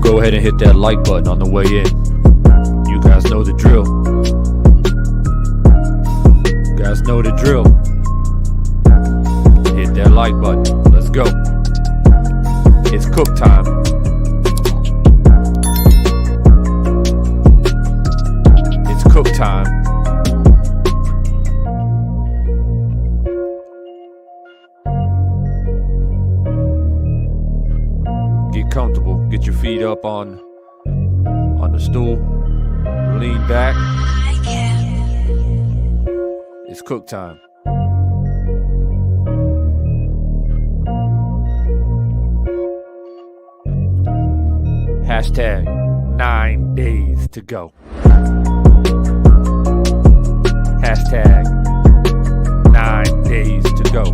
Go ahead and hit that like button on the way in. You guys know the drill. You guys know the drill. Hit that like button. Let's go. It's cook time. It's cook time. Get comfortable. Get your feet up on the stool. Lean back. It's cook time. Hashtag 9 days to go. Hashtag 9 days to go.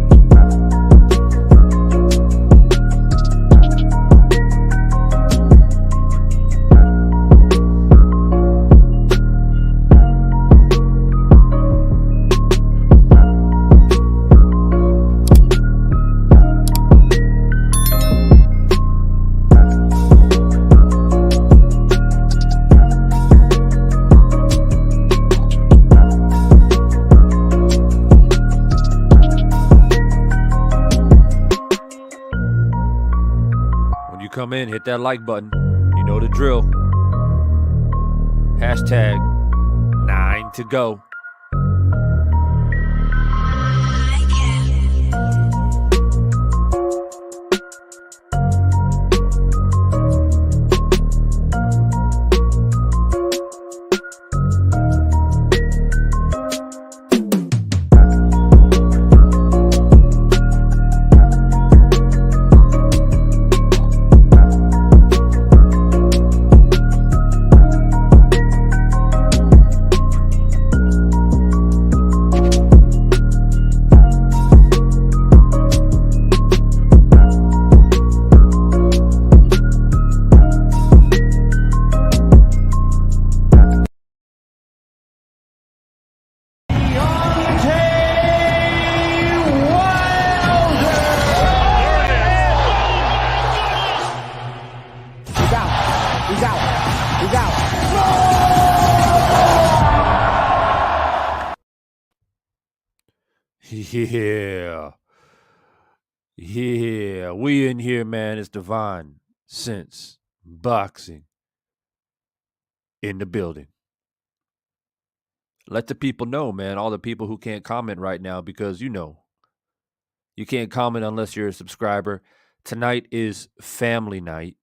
Come in, hit that like button. You know the drill. Hashtag 9 to go. Yeah. Yeah. We in here, man. It's Divine Sense Boxing in the building. Let the people know, man. All the people who can't comment right now because you can't comment unless you're a subscriber. Tonight is family night.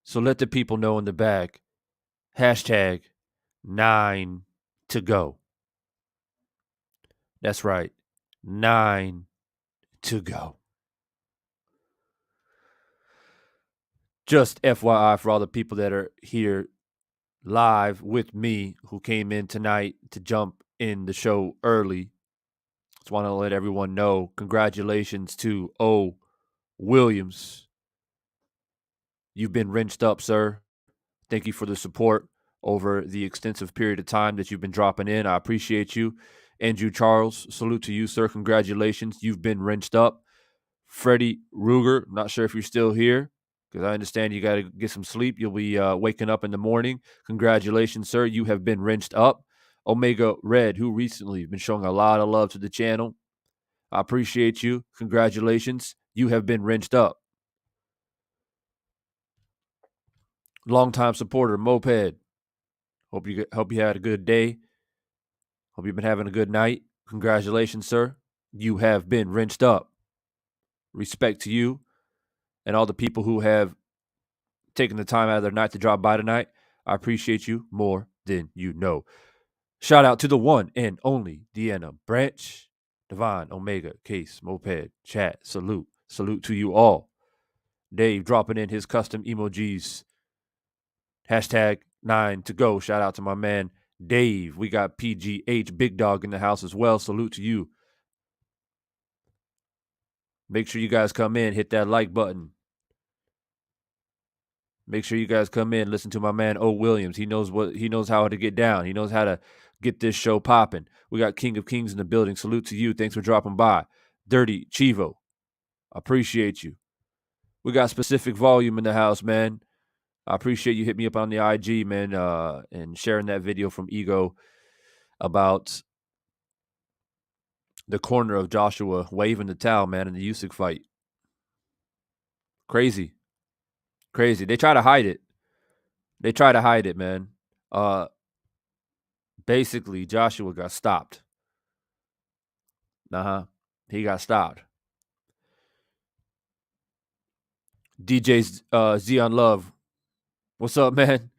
So let the people know in the back. Hashtag 9 to go. That's right. 9 to go. Just FYI for all the people that are here live with me who came in tonight to jump in the show early. Just want to let everyone know congratulations to O. Williams. You've been wrenched up, sir. Thank you for the support over the extensive period of time that you've been dropping in. I appreciate you. Andrew Charles, salute to you, sir. Congratulations. You've been wrenched up. Freddie Ruger, not sure if you're still here because I understand you got to get some sleep. You'll be waking up in the morning. Congratulations, sir. You have been wrenched up. Omega Red, who recently been showing a lot of love to the channel. I appreciate you. Congratulations. You have been wrenched up. Longtime supporter, Moped. Hope you had a good day. Hope you've been having a good night. Congratulations, sir. You have been wrenched up. Respect to you and all the people who have taking the time out of their night to drop by tonight. I appreciate you more than you know. Shout out to the one and only Deanna Branch, Divine, Omega, Case, Moped, Chat, salute. Salute to you all. Dave dropping in his custom emojis. Hashtag 9 to go. Shout out to my man Dave. We got PGH Big Dog in the house as well. Salute to you. Make sure you guys come in, hit that like button. Make sure you guys come in, listen to my man O. Williams. He knows how to get down. He knows how to get this show popping. We got King of Kings in the building. Salute to you. Thanks for dropping by. Dirty Chivo. Appreciate you. We got Specific Volume in the house, man. I appreciate you hit me up on the IG, man, and sharing that video from Ego about the corner of Joshua waving the towel, man, in the Usyk fight. Crazy. They try to hide it. Man. Basically, Joshua got stopped. He got stopped. DJ's Zion Love. What's up, man?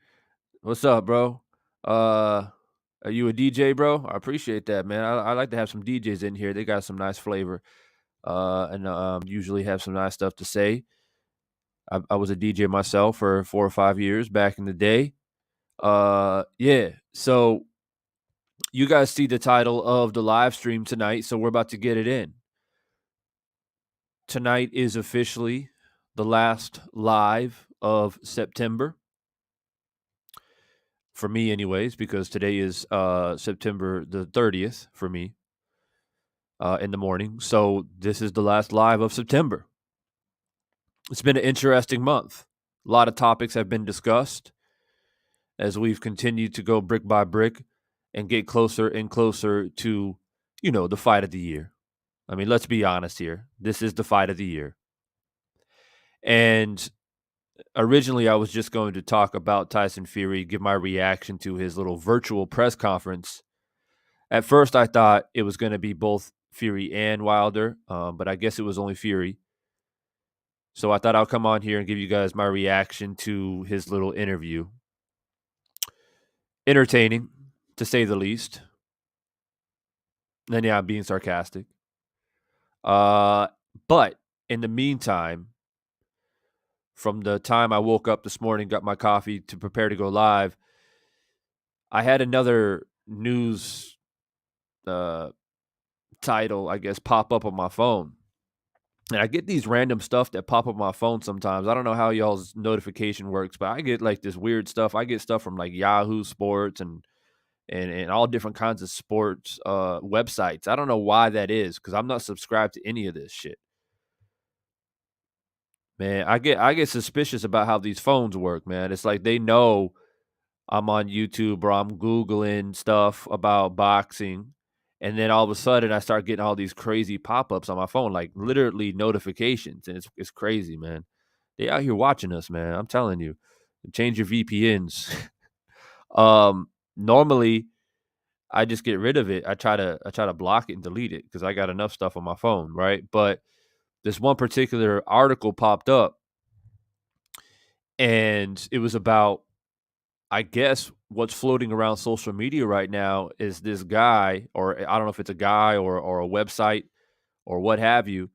What's up, bro? Are you a DJ, bro? I appreciate that, man. I like to have some DJs in here. They got some nice flavor. And usually have some nice stuff to say. I was a DJ myself for 4 or 5 years back in the day. Yeah. So you guys see the title of the live stream tonight, so we're about to get it in. Tonight is officially the last live of September. For me, anyways, because today is September the 30th for me in the morning. So this is the last live of September. It's been an interesting month. A lot of topics have been discussed as we've continued to go brick by brick and get closer and closer to, the fight of the year. I mean, let's be honest here. This is the fight of the year. And originally, I was just going to talk about Tyson Fury, give my reaction to his little virtual press conference. At first, I thought it was going to be both Fury and Wilder, but I guess it was only Fury. So I thought I'll come on here and give you guys my reaction to his little interview. Entertaining, to say the least. And yeah, I'm being sarcastic. But in the meantime, from the time I woke up this morning, got my coffee to prepare to go live, I had another news title, I guess, pop up on my phone. And I get these random stuff that pop up on my phone sometimes. I don't know how y'all's notification works, but I get like this weird stuff. I get stuff from like Yahoo Sports and all different kinds of sports websites. I don't know why that is because I'm not subscribed to any of this shit. Man, I get suspicious about how these phones work, man. It's like they know I'm on YouTube or I'm Googling stuff about boxing, And then all of a sudden, I start getting all these crazy pop-ups on my phone, like literally notifications, and it's crazy, man. They out here watching us, man. I'm telling you. Change your VPNs. Normally, I just get rid of it. I try to block it and delete it because I got enough stuff on my phone, right? But this one particular article popped up, and it was about, I guess, what's floating around social media right now is this guy, or I don't know if it's a guy or a website or what have you,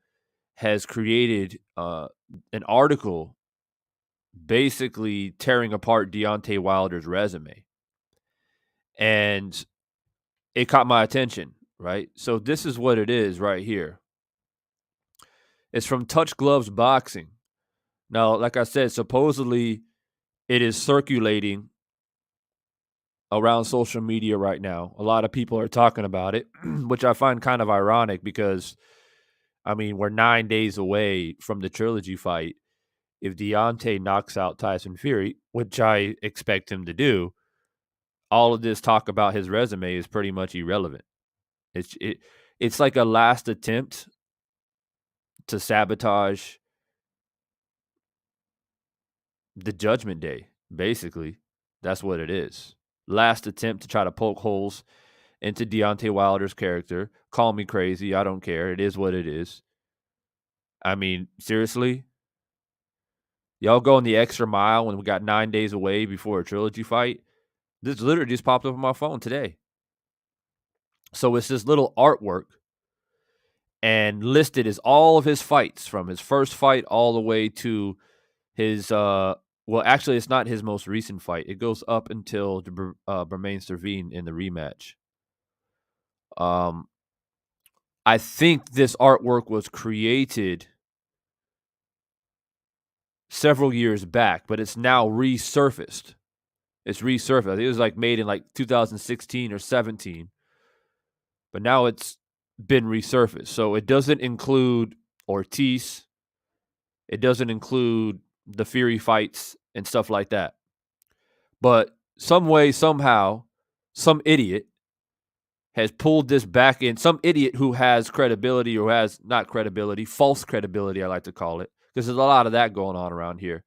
has created an article basically tearing apart Deontay Wilder's resume. And it caught my attention, right? So this is what it is right here. It's from Touch Gloves Boxing. Now, like I said, supposedly it is circulating around social media right now. A lot of people are talking about it, which I find kind of ironic because, I mean, we're 9 days away from the trilogy fight. If Deontay knocks out Tyson Fury, which I expect him to do, all of this talk about his resume is pretty much irrelevant. It's like a last attempt to sabotage the Judgment Day. Basically, that's what it is. Last attempt to try to poke holes into Deontay Wilder's character. Call me crazy. I don't care. It is what it is. I mean, seriously, y'all going the extra mile when we got 9 days away before a trilogy fight. This literally just popped up on my phone today. So it's this little artwork, and listed as all of his fights from his first fight all the way to his well, actually, it's not his most recent fight. It goes up until Bermain Sterveen in the rematch. I think this artwork was created several years back, but it's now resurfaced. It's resurfaced. I think it was like made in like 2016 or 17, but now it's been resurfaced. So it doesn't include Ortiz. It doesn't include the Fury fights and stuff like that. But some way, somehow, some idiot has pulled this back in. Some idiot who has credibility, or has not credibility, false credibility, I like to call it, because there's a lot of that going on around here,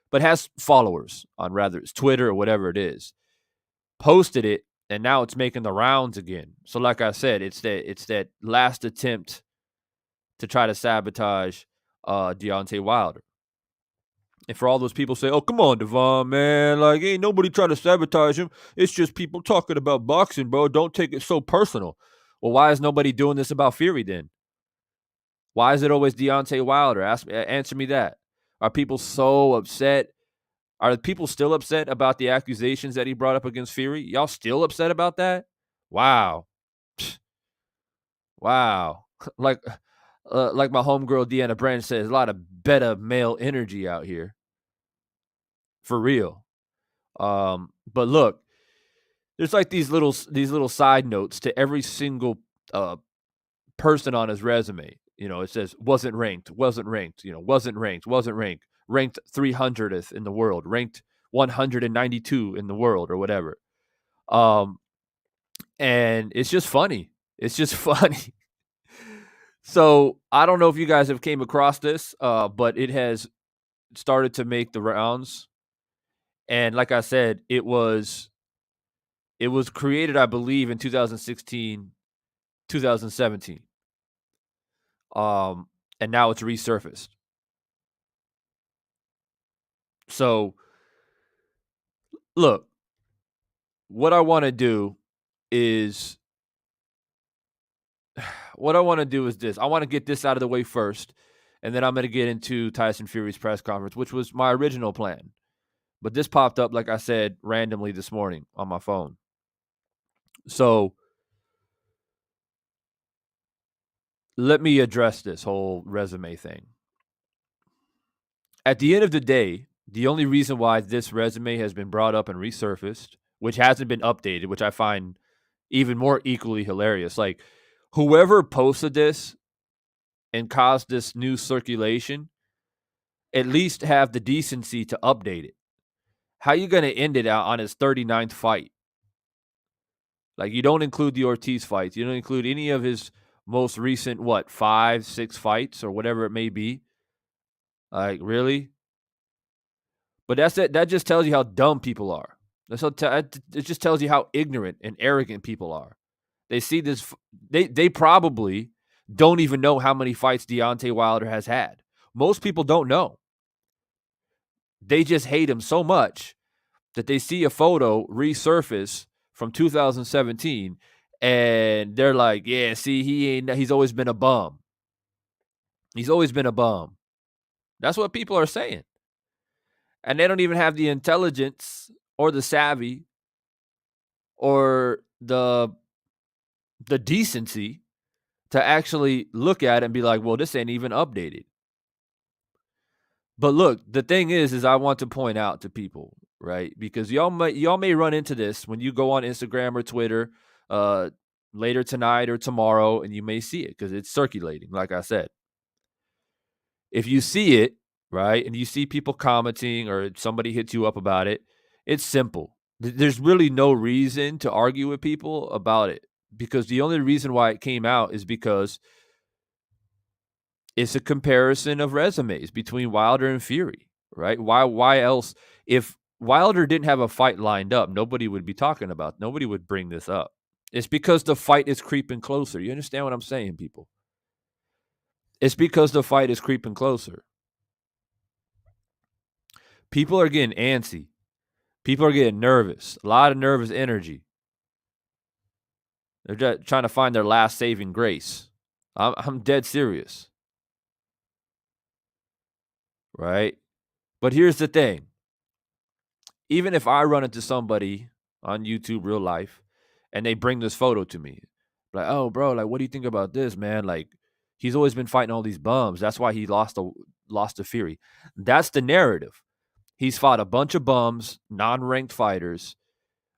but has followers on, rather it's Twitter or whatever it is, posted it, and now it's making the rounds again. So like I said, it's that last attempt to try to sabotage Deontay Wilder. And for all those people say, oh, come on, Devon, man. Like, ain't nobody trying to sabotage him. It's just people talking about boxing, bro. Don't take it so personal. Well, why is nobody doing this about Fury then? Why is it always Deontay Wilder? Answer me that. Are people so upset? Are people still upset about the accusations that he brought up against Fury? Y'all still upset about that? Wow. Wow. like my homegirl Deanna Brand says, a lot of beta male energy out here. For real. But look, there's like these little side notes to every single person on his resume. You know, it says wasn't ranked, wasn't ranked, wasn't ranked, wasn't ranked, ranked 300th in the world, ranked 192 in the world, or whatever. And it's just funny. It's just funny. So I don't know if you guys have came across this, but it has started to make the rounds. And like I said, it was created, I believe, in 2016, 2017. And now it's resurfaced. So look, what I want to do is this. I want to get this out of the way first, and then I'm going to get into Tyson Fury's press conference, which was my original plan. But this popped up, like I said, randomly this morning on my phone. So let me address this whole resume thing. At the end of the day, the only reason why this resume has been brought up and resurfaced, which hasn't been updated, which I find even more equally hilarious, like whoever posted this and caused this new circulation, at least have the decency to update it. How you going to end it out on his 39th fight? Like, you don't include the Ortiz fights. You don't include any of his most recent, 5, 6 fights or whatever it may be. Like, really? But that's it. That just tells you how dumb people are. It just tells you how ignorant and arrogant people are. They see this. They probably don't even know how many fights Deontay Wilder has had. Most people don't know. They just hate him so much that they see a photo resurface from 2017 and they're like, yeah, see, he's always been a bum. He's always been a bum. That's what people are saying. And they don't even have the intelligence or the savvy or the decency to actually look at it and be like, well, this ain't even updated. But look, the thing is I want to point out to people, right? Because y'all may run into this when you go on Instagram or Twitter later tonight or tomorrow, and you may see it because it's circulating, like I said. If you see it, right, and you see people commenting or somebody hits you up about it, it's simple. There's really no reason to argue with people about it, because the only reason why it came out is because it's a comparison of resumes between Wilder and Fury, right? Why else? If Wilder didn't have a fight lined up, nobody would be talking about. Nobody would bring this up. It's because the fight is creeping closer. You understand what I'm saying, people? It's because the fight is creeping closer. People are getting antsy. People are getting nervous. A lot of nervous energy. They're just trying to find their last saving grace. I'm dead serious. Right? But here's the thing. Even if I run into somebody on YouTube real life and they bring this photo to me, like, oh, bro, like, what do you think about this, man? Like, he's always been fighting all these bums. That's why he lost to Fury. That's the narrative. He's fought a bunch of bums, non-ranked fighters.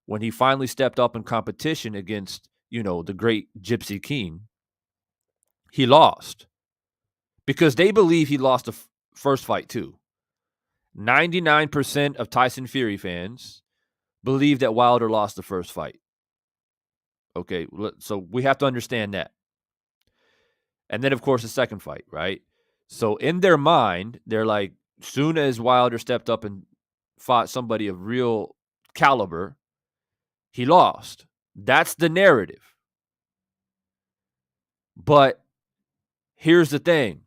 When he finally stepped up in competition against, the great Gypsy King, he lost. Because they believe he lost the first fight too. 99% of Tyson Fury fans believe that Wilder lost the first fight. Okay, so we have to understand that. And then, of course, the second fight, right? So in their mind, they're like, soon as Wilder stepped up and fought somebody of real caliber, he lost. That's the narrative. But here's the thing.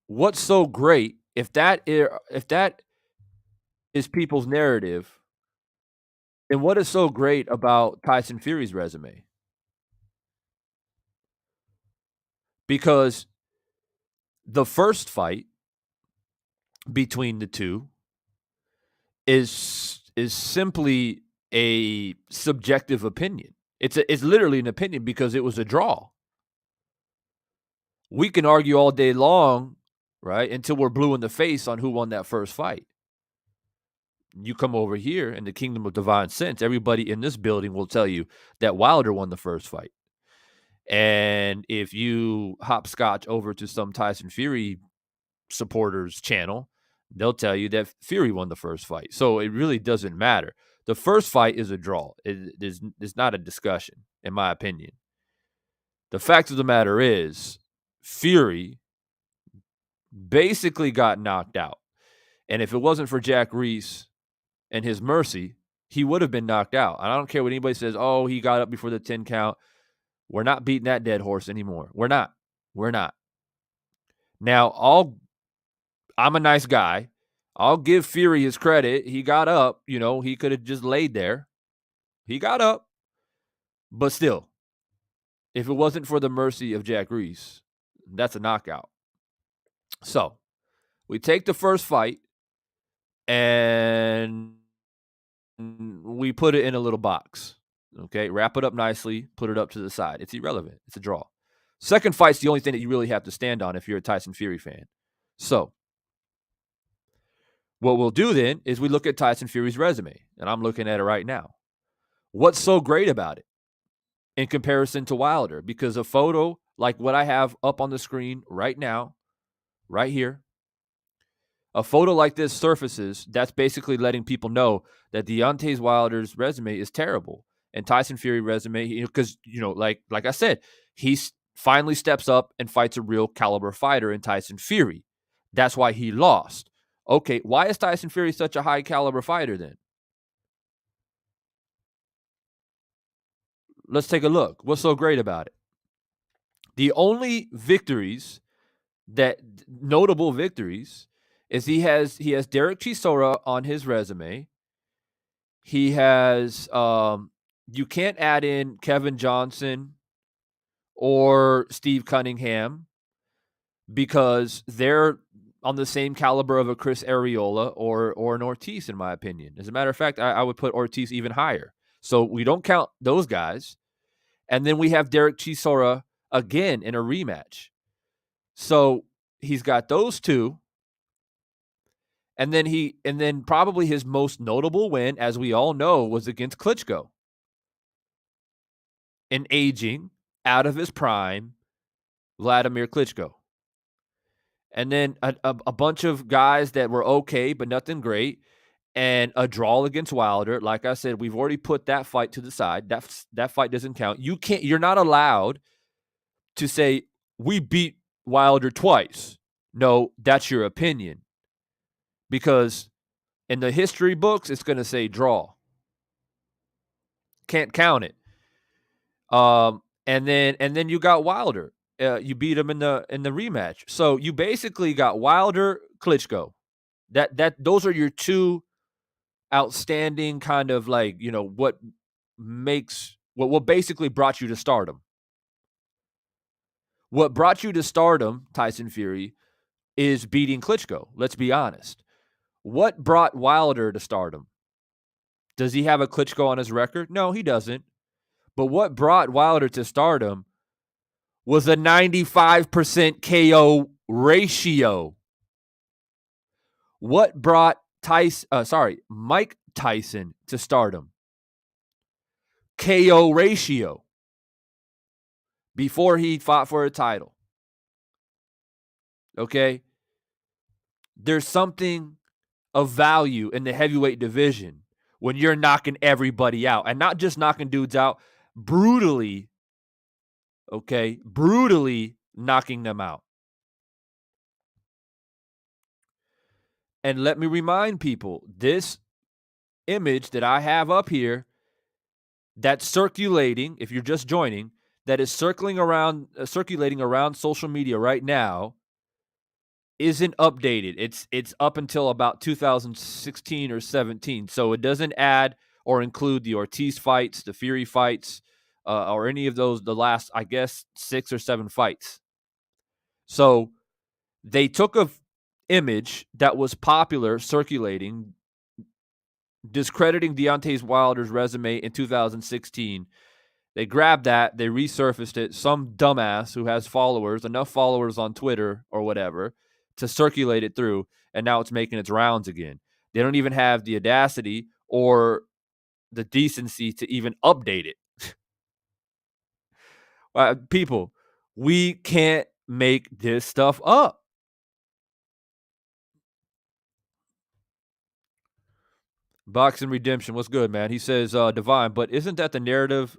What's so great if that is people's narrative? And what is so great about Tyson Fury's resume? Because the first fight between the two is simply a subjective opinion. It's literally an opinion because it was a draw. We can argue all day long, right, until we're blue in the face on who won that first fight. You come over here in the Kingdom of Divine Sense, everybody in this building will tell you that Wilder won the first fight. And if you hopscotch over to some Tyson Fury supporters channel, they'll tell you that Fury won the first fight. So it really doesn't matter. The first fight is a draw. It's not a discussion, in my opinion. The fact of the matter is, Fury basically got knocked out. And if it wasn't for Jack Reese and his mercy, he would have been knocked out. And I don't care what anybody says, oh, he got up before the 10 count. We're not beating that dead horse anymore. We're not. Now, I'm a nice guy. I'll give Fury his credit. He got up. He could have just laid there. He got up. But still, if it wasn't for the mercy of Jack Reese, that's a knockout. So, we take the first fight and we put it in a little box. Okay, wrap it up nicely, put it up to the side. It's irrelevant. It's a draw. Second fight's the only thing that you really have to stand on if you're a Tyson Fury fan. So, what we'll do then is we look at Tyson Fury's resume, and I'm looking at it right now. What's so great about it in comparison to Wilder? Because a photo like what I have up on the screen right now, right here, a photo like this surfaces, that's basically letting people know that Deontay Wilder's resume is terrible. And Tyson Fury resume, because, like I said, he finally steps up and fights a real caliber fighter in Tyson Fury. That's why he lost. Okay, why is Tyson Fury such a high caliber fighter then? Let's take a look. What's so great about it? The only victories, that notable victories, is he has Derek Chisora on his resume. He has you can't add in Kevin Johnson or Steve Cunningham because they're on the same caliber of a Chris Arreola or an Ortiz, in my opinion. As a matter of fact, I would put Ortiz even higher. So we don't count those guys. And then we have Derek Chisora again in a rematch. So he's got those two. And then probably his most notable win, as we all know, was against Klitschko. An aging, out of his prime, Vladimir Klitschko. And then a bunch of guys that were okay, but nothing great. And a draw against Wilder. Like I said, we've already put that fight to the side. That fight doesn't count. You're not allowed to say, we beat Wilder twice. No, that's your opinion. Because in the history books, it's going to say draw. Can't count it. And then you got Wilder. You beat him in the rematch. So you basically got Wilder, Klitschko. Those are your two outstanding kind of like, what basically brought you to stardom. What brought you to stardom, Tyson Fury, is beating Klitschko. Let's be honest. What brought Wilder to stardom? Does he have a Klitschko on his record? No, he doesn't. But what brought Wilder to stardom was a 95% KO ratio. What brought Mike Tyson to stardom? KO ratio. Before he fought for a title. Okay? There's something of value in the heavyweight division when you're knocking everybody out. And not just knocking dudes out, brutally knocking them out. And let me remind people, this image that I have up here that's circulating, if you're just joining, that is circulating around social media right now isn't updated. It's up until about 2016 or 17. So it doesn't add or include the Ortiz fights, the Fury fights, or any of those, the last, I guess, 6 or 7 fights. So they took a image that was popular circulating, discrediting Deontay Wilder's resume in 2016. They grabbed that, they resurfaced it. Some dumbass who has enough followers on Twitter or whatever, to circulate it through, and now it's making its rounds again. They don't even have the audacity or the decency to even update it. People, we can't make this stuff up. Boxing Redemption, what's good, man? He says, Divine, but isn't that the narrative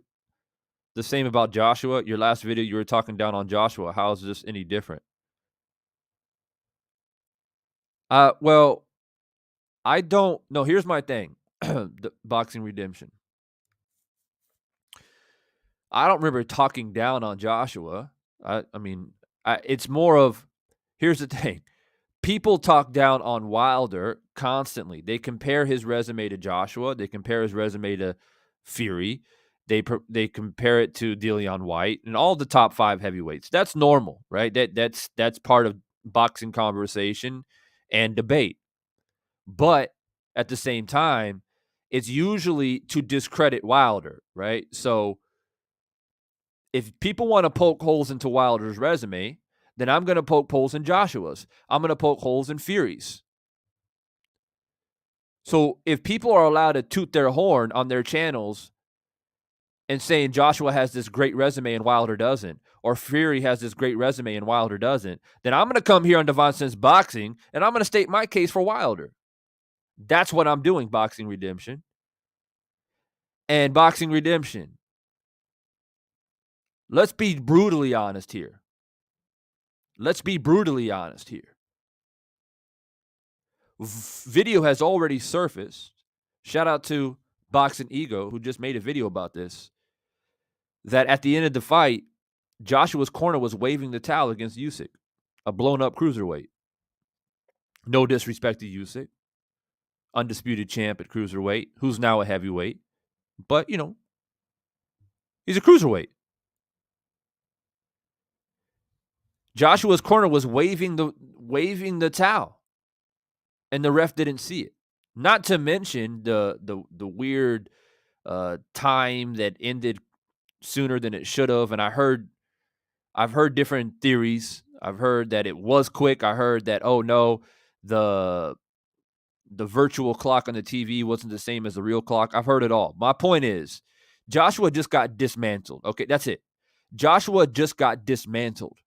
the same about Joshua? Your last video, you were talking down on Joshua. How is this any different? Well, I don't know. Here's my thing. The Boxing Redemption. I don't remember talking down on Joshua. It's more of, here's the thing. People talk down on Wilder constantly. They compare his resume to Joshua. They compare his resume to Fury. They compare it to Dillian White and all the top 5 heavyweights. That's normal, right? That's part of boxing conversation and debate. But at the same time, it's usually to discredit Wilder, right? So if people want to poke holes into Wilder's resume, then I'm going to poke holes in Joshua's. I'm going to poke holes in Fury's. So if people are allowed to toot their horn on their channels and saying Joshua has this great resume and Wilder doesn't, or Fury has this great resume and Wilder doesn't, then I'm going to come here on Devon Sense Boxing and I'm going to state my case for Wilder. That's what I'm doing, Boxing Redemption. And Boxing Redemption, let's be brutally honest here. Let's be brutally honest here. Video has already surfaced. Shout out to Boxing Ego, who just made a video about this. That at the end of the fight, Joshua's corner was waving the towel against Usyk, a blown-up cruiserweight. No disrespect to Usyk, undisputed champ at cruiserweight, who's now a heavyweight. But, you know, he's a cruiserweight. Joshua's corner was waving the towel, and the ref didn't see it. Not to mention the weird time that ended sooner than it should have. And I've heard different theories. I've heard that it was quick. I heard that, oh no, the virtual clock on the TV wasn't the same as the real clock. I've heard it all. My point is, Joshua just got dismantled. Okay, that's it. Joshua just got dismantled.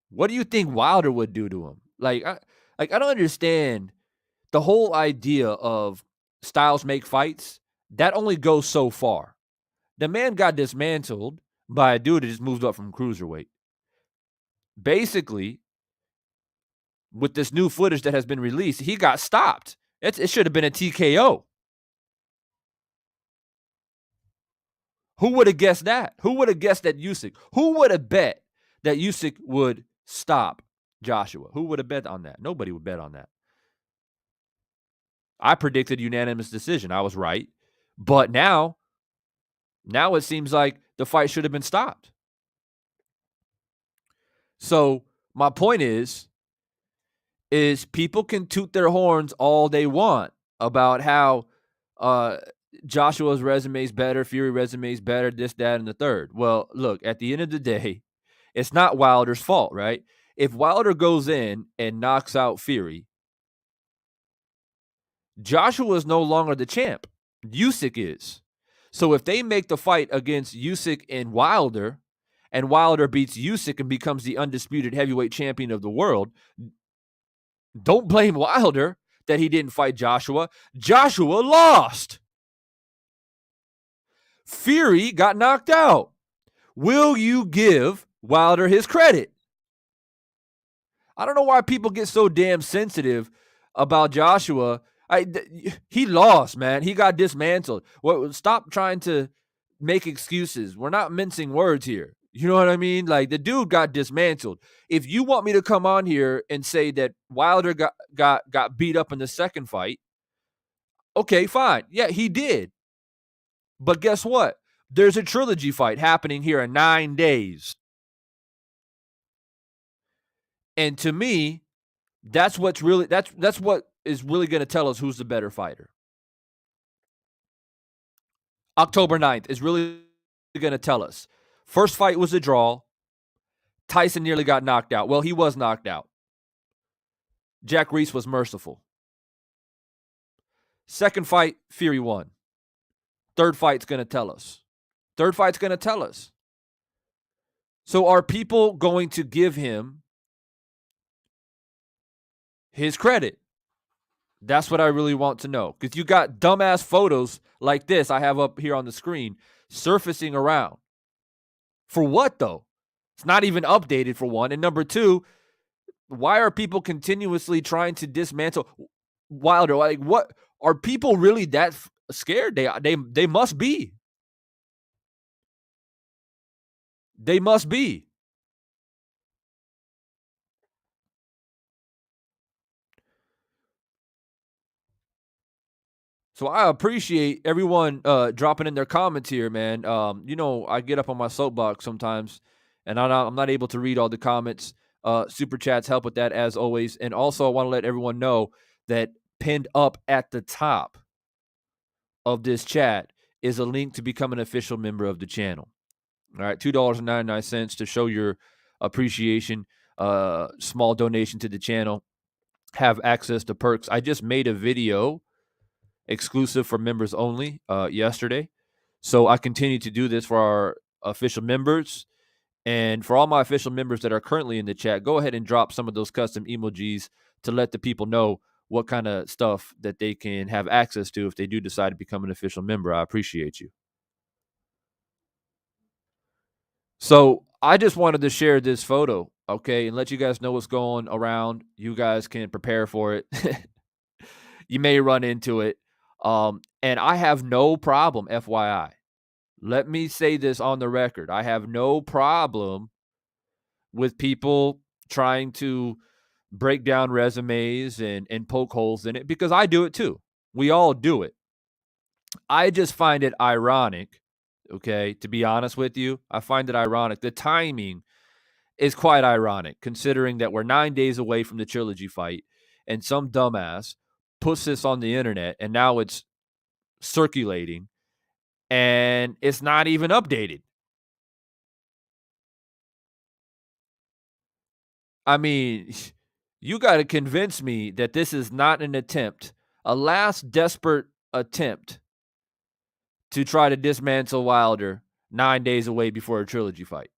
What do you think Wilder would do to him? I don't understand the whole idea of styles make fights. That only goes so far. The man got dismantled by a dude that just moved up from cruiserweight. Basically, with this new footage that has been released, he got stopped. It should have been a TKO. Who would have guessed that? Who would have guessed that Usyk? Who would have bet that Usyk would stop Joshua? Who would have bet on that? Nobody would bet on that. I predicted unanimous decision. I was right. But now it seems like the fight should have been stopped. So my point is people can toot their horns all they want about how Joshua's resume is better, Fury resume is better, this, that, and the third. Well, look, at the end of the day, it's not Wilder's fault, right? If Wilder goes in and knocks out Fury, Joshua is no longer the champ. Usyk is. So if they make the fight against Usyk and Wilder beats Usyk and becomes the undisputed heavyweight champion of the world, don't blame Wilder that he didn't fight Joshua. Joshua lost. Fury got knocked out. Will you give Wilder his credit? I don't know why people get so damn sensitive about Joshua. He lost, man. He got dismantled. Stop trying to make excuses. We're not mincing words here. You know what I mean? Like, the dude got dismantled. If you want me to come on here and say that Wilder got beat up in the second fight, okay, fine. Yeah, he did. But guess what? There's a trilogy fight happening here in 9 days. And to me, that's what is really going to tell us who's the better fighter. October 9th is really going to tell us. First fight was a draw. Tyson nearly got knocked out. Well, he was knocked out. Jack Reese was merciful. Second fight, Fury won. Third fight's going to tell us. So are people going to give him his credit? That's what I really want to know. Because you got dumbass photos like this I have up here on the screen surfacing around. For what, though? It's not even updated, for one. And number two, why are people continuously trying to dismantle Wilder? Like, what? Are people really that scared? They must be. They must be. So I appreciate everyone dropping in their comments here, man. I get up on my soapbox sometimes, and I'm not able to read all the comments. Super chats help with that, as always. And also, I want to let everyone know that pinned up at the top of this chat is a link to become an official member of the channel. All right, $2.99 to show your appreciation. Small donation to the channel. Have access to perks. I just made a video exclusive for members only yesterday. So I continue to do this for our official members. And for all my official members that are currently in the chat, go ahead and drop some of those custom emojis to let the people know what kind of stuff that they can have access to if they do decide to become an official member. I appreciate you. So I just wanted to share this photo, okay, and let you guys know what's going around. You guys can prepare for it. You may run into it. And I have no problem, FYI. Let me say this on the record. I have no problem with people trying to break down resumes and poke holes in it, because I do it too. We all do it. I just find it ironic, okay, to be honest with you. I find it ironic. The timing is quite ironic, considering that we're 9 days away from the trilogy fight, and some dumbass puts this on the internet, and now it's circulating, and it's not even updated. I mean, you got to convince me that this is not an attempt, a last desperate attempt to try to dismantle Wilder 9 days away before a trilogy fight.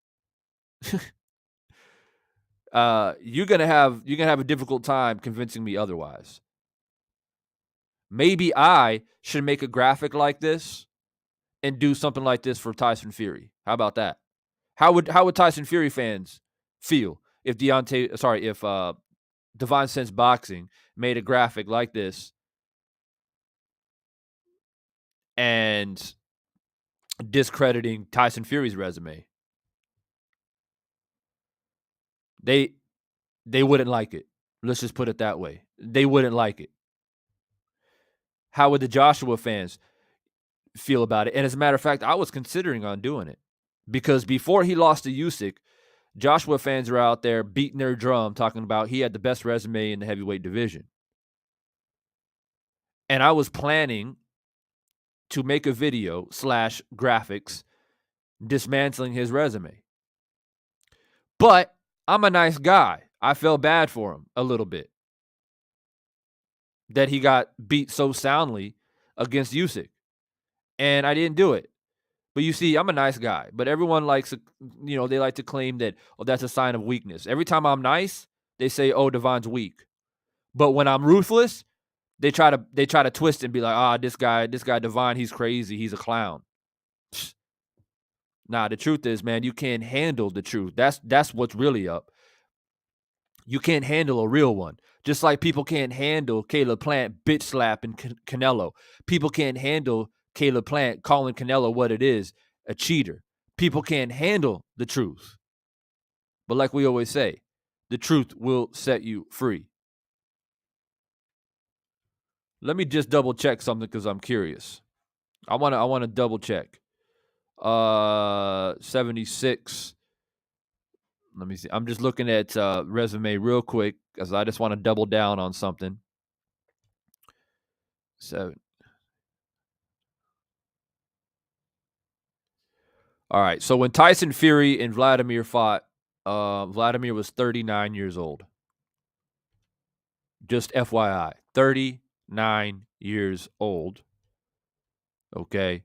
You're gonna have a difficult time convincing me otherwise. Maybe I should make a graphic like this and do something like this for Tyson Fury. How about that? How would Tyson Fury fans feel if Divine Sense Boxing made a graphic like this and discrediting Tyson Fury's resume? They wouldn't like it. Let's just put it that way. They wouldn't like it. How would the Joshua fans feel about it? And as a matter of fact, I was considering on doing it, because before he lost to Usyk, Joshua fans were out there beating their drum, talking about he had the best resume in the heavyweight division. And I was planning to make a video / graphics dismantling his resume. But I'm a nice guy. I felt bad for him a little bit that he got beat so soundly against Usyk. And I didn't do it. But you see, I'm a nice guy. But everyone likes, they like to claim that, that's a sign of weakness. Every time I'm nice, they say, oh, Devon's weak. But when I'm ruthless, they try to twist and be like, this guy Devon, he's crazy, he's a clown. Nah, the truth is, man, you can't handle the truth. That's what's really up. You can't handle a real one. Just like people can't handle Caleb Plant bitch slapping Canelo. People can't handle Caleb Plant calling Canelo what it is, a cheater. People can't handle the truth. But like we always say, the truth will set you free. Let me just double check something because I'm curious. I want to double check. 76. Let me see. I'm just looking at resume real quick because I just want to double down on something. 7. All right. So when Tyson Fury and Vladimir fought, Vladimir was 39 years old. Just FYI, 39 years old. Okay.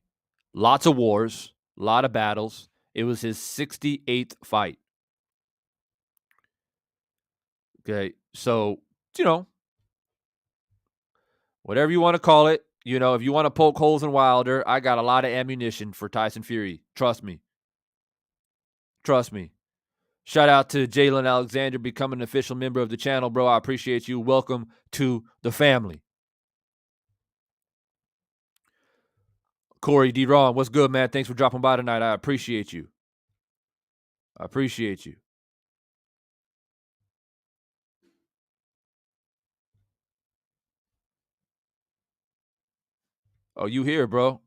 Lots of wars, a lot of battles. It was his 68th fight. Okay. So, whatever you want to call it, if you want to poke holes in Wilder, I got a lot of ammunition for Tyson Fury. Trust me. Shout out to Jalen Alexander becoming an official member of the channel, bro. I appreciate you. Welcome to the family. Corey D. Ron, what's good, man? Thanks for dropping by tonight. I appreciate you. Oh, you here, bro.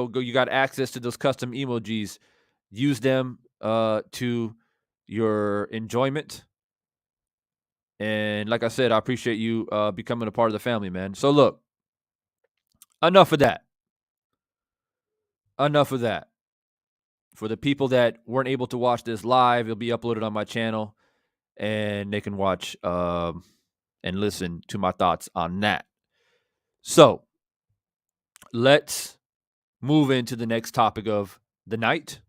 Go. You got access to those custom emojis. Use them to your enjoyment. And like I said, I appreciate you becoming a part of the family, man. So look, enough of that. For the people that weren't able to watch this live, it'll be uploaded on my channel, and they can watch and listen to my thoughts on that. So let's move into the next topic of the night.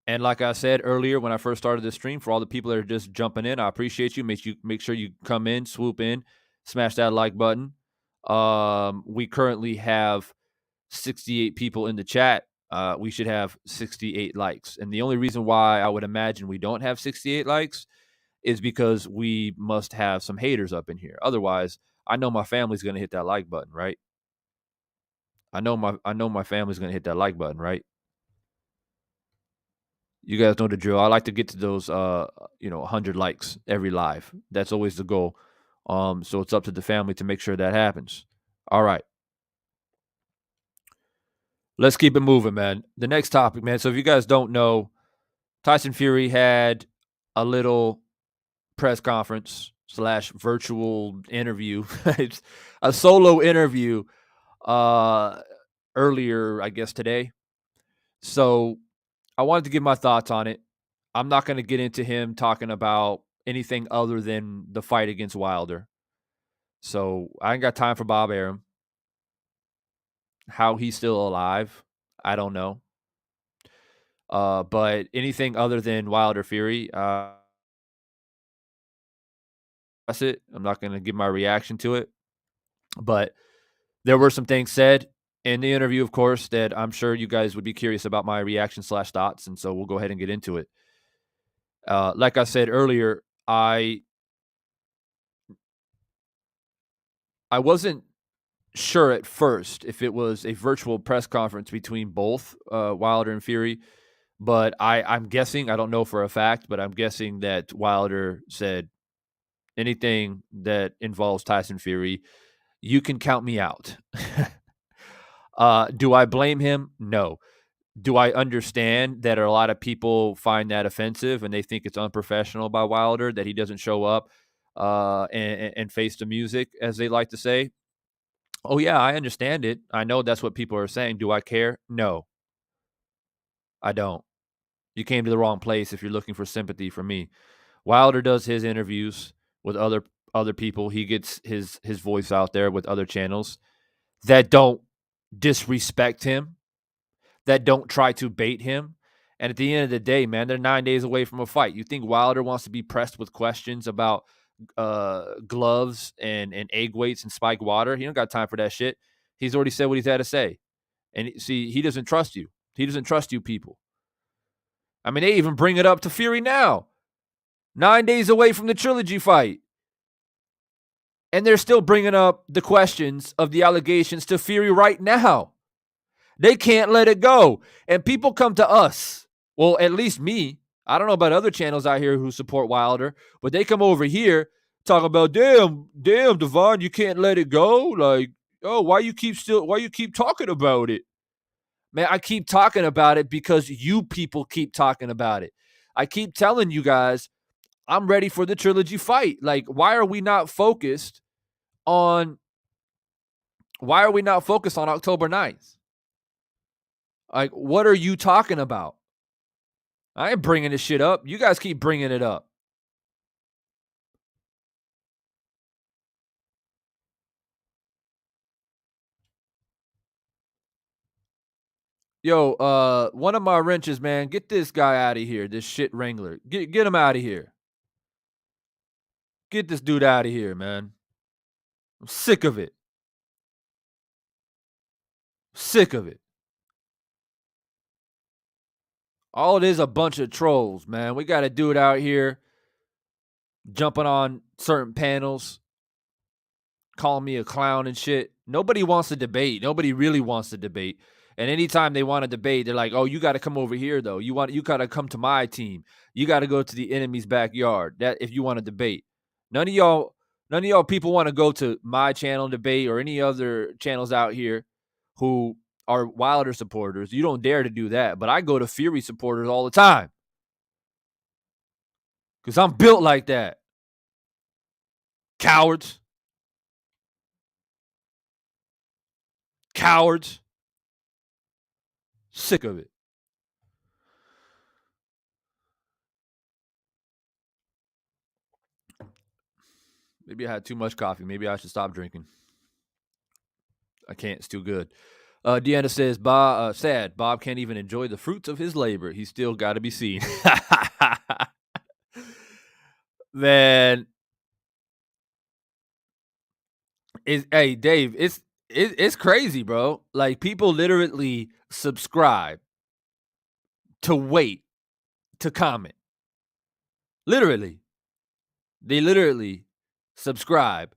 And like I said earlier when I first started this stream, for all the people that are just jumping in, I appreciate you. Make sure you come in, swoop in, smash that like button. We currently have 68 people in the chat. We should have 68 likes. And the only reason why I would imagine we don't have 68 likes is because we must have some haters up in here. Otherwise, I know my family's going to hit that like button, right? I know my family's going to hit that like button, right? You guys know the drill. I like to get to those 100 likes every live. That's always the goal. So it's up to the family to make sure that happens. All right. Let's keep it moving, man. The next topic, man. So if you guys don't know, Tyson Fury had a little press conference / virtual interview. It's a solo interview earlier, I guess, today. So I wanted to give my thoughts on it. I'm not going to get into him talking about anything other than the fight against Wilder. So I ain't got time for Bob Arum. How he's still alive, I don't know. But anything other than Wilder Fury, that's it. I'm not going to give my reaction to it. But there were some things said in the interview, of course, that I'm sure you guys would be curious about my reaction / thoughts. And so we'll go ahead and get into it. Like I said earlier, I wasn't sure at first if it was a virtual press conference between both Wilder and Fury, but I'm guessing, I don't know for a fact, but I'm guessing that Wilder said anything that involves Tyson Fury, you can count me out. Do I blame him? No. Do I understand that a lot of people find that offensive and they think it's unprofessional by Wilder that he doesn't show up and face the music, as they like to say? Oh, yeah, I understand it. I know that's what people are saying. Do I care? No, I don't. You came to the wrong place if you're looking for sympathy from me. Wilder does his interviews with other people. He gets his voice out there with other channels that don't disrespect him, that don't try to bait him. And at the end of the day, man, they're 9 days away from a fight. You think Wilder wants to be pressed with questions about gloves and egg weights and spike water? He don't got time for that shit. He's already said what he's had to say. And see, he doesn't trust you. He doesn't trust you people. I mean, they even bring it up to Fury now. 9 days away from the trilogy fight. And they're still bringing up the questions of the allegations to Fury right now. They can't let it go. And people come to us. Well, at least me. I don't know about other channels out here who support Wilder, but they come over here talk about, damn, Devon, you can't let it go. Like, oh, why you keep talking about it? Man, I keep talking about it because you people keep talking about it. I keep telling you guys, I'm ready for the trilogy fight. Like, why are we not focused on October 9th? Like, what are you talking about? I ain't bringing this shit up. You guys keep bringing it up. Yo, one of my wrenches, man, get this guy out of here. This shit wrangler. Get him out of here. Get this dude out of here, man. I'm sick of it. Sick of it. All it is a bunch of trolls, man. We got a dude out here jumping on certain panels, calling me a clown and shit. Nobody wants to debate. Nobody really wants to debate. And anytime they want to debate, they're like, "Oh, you got to come over here, though. You got to come to my team. You got to go to the enemy's backyard. That if you want to debate, none of y'all people want to go to my channel and debate or any other channels out here who are Wilder supporters. You don't dare to do that. But I go to Fury supporters all the time because I'm built like that. Cowards, cowards. Sick of it. Maybe I had too much coffee. Maybe I should stop drinking. I can't. It's too good. Deanna says, Bob, sad. Bob can't even enjoy the fruits of his labor. He's still got to be seen. Man, hey Dave, it's crazy, bro. Like people literally subscribe to wait to comment. Literally, they literally subscribe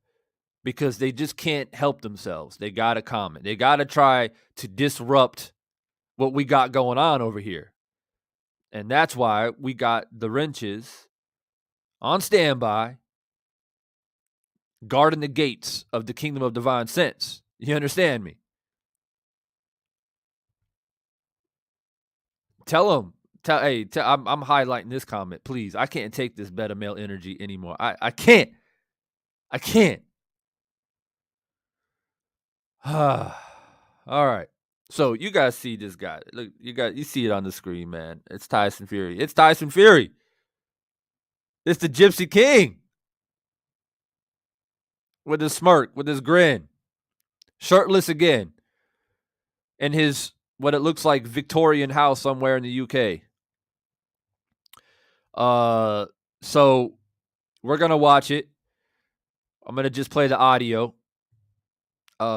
because they just can't help themselves. They gotta comment. They gotta try to disrupt what we got going on over here, and that's why we got the wrenches on standby, guarding the gates of the kingdom of divine sense. You understand me? Tell them. I'm highlighting this comment, please. I can't take this beta male energy anymore. I can't. I can't. All right. So you guys see this guy. Look, you see it on the screen, man. It's Tyson Fury. It's Tyson Fury. It's the Gypsy King. With his smirk, with his grin. Shirtless again. In his what it looks like Victorian house somewhere in the UK. So we're gonna watch it. I'm gonna just play the audio.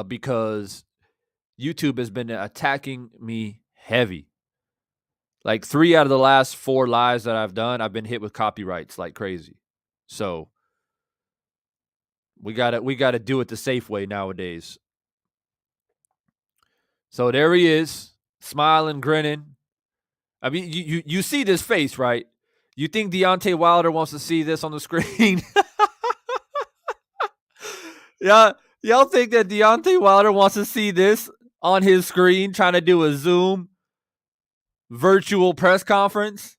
Because YouTube has been attacking me heavy. Like 3 out of the last 4 lives that I've done, I've been hit with copyrights like crazy. So we gotta do it the safe way nowadays. So there he is, smiling, grinning. I mean, you see this face, right? You think Deontay Wilder wants to see this on the screen? Yeah, y'all think that Deontay Wilder wants to see this on his screen, trying to do a Zoom virtual press conference?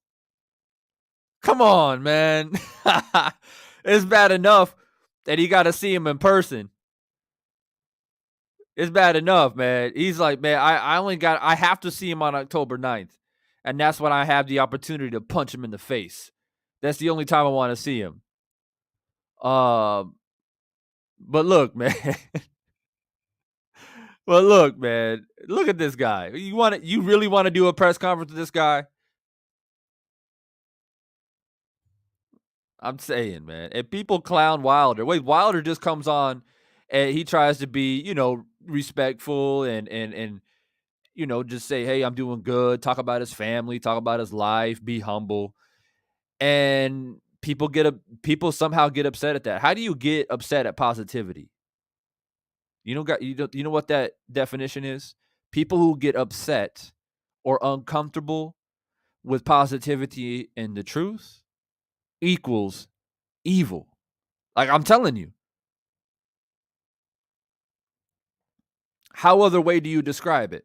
Come on, man. It's bad enough that he got to see him in person. It's bad enough, man. He's like, man, I have to see him on October 9th. And that's when I have the opportunity to punch him in the face. That's the only time I want to see him. But look, man. Well, look, man. Look at this guy. You really want to do a press conference with this guy? I'm saying, man. And people clown Wilder. Wait, Wilder just comes on and he tries to be, respectful and just say, "Hey, I'm doing good." Talk about his family, talk about his life, be humble. And people somehow get upset at that. How do you get upset at positivity? You know what that definition is? People who get upset or uncomfortable with positivity and the truth equals evil. Like I'm telling you. How other way do you describe it?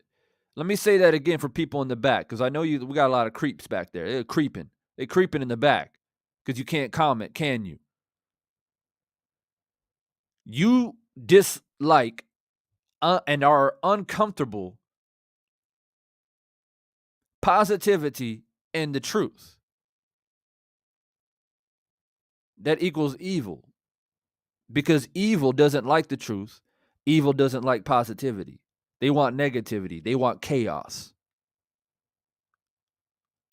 Let me say that again for people in the back, because I know we got a lot of creeps back there. They're creeping. They're creeping in the back because you can't comment, can you? You dislike and are uncomfortable positivity and the truth. That equals evil. Because evil doesn't like the truth. Evil doesn't like positivity. They want negativity. They want chaos.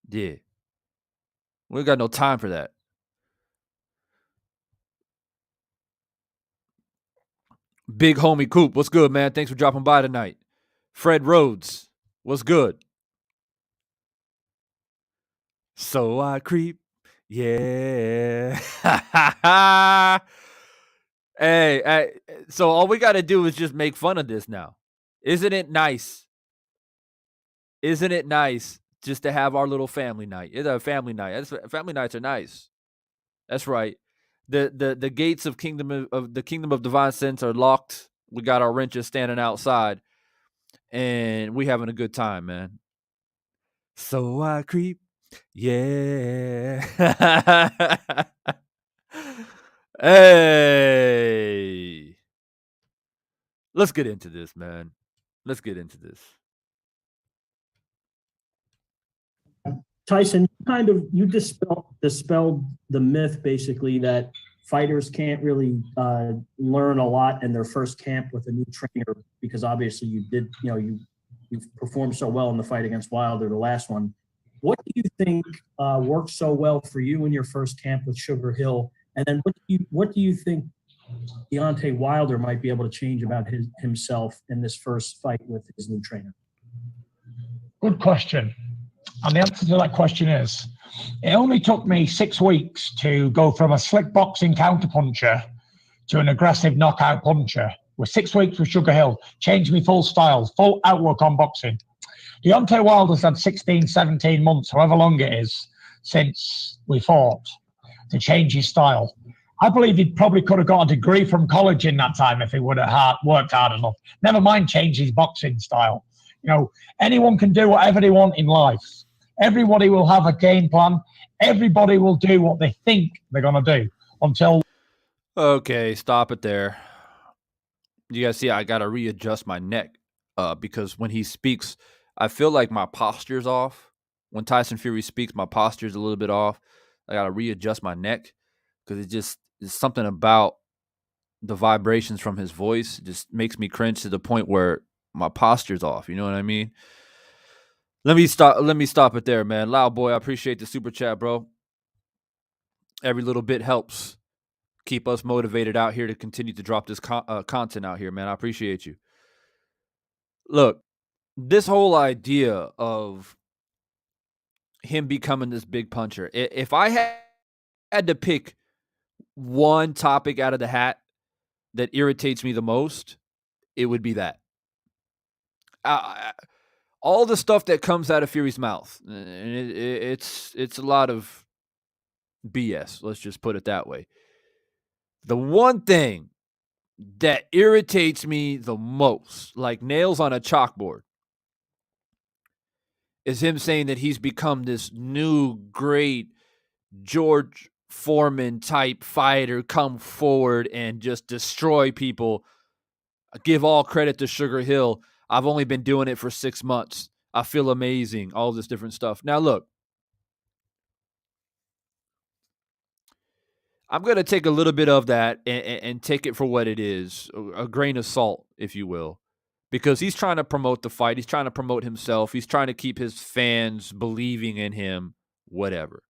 Yeah. We got no time for that. Big homie Coop, what's good, man? Thanks for dropping by tonight. Fred Rhodes, what's good? So I creep. Yeah. Hey, so all we got to do is just make fun of this now. Isn't it nice? Isn't it nice just to have our little family night? It's a family night. Family nights are nice. That's right. The gates of the kingdom of divine sense are locked. We got our wrenches standing outside, and we having a good time, man. So I creep. Yeah. Hey. Let's get into this, man. Let's get into this. Tyson, you dispelled the myth basically that fighters can't really learn a lot in their first camp with a new trainer because because obviously you did, you performed so well in the fight against Wilder, the last one. What do you think worked so well for you in your first camp with Sugar Hill? And then what do you think Deontay Wilder might be able to change about himself in this first fight with his new trainer? Good question. And the answer to that question is, it only took me 6 weeks to go from a slick boxing counterpuncher to an aggressive knockout puncher. With 6 weeks with Sugar Hill, changed me full style, full outlook on boxing. Deontay Wilder's had 16, 17 months, however long it is, since we fought, to change his style. I believe he probably could have got a degree from college in that time if he would have worked hard enough. Never mind change his boxing style. Anyone can do whatever they want in life. Everybody will have a game plan. Everybody will do what they think they're going to do until... Okay, stop it there. You guys see, I got to readjust my neck because when he speaks, I feel like my posture's off. When Tyson Fury speaks, my posture's a little bit off. I got to readjust my neck because it's something about the vibrations from his voice. It just makes me cringe to the point where my posture's off. You know what I mean? Let me stop it there, man. Loud boy, I appreciate the super chat, bro. Every little bit helps keep us motivated out here to continue to drop this content out here, man. I appreciate you. Look, this whole idea of him becoming this big puncher, if I had to pick one topic out of the hat that irritates me the most, it would be that. All the stuff that comes out of Fury's mouth, and it's a lot of BS. Let's just put it that way. The one thing that irritates me the most, like nails on a chalkboard, is him saying that he's become this new great George Foreman type fighter, come forward and just destroy people. Give all credit to Sugar Hill. I've only been doing it for 6 months. I feel amazing. All this different stuff. Now, look, I'm going to take a little bit of that and take it for what it is, a grain of salt, if you will, because he's trying to promote the fight. He's trying to promote himself. He's trying to keep his fans believing in him, whatever.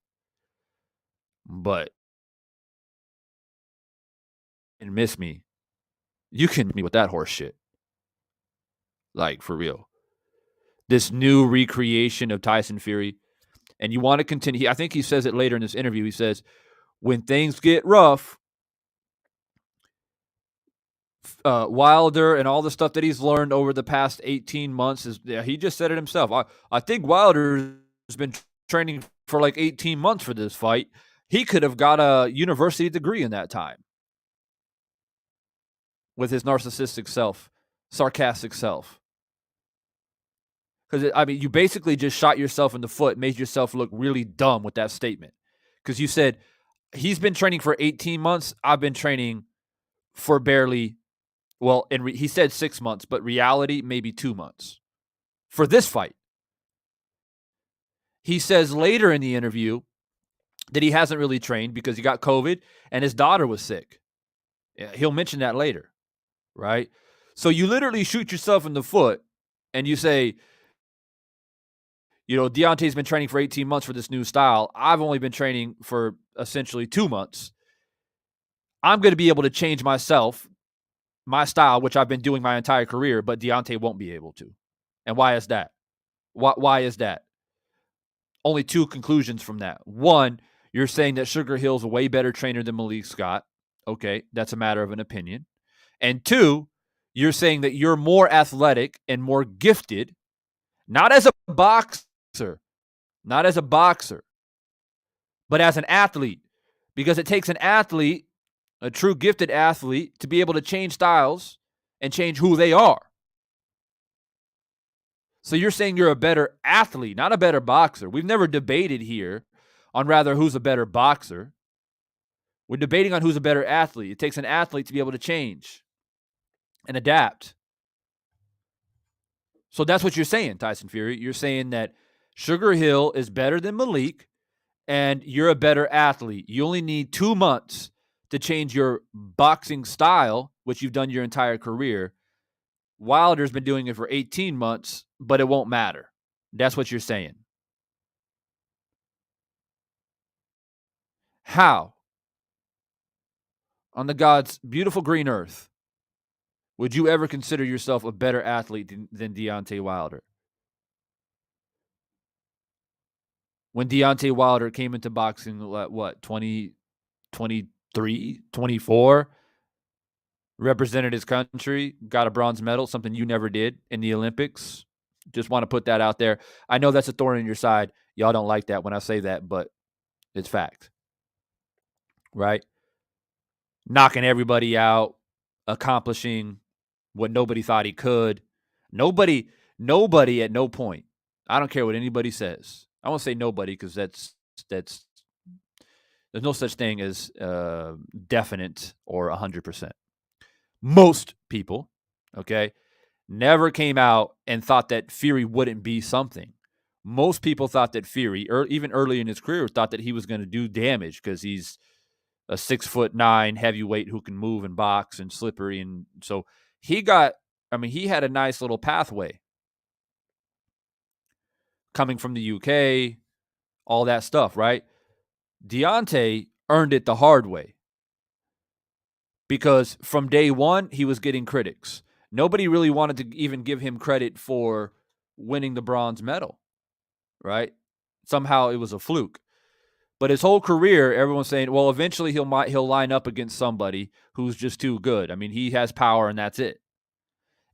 But, and miss me, you can miss me with that horse shit. Like, for real. This new recreation of Tyson Fury, and you want to continue. I think he says it later in this interview. He says, when things get rough, Wilder and all the stuff that he's learned over the past 18 months, he just said it himself. I think Wilder's been training for like 18 months for this fight. He could have got a university degree in that time with his narcissistic self, sarcastic self. Because, you basically just shot yourself in the foot, made yourself look really dumb with that statement. Because you said, he's been training for 18 months. I've been training for barely, he said 6 months, but reality, maybe 2 months for this fight. He says later in the interview that he hasn't really trained because he got COVID and his daughter was sick. Yeah, he'll mention that later, right? So you literally shoot yourself in the foot and you say, Deontay's been training for 18 months for this new style. I've only been training for essentially 2 months. I'm going to be able to change myself, my style, which I've been doing my entire career, but Deontay won't be able to. And why is that? Why is that? Only 2 conclusions from that. One, you're saying that Sugar Hill's a way better trainer than Malik Scott. Okay, that's a matter of an opinion. And 2, you're saying that you're more athletic and more gifted, not as a boxer, but as an athlete, because it takes an athlete, a true gifted athlete, to be able to change styles and change who they are. So you're saying you're a better athlete, not a better boxer. We've never debated here on rather who's a better boxer. We're debating on who's a better athlete. It takes an athlete to be able to change and adapt. So that's what you're saying, Tyson Fury. You're saying that Sugar Hill is better than Malik, and you're a better athlete. You only need 2 months to change your boxing style, which you've done your entire career, Wilder's been doing it for 18 months, but it won't matter. That's what you're saying. How, on the God's beautiful green earth, would you ever consider yourself a better athlete than Deontay Wilder? When Deontay Wilder came into boxing, what, 23, 24, represented his country, got a bronze medal, something you never did in the Olympics. Just want to put that out there. I know that's a thorn in your side. Y'all don't like that when I say that, but it's fact. Right? Knocking everybody out, accomplishing what nobody thought he could. Nobody at no point. I don't care what anybody says. I won't say nobody because that's there's no such thing as definite or 100%. Most people, okay, never came out and thought that Fury wouldn't be something. Most people thought that Fury, or even early in his career, thought that he was going to do damage because he's a 6'9" heavyweight who can move and box and slippery. And so he had a nice little pathway coming from the UK, all that stuff, right? Deontay earned it the hard way because from day one, he was getting critics. Nobody really wanted to even give him credit for winning the bronze medal, right? Somehow it was a fluke. But his whole career, everyone's saying, well, eventually he'll line up against somebody who's just too good. I mean, he has power and that's it.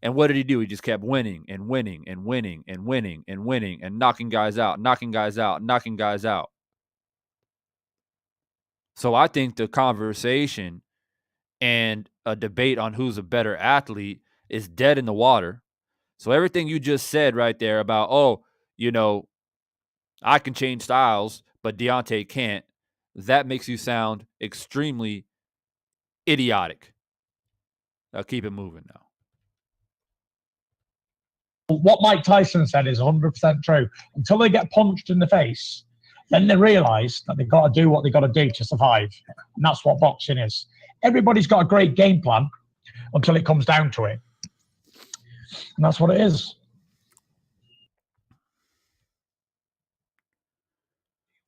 And what did he do? He just kept winning and winning and winning and winning and winning and knocking guys out, knocking guys out, knocking guys out. So I think the conversation and a debate on who's a better athlete is dead in the water. So everything you just said right there about, I can change styles, but Deontay can't, that makes you sound extremely idiotic. I'll keep it moving now. What Mike Tyson said is 100% true. Until they get punched in the face, then they realise that they've got to do what they've got to do to survive. And that's what boxing is. Everybody's got a great game plan until it comes down to it. And that's what it is.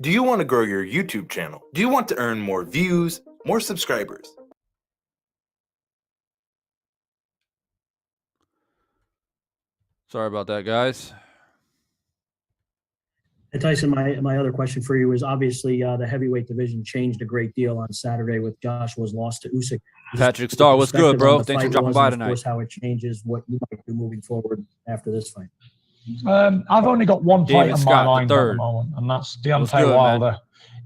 Do you want to grow your YouTube channel? Do you want to earn more views, more subscribers? Sorry about that, guys. And Tyson, my other question for you is obviously the heavyweight division changed a great deal on Saturday with Joshua's loss to Usyk. Patrick Starr, what's good, bro? Thanks for dropping by tonight. Of course, how it changes what you might do moving forward after this fight. I've only got one fight on my mind at the III. moment, and that's Deontay Wilder.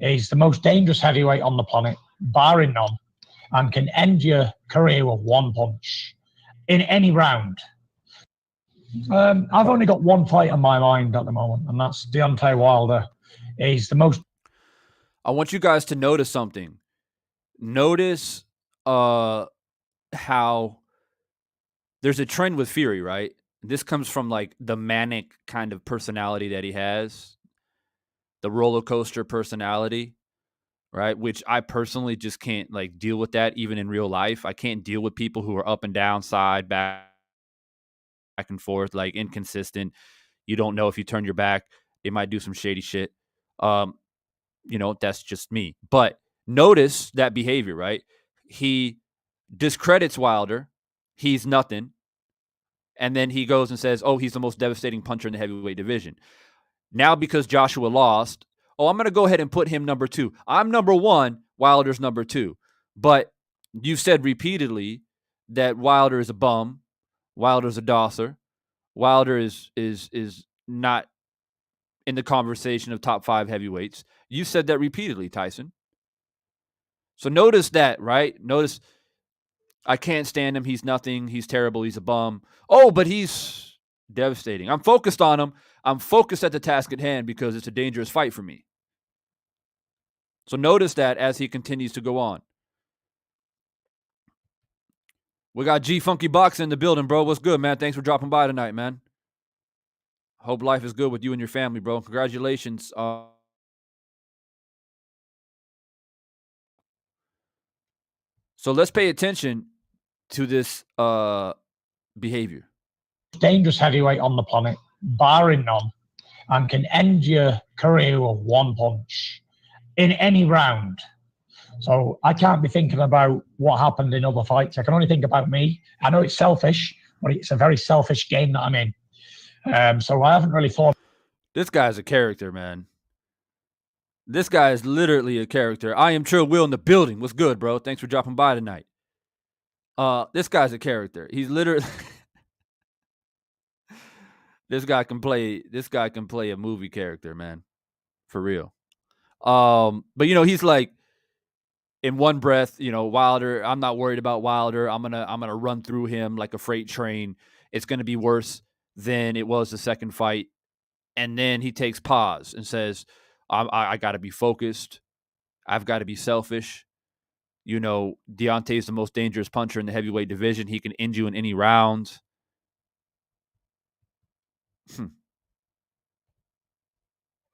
He's the most dangerous heavyweight on the planet, barring none, and can end your career with one punch in any round. I've only got one fight on my mind at the moment, and that's Deontay Wilder. He's the most. I want you guys to notice something. Notice how there's a trend with Fury, right? This comes from like the manic kind of personality that he has, the roller coaster personality, right? Which I personally just can't like deal with that even in real life. I can't deal with people who are up and down, side, back and forth, like inconsistent. You don't know if you turn your back, they might do some shady shit. That's just me. But notice that behavior, right? He discredits Wilder. He's nothing. And then he goes and says, oh, he's the most devastating puncher in the heavyweight division. Now, because Joshua lost, I'm going to go ahead and put him number 2. I'm number 1, Wilder's number 2. But you've said repeatedly that Wilder is a bum. Wilder's a dosser. Wilder is not in the conversation of top 5 heavyweights. You said that repeatedly, Tyson. So notice that, right? Notice I can't stand him. He's nothing. He's terrible. He's a bum. Oh, but he's devastating. I'm focused on him. I'm focused at the task at hand because it's a dangerous fight for me. So notice that as he continues to go on. We got G Funky Box in the building, bro. What's good, man? Thanks for dropping by tonight, man. Hope life is good with you and your family, bro. Congratulations. So let's pay attention to this behavior. dangerous heavyweight on the planet, barring none, and can end your career with one punch in any round. So I can't be thinking about what happened in other fights. I can only think about me. I know it's selfish, but it's a very selfish game that I'm in. So I haven't really thought. This guy's a character, man. This guy is literally a character. I am Trill Will in the building. What's good, bro? Thanks for dropping by tonight. This guy's a character. He's literally this guy can play a movie character, man. For real. But he's like, in one breath, Wilder, I'm not worried about Wilder. I'm gonna run through him like a freight train. It's gonna be worse than it was the second fight. And then he takes pause and says, I gotta be focused. I've got to be selfish. Deontay is the most dangerous puncher in the heavyweight division. He can end you in any round.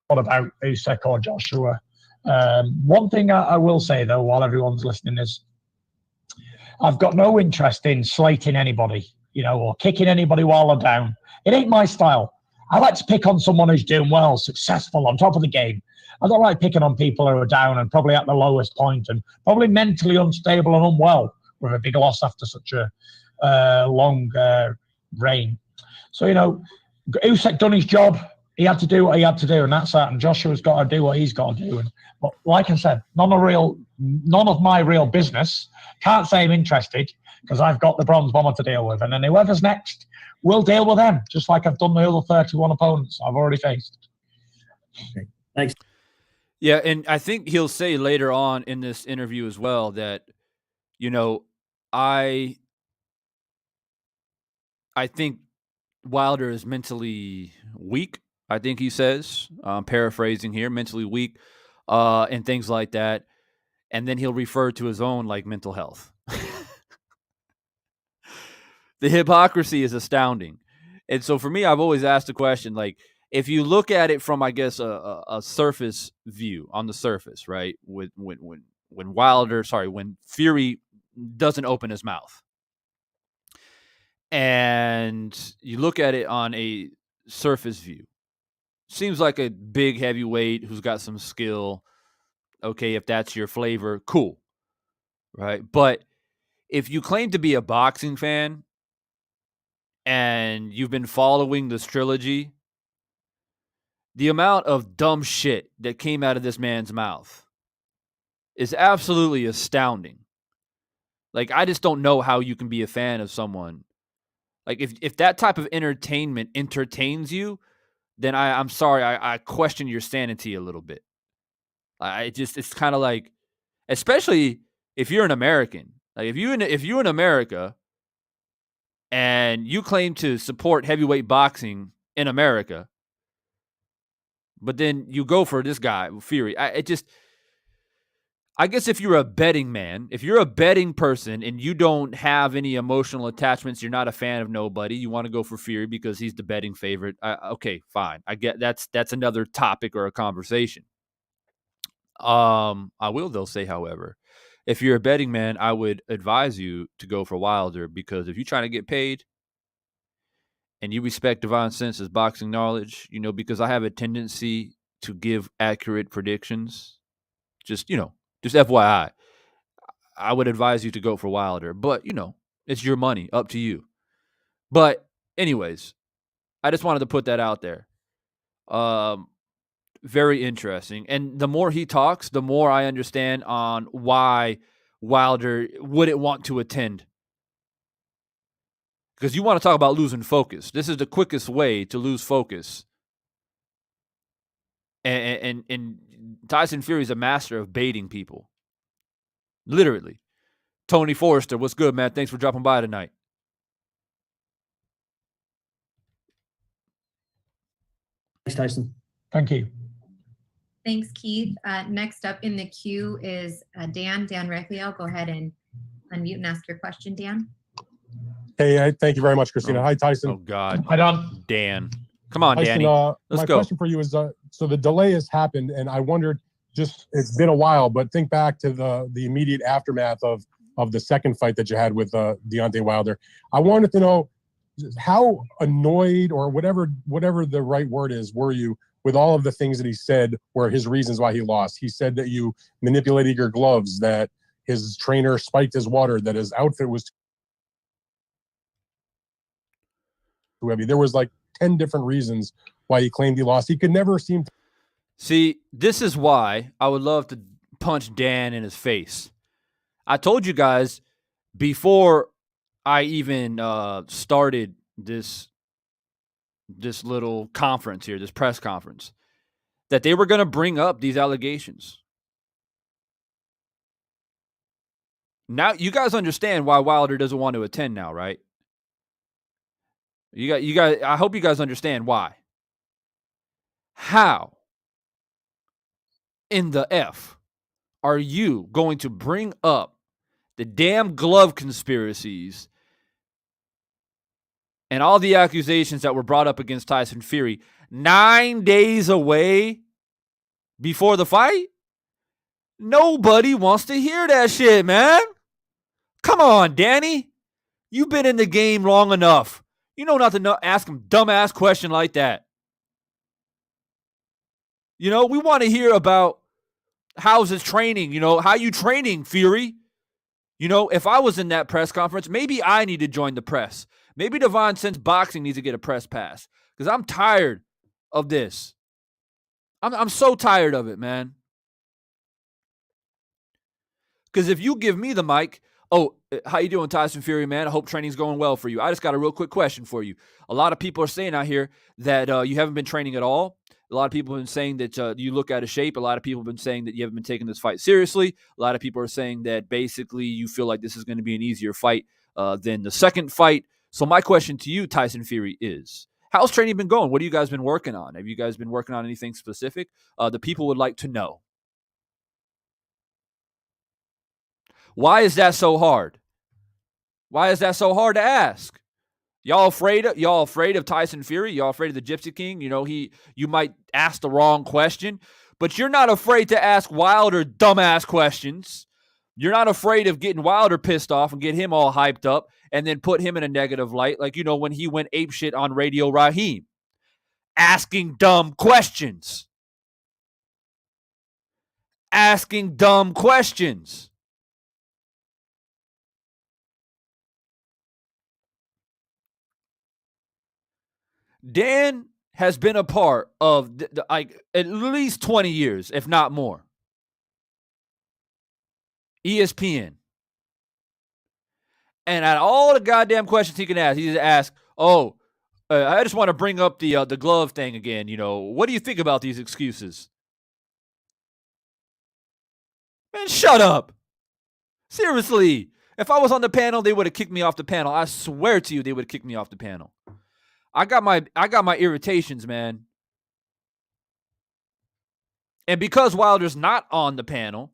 What about Usyk or Joshua? One thing I will say, though, while everyone's listening is I've got no interest in slating anybody, or kicking anybody while they're down. It ain't my style. I like to pick on someone who's doing well, successful, on top of the game. I don't like picking on people who are down and probably at the lowest point and probably mentally unstable and unwell with a big loss after such a long reign. So, Usyk done his job. He had to do what he had to do, and that's that. And Joshua's got to do what he's got to do. But like I said, none of my real business. Can't say I'm interested because I've got the Bronze Bomber to deal with. And then whoever's next, we'll deal with them, just like I've done the other 31 opponents I've already faced. Okay. Thanks. Yeah, and I think he'll say later on in this interview as well that, I think Wilder is mentally weak. I think he says, I'm paraphrasing here, mentally weak, and things like that. And then he'll refer to his own mental health. The hypocrisy is astounding. And so for me, I've always asked the question, if you look at it from, I guess, a surface view, on the surface, right? When Fury doesn't open his mouth, and you look at it on a surface view, seems like a big heavyweight who's got some skill. Okay, if that's your flavor, cool, right? But if you claim to be a boxing fan and you've been following this trilogy, the amount of dumb shit that came out of this man's mouth is absolutely astounding. I just don't know how you can be a fan of someone. If that type of entertainment entertains you, then I'm sorry, I question your sanity a little bit. It's kind of especially if you're an American, if you're in America and you claim to support heavyweight boxing in America, but then you go for this guy, Fury. I guess if you're a betting man, if you're a betting person and you don't have any emotional attachments, you're not a fan of nobody, you want to go for Fury because he's the betting favorite. Okay, fine. I get that's another topic or a conversation. I will, though, say, however, if you're a betting man, I would advise you to go for Wilder, because if you're trying to get paid and you respect Divine Sense's boxing knowledge, because I have a tendency to give accurate predictions, just FYI, I would advise you to go for Wilder. But, it's your money, up to you. But anyways, I just wanted to put that out there. Very interesting. And the more he talks, the more I understand on why Wilder wouldn't want to attend. Because you want to talk about losing focus. This is the quickest way to lose focus. And Tyson Fury is a master of baiting people. Literally. Tony Forrester, what's good, man? Thanks for dropping by tonight. Thanks, Tyson. Thank you. Thanks, Keith. Next up in the queue is Dan Raphael. Go ahead and unmute and ask your question, Dan. Hey, thank you very much, Christina. Hi, Tyson. Oh, God. Hi, Don. Dan. Come on, Tyson, Danny. Let's my go. question for you is, so the delay has happened, and I wondered, it's been a while, but think back to the immediate aftermath of the second fight that you had with Deontay Wilder. I wanted to know, how annoyed or whatever the right word is were you with all of the things that he said were his reasons why he lost? He said that you manipulated your gloves, that his trainer spiked his water, that his outfit was too heavy. There was like 10 different reasons why he claimed he lost. He could never seem to. See, this is why I would love to punch Dan in his face. I told you guys before I even started this little conference here, this press conference, that they were going to bring up these allegations. Now you guys understand why Wilder doesn't want to attend now, right? You guys. I hope you guys understand why. How in the F are you going to bring up the damn glove conspiracies and all the accusations that were brought up against Tyson Fury 9 days away before the fight? Nobody wants to hear that shit, man. Come on, Danny. You've been in the game long enough. You know not to ask him dumbass question like that. You know, we want to hear about how's his training, how you training, Fury? If I was in that press conference, maybe I need to join the press. Maybe Devon Sense Boxing needs to get a press pass because I'm tired of this. I'm so tired of it, man. Because if you give me the mic, how you doing, Tyson Fury, man? I hope training's going well for you. I just got a real quick question for you. A lot of people are saying out here that you haven't been training at all. A lot of people have been saying that you look out of shape. A lot of people have been saying that you haven't been taking this fight seriously. A lot of people are saying that basically you feel like this is going to be an easier fight than the second fight. So my question to you, Tyson Fury, is how's training been going? What have you guys been working on? Have you guys been working on anything specific? The people would like to know. Why is that so hard? Why is that so hard to ask? Y'all afraid of Tyson Fury? Y'all afraid of the Gypsy King? You might ask the wrong question, but you're not afraid to ask Wilder dumbass questions. You're not afraid of getting Wilder pissed off and get him all hyped up and then put him in a negative light, like when he went apeshit on Radio Raheem, asking dumb questions. Asking dumb questions. Dan has been a part of at least 20 years, if not more. ESPN. And at all the goddamn questions he can ask, he just asks, I just want to bring up the glove thing again. What do you think about these excuses? Man, shut up. Seriously. If I was on the panel, they would have kicked me off the panel. I swear to you, they would have kicked me off the panel. I got my irritations, man. And because Wilder's not on the panel,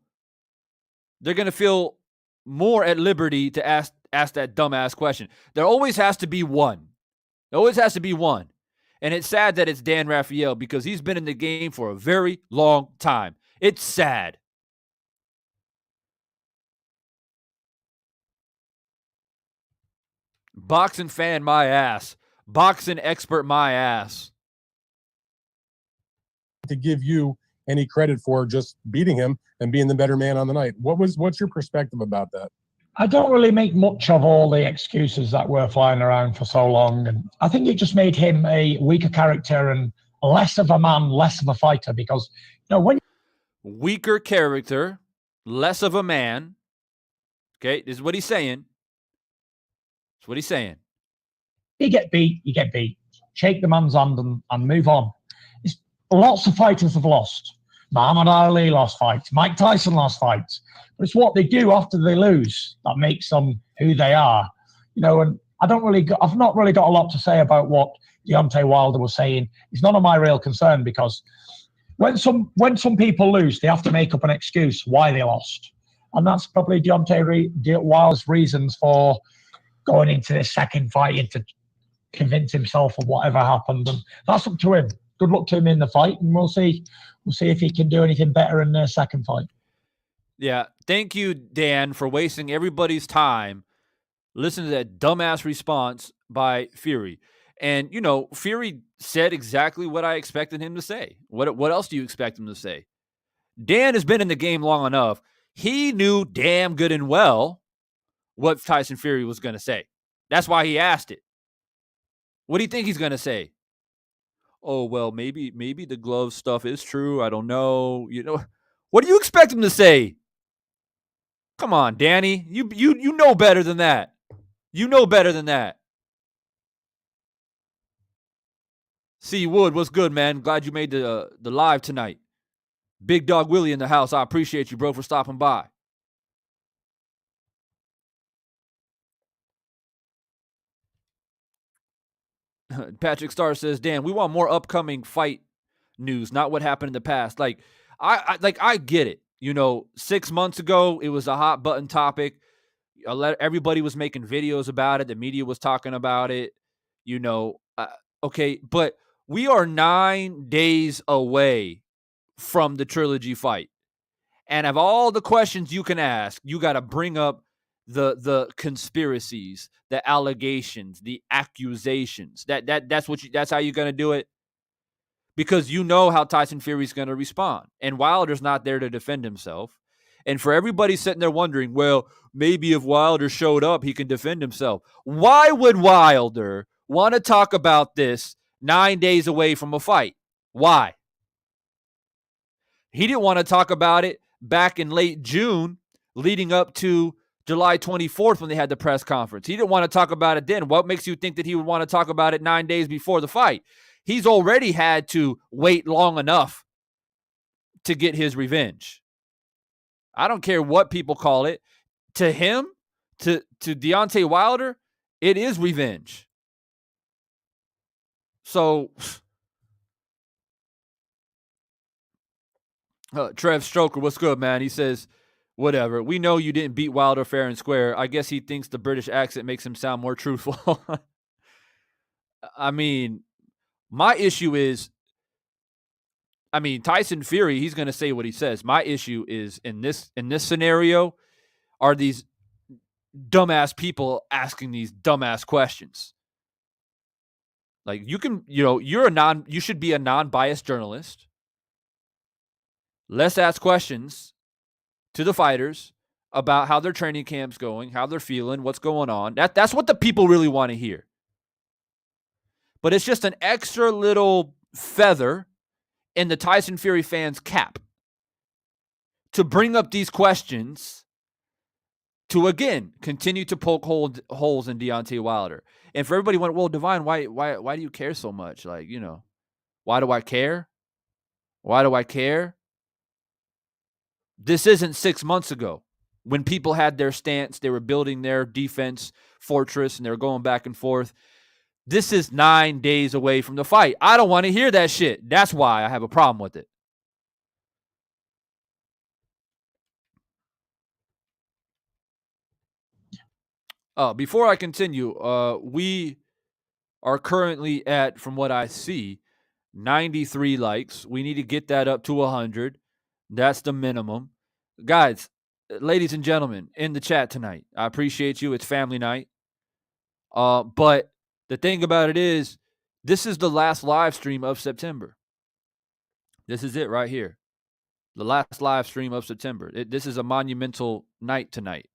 they're going to feel more at liberty to ask that dumbass question. There always has to be one. There always has to be one. And it's sad that it's Dan Rafael because he's been in the game for a very long time. It's sad. Boxing fan, my ass. Boxing expert, my ass. To give you any credit for just beating him and being the better man on the night. What's your perspective about that? I don't really make much of all the excuses that were flying around for so long. And I think it just made him a weaker character and less of a man, less of a fighter. Because, when... Weaker character, less of a man. Okay, this is what he's saying. That's what he's saying. You get beat, you get beat. Shake the man's hand and move on. Lots of fighters have lost. Muhammad Ali lost fights. Mike Tyson lost fights. But it's what they do after they lose that makes them who they are. And I've not really got a lot to say about what Deontay Wilder was saying. It's none of my real concern because when some people lose, they have to make up an excuse why they lost. And that's probably Deontay Wilder's reasons for going into this second fight to convince himself of whatever happened. And that's up to him. Good luck to him in the fight, and we'll see if he can do anything better in the second fight. Yeah, thank you, Dan, for wasting everybody's time. Listen to that dumbass response by Fury. And, you know, Fury said exactly what I expected him to say. What else do you expect him to say? Dan has been in the game long enough. He knew damn good and well what Tyson Fury was going to say. That's why he asked it. What do you think he's going to say? Oh, well, maybe the glove stuff is true. I don't know. You know, what do you expect him to say? Come on, Danny. You know better than that. You know better than that. C. Wood, what's good, man? Glad you made the live tonight. Big Dog Willie in the house. I appreciate you, bro, for stopping by. Patrick Starr says, Dan, we want more upcoming fight news, not what happened in the past. Like, I get it. You know, 6 months ago, it was a hot button topic. Everybody was making videos about it. The media was talking about it. You know, okay, but we are 9 days away from the trilogy fight. And of all the questions you can ask, you got to bring up the conspiracies, the allegations, the accusations. That's how you're going to do it. Because you know how Tyson Fury's going to respond. And Wilder's not there to defend himself. And for everybody sitting there wondering, well, maybe if Wilder showed up, he can defend himself. Why would Wilder want to talk about this 9 days away from a fight? Why? He didn't want to talk about it back in late June, leading up to July 24th when they had the press conference. He didn't want to talk about it then. What makes you think that he would want to talk about it 9 days before the fight? He's already had to wait long enough to get his revenge. I don't care what people call it. To him, to Deontay Wilder, it is revenge. So, Trev Stroker, what's good, man? He says, whatever. We know you didn't beat Wilder fair and square. I guess he thinks the British accent makes him sound more truthful. I mean, my issue is, Tyson Fury, he's going to say what he says. My issue is in this scenario are these dumbass people asking these dumbass questions. Like you should be a non-biased journalist. Let's ask questions to the fighters about how their training camp's going, how they're feeling, what's going on. That's what the people really want to hear. But it's just an extra little feather in the Tyson Fury fans' cap to bring up these questions to, again, continue to poke holes in Deontay Wilder. And for everybody went, well, Divine, why do you care so much? Like, you know, why do I care? Why do I care? This isn't 6 months ago when people had their stance, they were building their defense fortress, and they were going back and forth. This is 9 days away from the fight. I don't want to hear that shit. That's why I have a problem with it. Before I continue, we are currently at, from what I see, 93 likes. We need to get that up to 100. That's the minimum. Guys, ladies and gentlemen, in the chat tonight, I appreciate you. It's family night. But the thing about it is, this is the last live stream of September. This is it right here. The last live stream of September. This is a monumental night tonight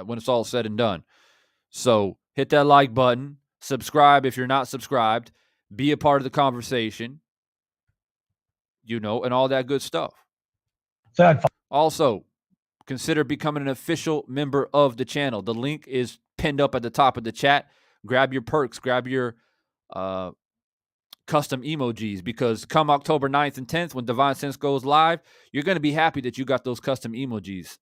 when it's all said and done. So hit that like button. Subscribe if you're not subscribed. Be a part of the conversation. You know, and all that good stuff. Also, consider becoming an official member of the channel. The link is pinned up at the top of the chat. Grab your perks. Grab your custom emojis, because come October 9th and 10th, when Divine Sense goes live, you're going to be happy that you got those custom emojis.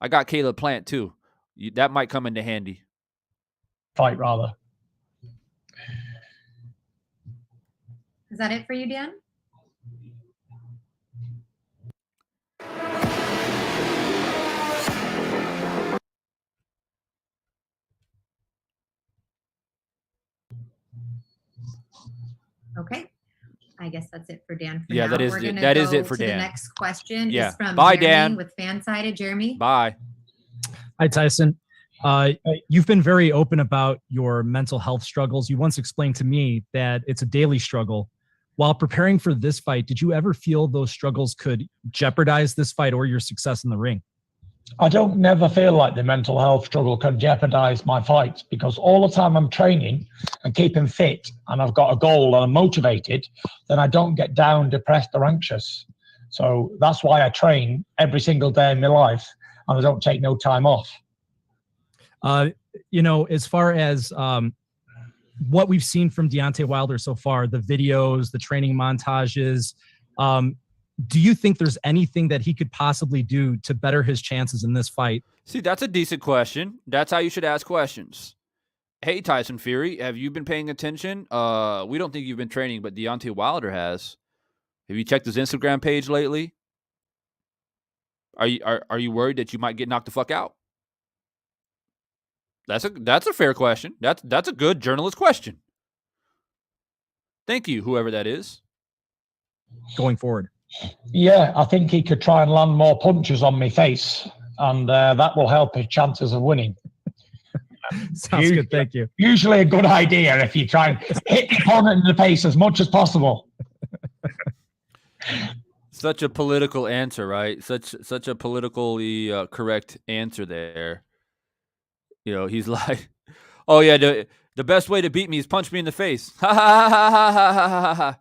I got Caleb Plant too. That might come into handy. Fight, rather. Is that it for you, Dan? Okay. I guess that's it for Dan. Yeah, now. that is We're it. gonna That is go it for to Dan. The next question Yeah. is from Bye, Jeremy Dan. with Fansided. Jeremy. Bye. Hi, Tyson. You've been very open about your mental health struggles. You once explained to me that it's a daily struggle. While preparing for this fight, did you ever feel those struggles could jeopardize this fight or your success in the ring? I don't never feel like the mental health struggle can jeopardize my fights, because all the time I'm training and keeping fit and I've got a goal and I'm motivated, then I don't get down, depressed or anxious. So that's why I train every single day in my life and I don't take no time off. As far as what we've seen from Deontay Wilder so far, the videos, the training montages, do you think there's anything that he could possibly do to better his chances in this fight? See, that's a decent question. That's how you should ask questions. Hey, Tyson Fury, have you been paying attention? We don't think you've been training, but Deontay Wilder has. Have you checked his Instagram page lately? Are you worried that you might get knocked the fuck out? That's a fair question. That's a good journalist question. Thank you, whoever that is. Going forward. Yeah, I think he could try and land more punches on my face, and that will help his chances of winning. Sounds good. Thank you. Usually a good idea if you try and hit the opponent in the face as much as possible. Such a political answer, right? Such a politically correct answer there. He's like, oh yeah, the best way to beat me is punch me in the face. Ha ha ha ha ha ha ha.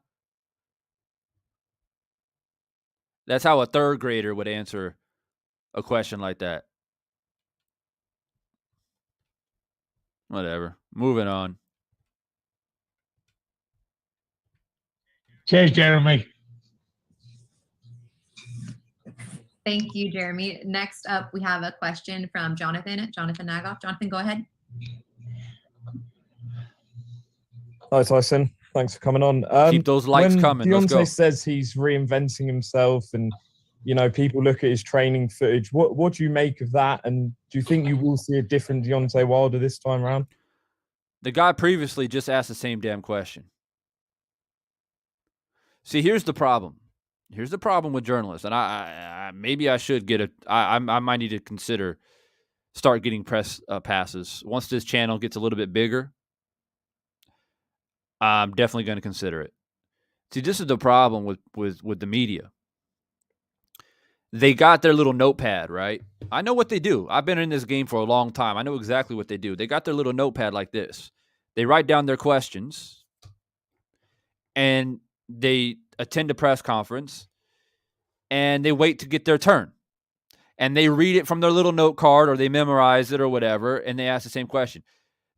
That's how a third grader would answer a question like that. Whatever. Moving on. Cheers, Jeremy. Thank you, Jeremy. Next up, we have a question from Jonathan Nagoff. Jonathan, go ahead. Hi, Tyson. Thanks for coming on. Keep those likes coming. Deontay Let's go. says he's reinventing himself and, people look at his training footage. What do you make of that? And do you think you will see a different Deontay Wilder this time around? The guy previously just asked the same damn question. See, here's the problem. Here's the problem with journalists, and I maybe I should get I might need to start getting press passes once this channel gets a little bit bigger. I'm definitely going to consider it. See, this is the problem with the media. They got their little notepad, right? I know what they do. I've been in this game for a long time. I know exactly what they do. They got their little notepad like this. They write down their questions, and they attend a press conference, and they wait to get their turn. And they read it from their little note card, or they memorize it or whatever, and they ask the same question.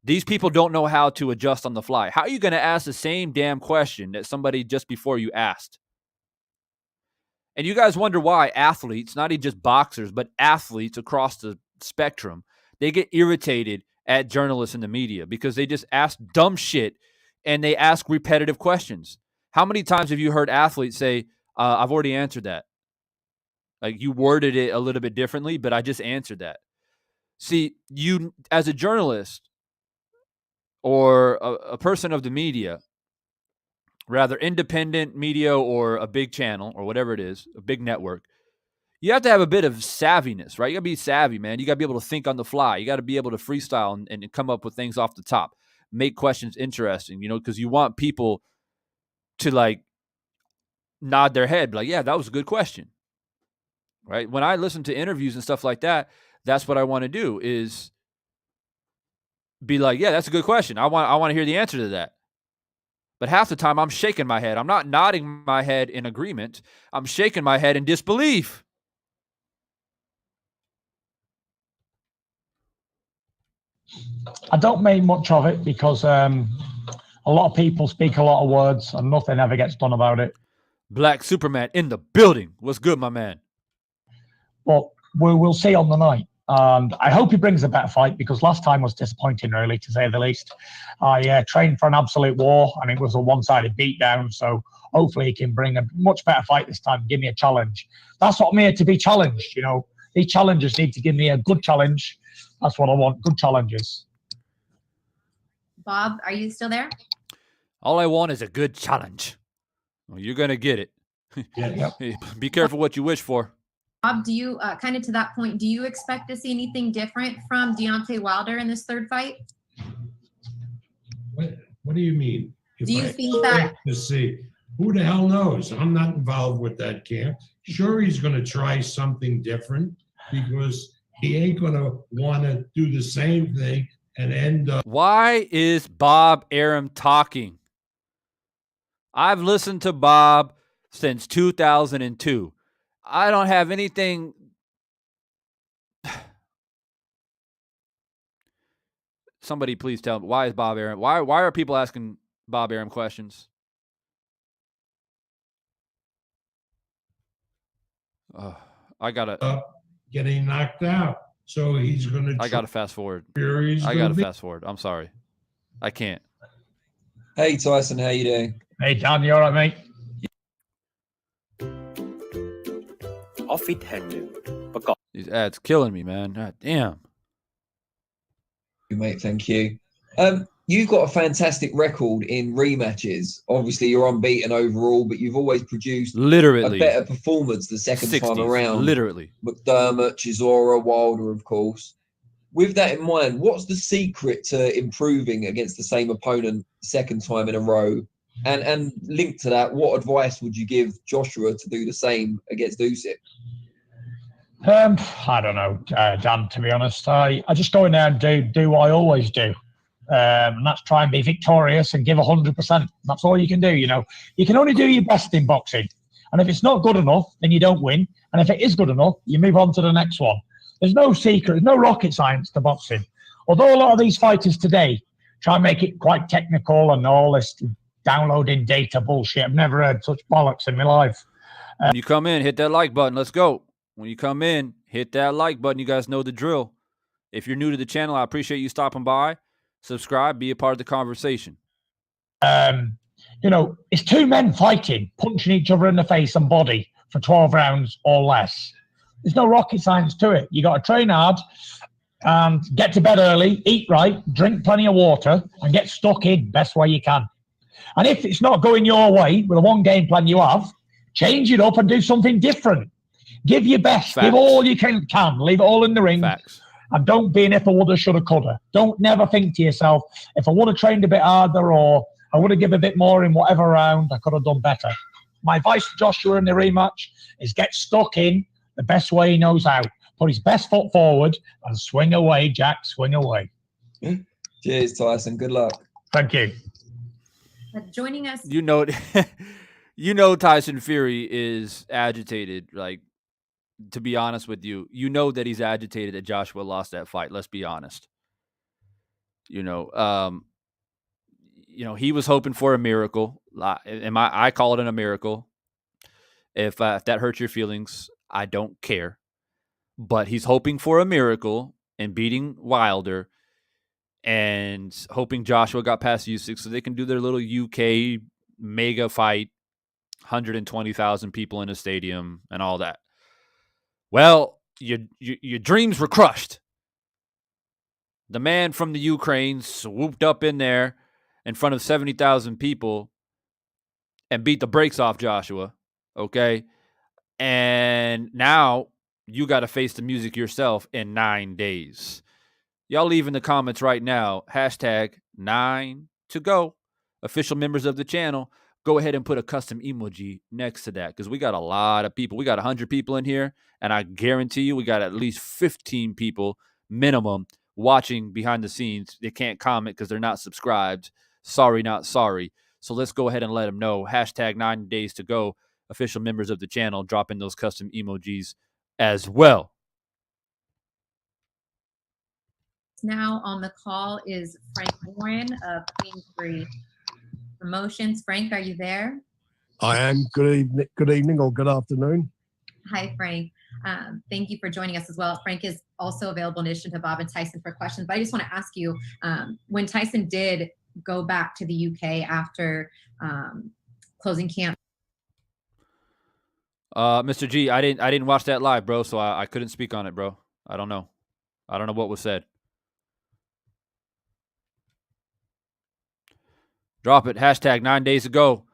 These people don't know how to adjust on the fly. How are you going to ask the same damn question that somebody just before you asked? And you guys wonder why athletes, not even just boxers, but athletes across the spectrum, they get irritated at journalists in the media because they just ask dumb shit and they ask repetitive questions. How many times have you heard athletes say, I've already answered that? Like, you worded it a little bit differently, but I just answered that. See, you as a journalist or a person of the media, rather independent media or a big channel or whatever it is, a big network, you have to have a bit of savviness, right? You got to be savvy, man. You got to be able to think on the fly. You got to be able to freestyle and come up with things off the top, make questions interesting, because you want people to like nod their head, like, yeah, that was a good question, right? When I listen to interviews and stuff like that, that's what I want to do is be like, yeah, that's a good question. I want to hear the answer to that. But half the time I'm shaking my head. I'm not nodding my head in agreement. I'm shaking my head in disbelief. I don't make much of it because a lot of people speak a lot of words and nothing ever gets done about it. Black Superman in the building. What's good, my man? Well, we'll see on the night. And I hope he brings a better fight because last time was disappointing, really, to say the least. I trained for an absolute war and it was a one-sided beatdown. So hopefully he can bring a much better fight this time, give me a challenge. That's what I'm here to be challenged, These challengers need to give me a good challenge. That's what I want, good challenges. Bob, are you still there? All I want is a good challenge. Well, you're going to get it. Yeah. Be careful what you wish for. Bob, do you kind of to that point, do you expect to see anything different from Deontay Wilder in this third fight? What do you mean? Do you think that to see? Who the hell knows? I'm not involved with that camp. Sure, he's going to try something different because he ain't going to want to do the same thing and end up. Why is Bob Arum talking? I've listened to Bob since 2002. I don't have anything. Somebody please tell me, why is Bob Arum? Why are people asking Bob Arum questions? I gotta Getting knocked out. So he's going to. I gotta fast forward. Fast forward. I'm sorry. I can't. Hey Tyson, how you doing? Hey Dan, you all right, mate? ออฟฟิศแห่งหนึ่งประกอบ These ads killing me, man. God damn. Mate, thank you. You've got a fantastic record in rematches. Obviously, you're unbeaten overall, but you've always produced Literally a better performance the second 60s, time around. Literally. McDermott, Chisora, Wilder, of course. With that in mind, what's the secret to improving against the same opponent second time in a row? And linked to that, what advice would you give Joshua to do the same against Usyk? I don't know, Dan, to be honest. I just go in there and do what I always do. And that's try and be victorious and give 100%. That's all you can do, you know. You can only do your best in boxing. And if it's not good enough, then you don't win. And if it is good enough, you move on to the next one. There's no secret, there's no rocket science to boxing. Although a lot of these fighters today try and make it quite technical and all this downloading data bullshit. I've never heard such bollocks in my life. When you come in, hit that like button. Let's go. When you come in, hit that like button. You guys know the drill. If you're new to the channel, I appreciate you stopping by. Subscribe, be a part of the conversation. You know, it's two men fighting, punching each other in the face and body for 12 rounds or less. There's no rocket science to it. You got to train hard and get to bed early, eat right, drink plenty of water, and get stuck in best way you can. And if it's not going your way with the one game plan you have, change it up and do something different. Give your best. Facts. Give all you can. Leave it all in the ring. Facts. And don't be an if I woulda, shoulda, coulda. Don't never think to yourself, if I would have trained a bit harder or I would have given a bit more in whatever round, I could have done better. My advice to Joshua in the rematch is get stuck in the best way he knows how. Put his best foot forward and swing away, Jack. Swing away. Cheers, Tyson. Good luck. Thank you. joining us? You know, you know Tyson Fury is agitated. Like, to be honest with you, you know that he's agitated that Joshua lost that fight. Let's be honest. You know, he was hoping for a miracle. I call it a miracle. If that hurts your feelings, I don't care. But he's hoping for a miracle and beating Wilder and hoping Joshua got past Usyk so they can do their little UK mega fight, 120,000 people in a stadium and all that. Well, your dreams were crushed. The man from the Ukraine swooped up in there in front of 70,000 people and beat the brakes off Joshua, okay? And now you got to face the music yourself in 9 days. Y'all leave in the comments right now, #9 to go. Official members of the channel, go ahead and put a custom emoji next to that because we got a lot of people. We got 100 people in here, and I guarantee you we got at least 15 people minimum watching behind the scenes. They can't comment because they're not subscribed. Sorry, not sorry. So let's go ahead and let them know. #9 days to go. Official members of the channel, drop in those custom emojis as well. Now on the call is Frank Warren of Queensbury Promotions. Frank, are you there? I am. Good evening or good afternoon. Hi, Frank. Thank you for joining us as well. Frank is also available in addition to Bob and Tyson for questions. But I just want to ask you, when Tyson did go back to the UK after closing camp. Mr. G, I didn't watch that live, bro, so I couldn't speak on it, bro. I don't know. I don't know what was said. Drop it. #9 days ago.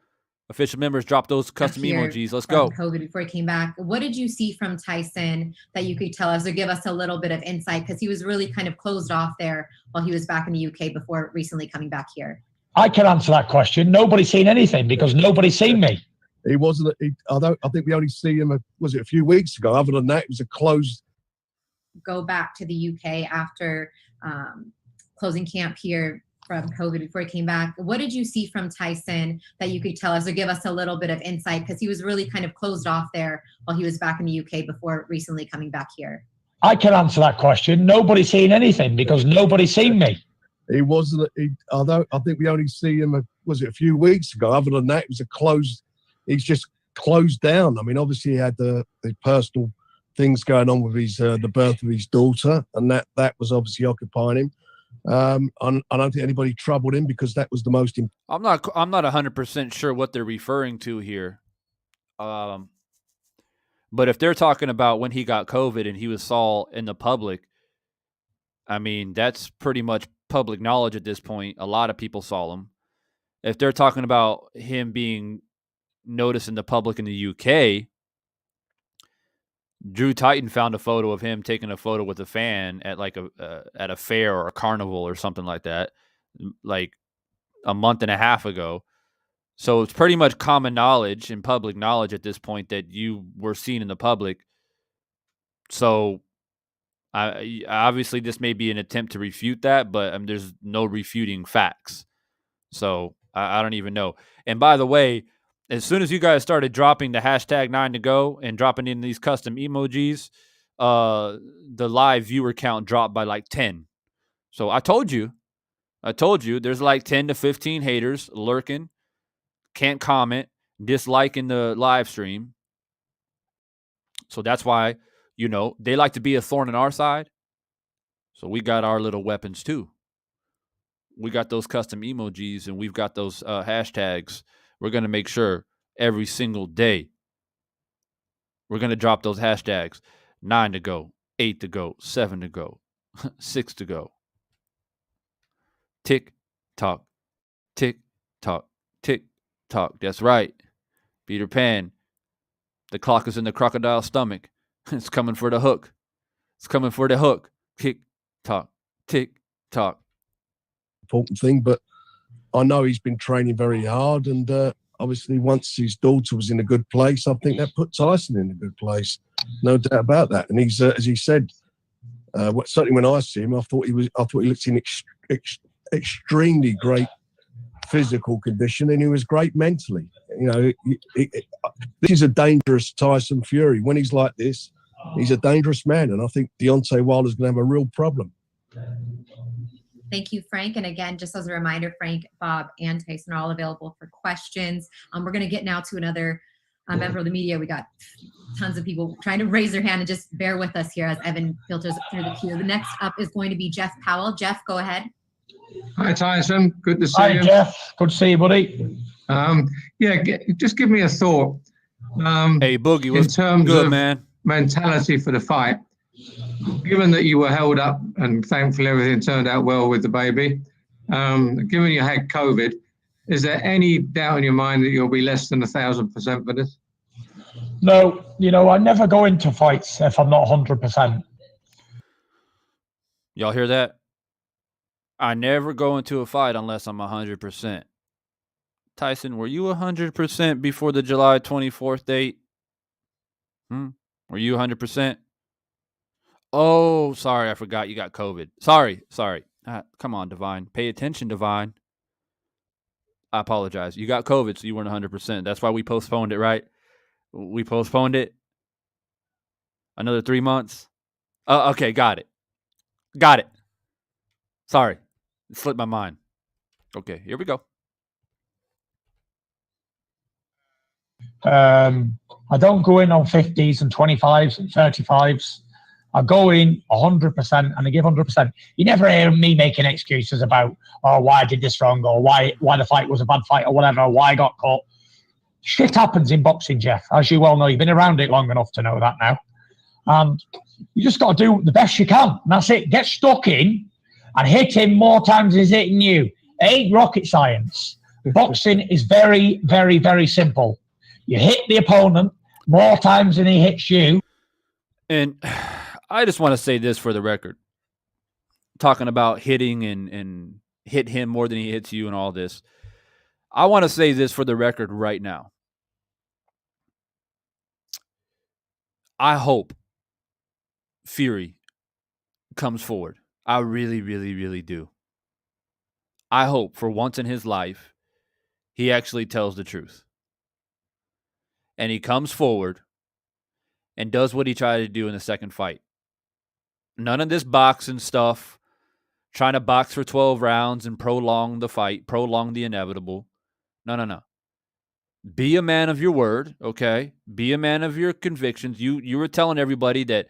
Official members, drop those custom here emojis. Let's from go. COVID before he came back. What did you see from Tyson that you could tell us or give us a little bit of insight? Because he was really kind of closed off there while he was back in the UK before recently coming back here. I can answer that question. Nobody's seen anything because nobody's seen me. He wasn't. I think we only see him. Was it a few weeks ago? Other than that, it was a closed. Go back to the UK after closing camp here from COVID before he came back. What did you see from Tyson that you could tell us or give us a little bit of insight? Because he was really kind of closed off there while he was back in the UK before recently coming back here. I can answer that question. Nobody's seen anything because nobody's seen me. He wasn't. I think we only see him. Was it a few weeks ago? Other than that, it was a closed. He's just closed down. I mean, obviously he had the personal things going on with his the birth of his daughter, and that was obviously occupying him. I don't think anybody troubled him because that was the most important. I'm not 100% sure what they're referring to here. But if they're talking about when he got COVID and he was saw in the public, I mean, that's pretty much public knowledge at this point. A lot of people saw him. If they're talking about him being noticed in the public in the UK, Drew Titan found a photo of him taking a photo with a fan at like at a fair or a carnival or something like that, like a month and a half ago. So it's pretty much common knowledge and public knowledge at this point that you were seen in the public. So obviously this may be an attempt to refute that, but there's no refuting facts. So I don't even know. And by the way, as soon as you guys started dropping the hashtag 9to go and dropping in these custom emojis, the live viewer count dropped by like 10. So I told you, there's like 10 to 15 haters lurking, can't comment, disliking the live stream. So that's why, they like to be a thorn in our side. So we got our little weapons too. We got those custom emojis and we've got those hashtags. We're going to make sure every single day we're going to drop those hashtags. 9to go, 8to go, 7to go, 6to go. Tick, tock, tick, tock, tick, tock. That's right. Peter Pan. The clock is in the crocodile's stomach. It's coming for the hook. It's coming for the hook. Tick, tock, tick, tock. Important thing, but I know he's been training very hard, and obviously once his daughter was in a good place, I think that put Tyson in a good place, no doubt about that. And he's as he said, certainly when I see him, I thought he looked in extremely great physical condition, and he was great mentally. This is a dangerous Tyson Fury. When he's like this, he's a dangerous man, and I think Deontay Wilder's going to have a real problem. Thank you, Frank. And again, just as a reminder, Frank, Bob, and Tyson are all available for questions. We're going to get now to another member of the media. We got tons of people trying to raise their hand, and just bear with us here as Evan filters through the queue. The next up is going to be Jeff Powell. Jeff, go ahead. Hi, Tyson. Good to see you. Hi, Jeff. Good to see you, buddy. Just give me a thought. Hey, Boogie, what's in terms good, of man? Mentality for the fight. Given that you were held up and thankfully everything turned out well with the baby, given you had COVID, is there any doubt in your mind that you'll be less than 1,000% for this? No, I never go into fights if I'm not 100%. Y'all hear that? I never go into a fight unless I'm 100%. Tyson, were you 100% before the July 24th date? Were you 100%? Oh, sorry, I forgot you got COVID. Sorry. Come on, Divine. Pay attention, Divine. I apologize. You got COVID, so you weren't 100%. That's why we postponed it, right? We postponed it. Another 3 months. Okay, got it. Sorry. It slipped my mind. Okay, here we go. I don't go in on 50s and 25s and 35s. I go in 100% and I give 100%. You never hear me making excuses about, why I did this wrong, or why the fight was a bad fight, or whatever, why I got caught. Shit happens in boxing, Jeff. As you well know, you've been around it long enough to know that now. And you just got to do the best you can. And that's it. Get stuck in and hit him more times than he's hitting you. It ain't rocket science. Boxing is very, very, very simple. You hit the opponent more times than he hits you. And I just want to say this for the record. Talking about hitting and hit him more than he hits you and all this. I want to say this for the record right now. I hope Fury comes forward. I really, really, really do. I hope for once in his life, he actually tells the truth. And he comes forward and does what he tried to do in the second fight. None of this boxing stuff, trying to box for 12 rounds and prolong the fight, prolong the inevitable. No. Be a man of your word, okay? Be a man of your convictions. You were telling everybody that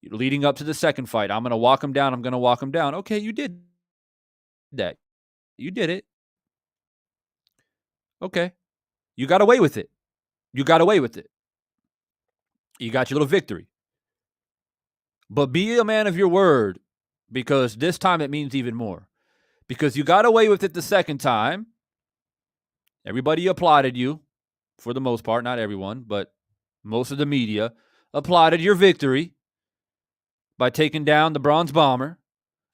leading up to the second fight, I'm going to walk him down, I'm going to walk him down. Okay, you did that. You did it. Okay. You got away with it. You got away with it. You got your little victory. But be a man of your word, because this time it means even more. Because you got away with it the second time. Everybody applauded you, for the most part, not everyone, but most of the media applauded your victory by taking down the Bronze Bomber.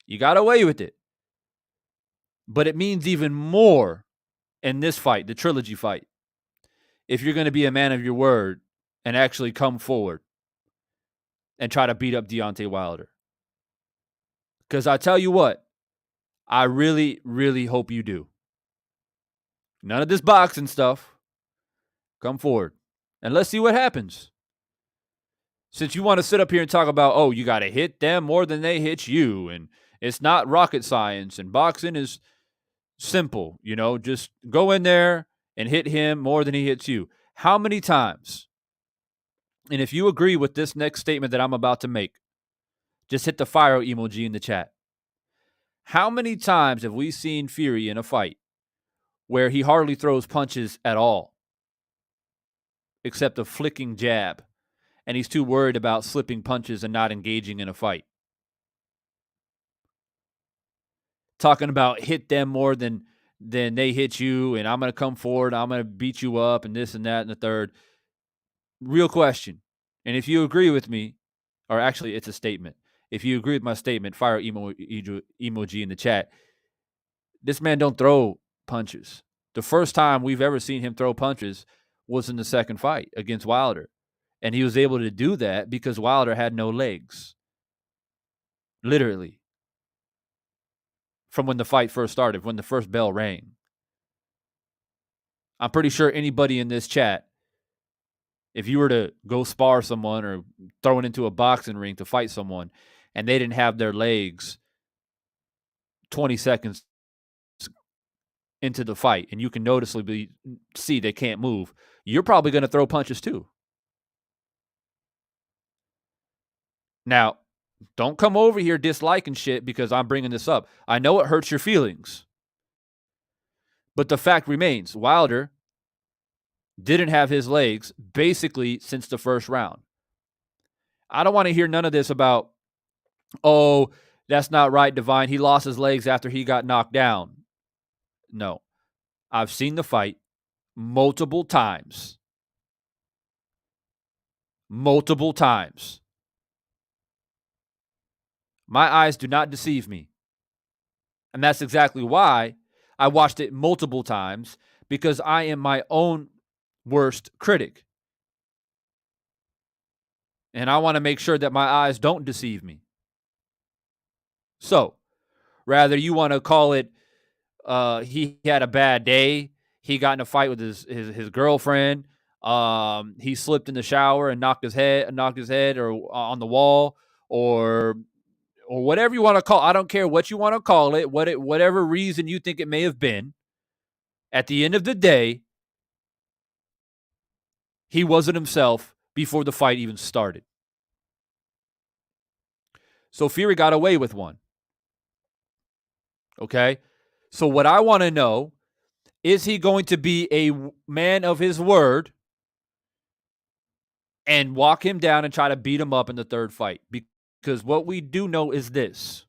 You got away with it. But it means even more in this fight, the trilogy fight, if you're going to be a man of your word and actually come forward and try to beat up Deontay Wilder. Because I tell you what, I really, really hope you do. None of this boxing stuff. Come forward. And let's see what happens. Since you want to sit up here and talk about, oh, you got to hit them more than they hit you, and it's not rocket science, and boxing is simple, just go in there and hit him more than he hits you. How many times? And if you agree with this next statement that I'm about to make, just hit the fire emoji in the chat. How many times have we seen Fury in a fight where he hardly throws punches at all, except a flicking jab, and he's too worried about slipping punches and not engaging in a fight? Talking about hit them more than they hit you, and I'm going to come forward, I'm going to beat you up, and this and that and the third. Real question. And if you agree with me, or actually it's a statement. If you agree with my statement, fire emoji in the chat. This man don't throw punches. The first time we've ever seen him throw punches was in the second fight against Wilder. And he was able to do that because Wilder had no legs. Literally. From when the fight first started, when the first bell rang. I'm pretty sure anybody in this chat, if you were to go spar someone or throw it into a boxing ring to fight someone and they didn't have their legs 20 seconds into the fight and you can noticeably see they can't move, you're probably going to throw punches too. Now, don't come over here disliking shit because I'm bringing this up. I know it hurts your feelings. But the fact remains, Wilder didn't have his legs basically since the first round. I don't want to hear none of this about, oh, that's not right, Divine. He lost his legs after he got knocked down. No. I've seen the fight multiple times. Multiple times. My eyes do not deceive me. And that's exactly why I watched it multiple times, because I am my own worst critic. And I want to make sure that my eyes don't deceive me. So, rather you want to call it he had a bad day, he got in a fight with his girlfriend, he slipped in the shower and knocked his head or on the wall, or whatever you want to call it. I don't care what you want to call it, whatever reason you think it may have been. At the end of the day, he wasn't himself before the fight even started. So Fury got away with one. Okay? So what I want to know, is he going to be a man of his word and walk him down and try to beat him up in the third fight? Because what we do know is this.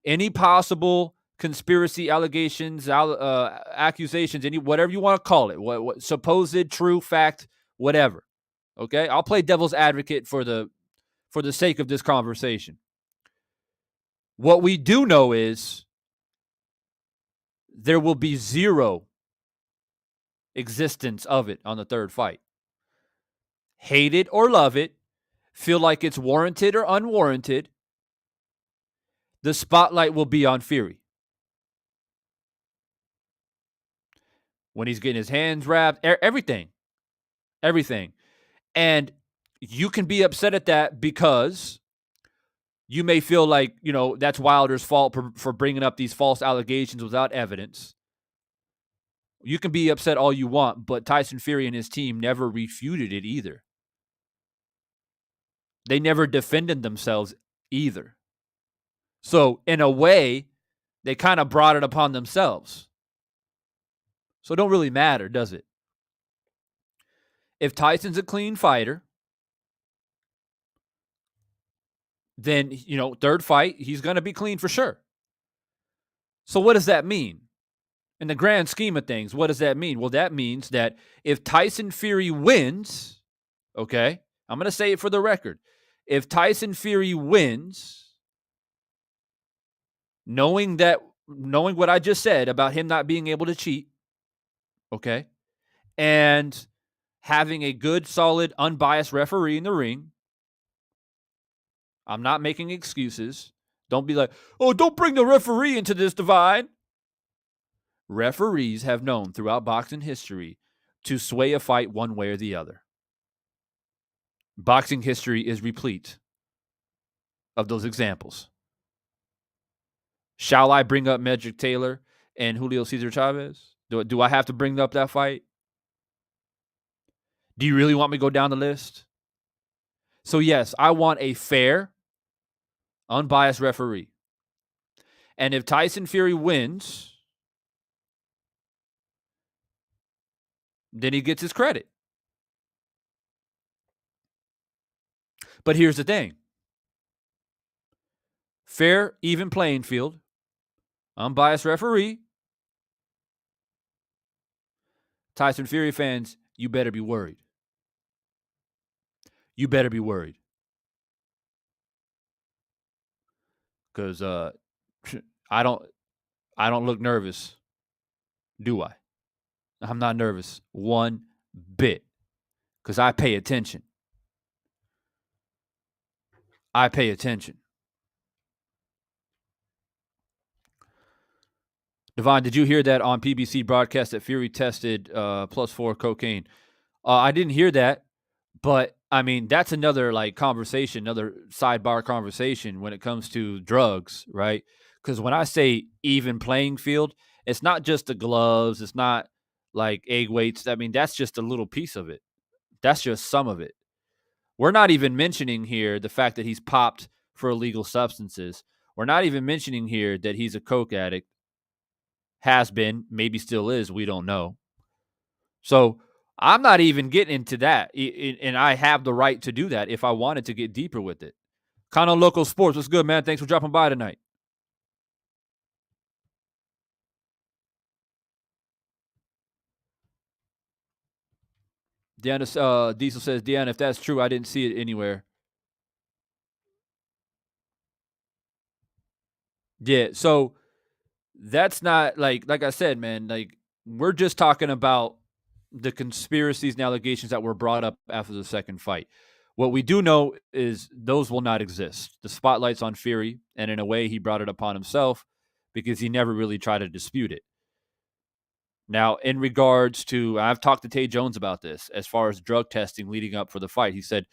Any possible conspiracy allegations, accusations, whatever you want to call it, what supposed true fact, whatever. Okay, I'll play devil's advocate for the sake of this conversation. What we do know is there will be zero existence of it on the third fight. Hate it or love it, feel like it's warranted or unwarranted, the spotlight will be on Fury. When he's getting his hands wrapped, everything. And you can be upset at that because you may feel like, that's Wilder's fault for bringing up these false allegations without evidence. You can be upset all you want, but Tyson Fury and his team never refuted it either. They never defended themselves either. So, in a way, they kind of brought it upon themselves. So it don't really matter, does it? If Tyson's a clean fighter, then, third fight, he's going to be clean for sure. So what does that mean? In the grand scheme of things, what does that mean? Well, that means that if Tyson Fury wins, okay, I'm going to say it for the record. If Tyson Fury wins, knowing what I just said about him not being able to cheat, okay, and having a good, solid, unbiased referee in the ring, I'm not making excuses. Don't be like, oh, don't bring the referee into this, Divine. Referees have known throughout boxing history to sway a fight one way or the other. Boxing history is replete of those examples. Shall I bring up Medrick Taylor and Julio Cesar Chavez? Do I have to bring up that fight? Do you really want me to go down the list? So yes, I want a fair, unbiased referee. And if Tyson Fury wins, then he gets his credit. But here's the thing. Fair, even playing field, unbiased referee. Tyson Fury fans, you better be worried. You better be worried. Because I don't look nervous, do I? I'm not nervous one bit because I pay attention. I pay attention. Devon, did you hear that on PBC broadcast that Fury tested +4 cocaine? I didn't hear that, but I mean, that's another conversation, another sidebar conversation when it comes to drugs, right? Because when I say even playing field, it's not just the gloves. It's not like egg weights. I mean, that's just a little piece of it. That's just some of it. We're not even mentioning here the fact that he's popped for illegal substances. We're not even mentioning here that he's a coke addict. Has been, maybe still is. We don't know. So I'm not even getting into that. And I have the right to do that if I wanted to get deeper with it. Kano Local Sports, what's good, man? Thanks for dropping by tonight. Deanna, Diesel says, Deanna, if that's true, I didn't see it anywhere. Yeah, so that's not like I said, man, we're just talking about the conspiracies and allegations that were brought up after the second fight. What we do know is those will not exist. The spotlight's on Fury, and in a way, he brought it upon himself because he never really tried to dispute it. Now, in regards to, I've talked to Tay Jones about this, as far as drug testing leading up for the fight. He said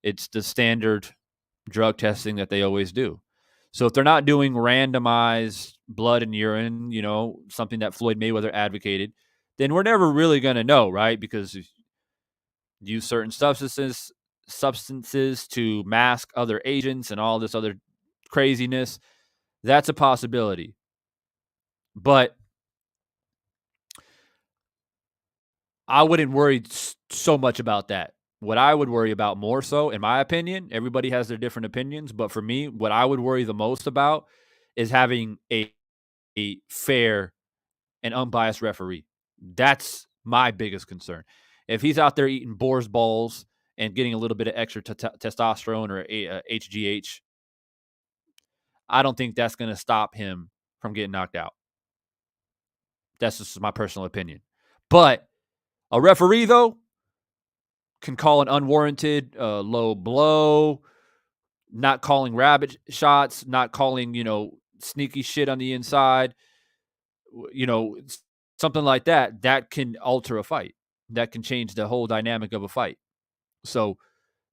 it's the standard drug testing that they always do. So if they're not doing randomized blood and urine, something that Floyd Mayweather advocated, then we're never really going to know, right? Because if you use certain substances to mask other agents and all this other craziness, that's a possibility. But I wouldn't worry so much about that. What I would worry about more so, in my opinion, everybody has their different opinions, but for me, what I would worry the most about is having a fair and unbiased referee. That's my biggest concern. If he's out there eating boar's balls and getting a little bit of extra testosterone or HGH, I don't think that's going to stop him from getting knocked out. That's just my personal opinion. But a referee, though, can call an unwarranted low blow, not calling rabbit shots, not calling, sneaky shit on the inside, something like that. That can alter a fight. That can change the whole dynamic of a fight. So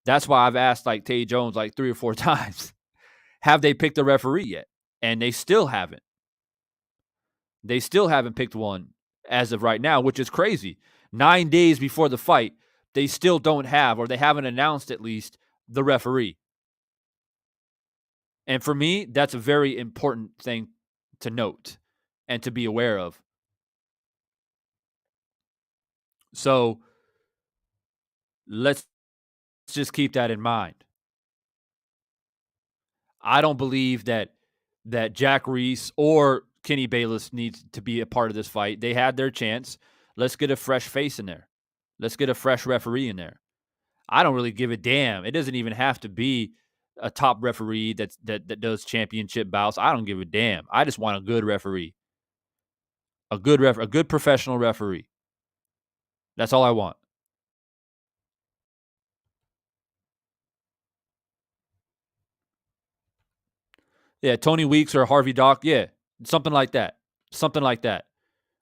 that's why I've asked like Tay Jones like 3 or 4 times, have they picked a referee yet? And they still haven't. They still haven't picked one as of right now, which is crazy. 9 days before the fight, they still don't have, or they haven't announced at least, the referee. And for me, that's a very important thing to note and to be aware of. So let's just keep that in mind. I don't believe that Jack Reese or Kenny Bayless needs to be a part of this fight. They had their chance. Let's get a fresh face in there. Let's get a fresh referee in there. I don't really give a damn. It doesn't even have to be a top referee that does championship bouts. I don't give a damn. I just want a good referee. A good professional referee. That's all I want. Yeah, Tony Weeks or Harvey Dock. Yeah, something like that. Something like that.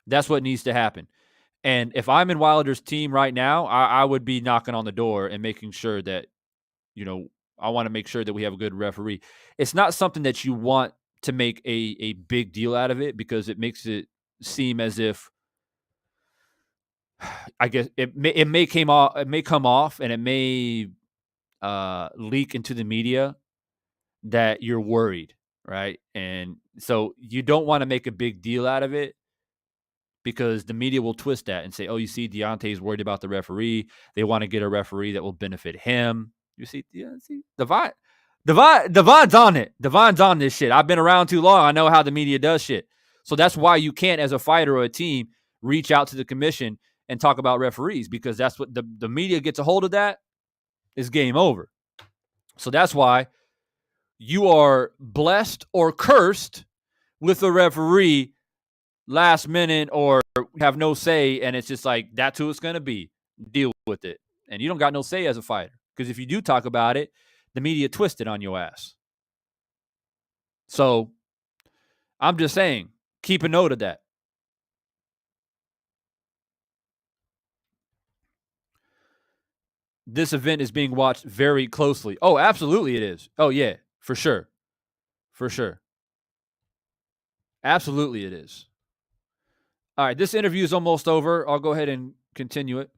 That's what needs to happen. And if I'm in Wilder's team right now, I would be knocking on the door and making sure that, I want to make sure that we have a good referee. It's not something that you want to make a big deal out of it, because it makes it seem as if, I guess it may come off and it may leak into the media that you're worried, right? And so you don't want to make a big deal out of it, because the media will twist that and say, oh, you see, Deontay's worried about the referee. They want to get a referee that will benefit him. You see, Devon's on it. Devon's on this shit. I've been around too long. I know how the media does shit. So that's why you can't, as a fighter or a team, reach out to the commission and talk about referees, because that's what the media gets a hold of. That is game over. So that's why you are blessed or cursed with a referee last minute, or have no say, and it's just like, that's who it's going to be. Deal with it. And you don't got no say as a fighter, because if you do talk about it, the media twist it on your ass. So I'm just saying, keep a note of that. This event is being watched very closely. Oh, absolutely it is. Oh, yeah, for sure. For sure. Absolutely it is. All right, this interview is almost over. I'll go ahead and continue it.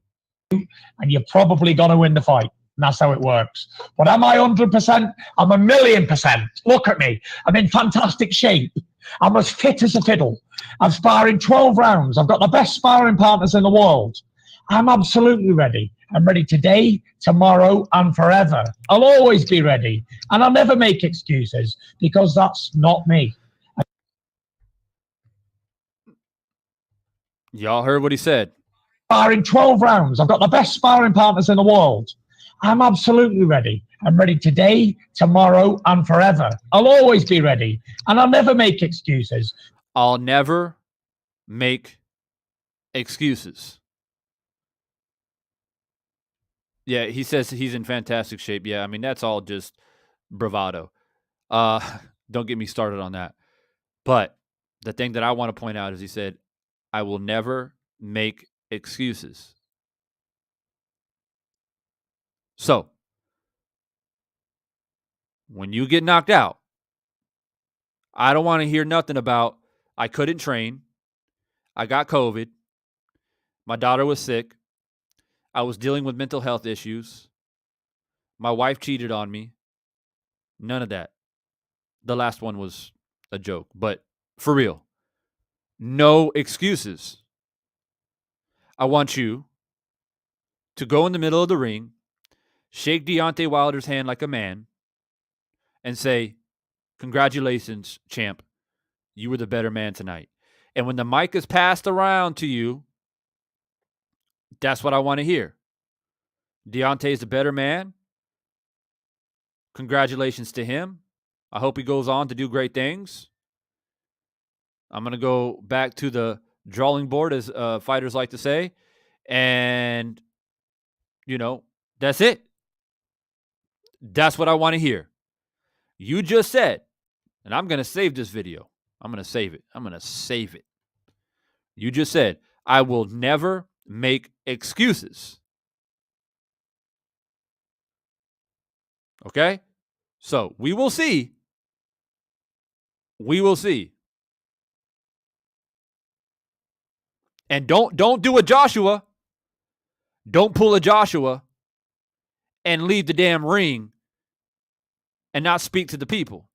And you're probably going to win the fight. And that's how it works. But am I 100%? I'm 1,000,000%. Look at me. I'm in fantastic shape. I'm as fit as a fiddle. I'm sparring 12 rounds. I've got the best sparring partners in the world. I'm absolutely ready. I'm ready today, tomorrow, and forever. I'll always be ready. And I'll never make excuses, because that's not me. Y'all heard what he said. Sparring 12 rounds. I've got the best sparring partners in the world. I'm absolutely ready. I'm ready today, tomorrow, and forever. I'll always be ready. And I'll never make excuses. I'll never make excuses. Yeah, he says he's in fantastic shape. Yeah, I mean, that's all just bravado. Don't get me started on that. But the thing that I want to point out is he said, I will never make excuses. So, when you get knocked out, I don't want to hear nothing about, I couldn't train, I got COVID, my daughter was sick, I was dealing with mental health issues, my wife cheated on me. None of that. The last one was a joke, but for real, no excuses. I want you to go in the middle of the ring, shake Deontay Wilder's hand like a man, and say, congratulations, champ. You were the better man tonight. And when the mic is passed around to you, that's what I want to hear. Deontay's the better man. Congratulations to him. I hope he goes on to do great things. I'm going to go back to the drawing board, as fighters like to say. And, that's it. That's what I want to hear. You just said, and I'm going to save this video. I'm going to save it. You just said, I will never make excuses. Okay? So we will see. And don't do a Joshua. Don't pull a Joshua and leave the damn ring and not speak to the people.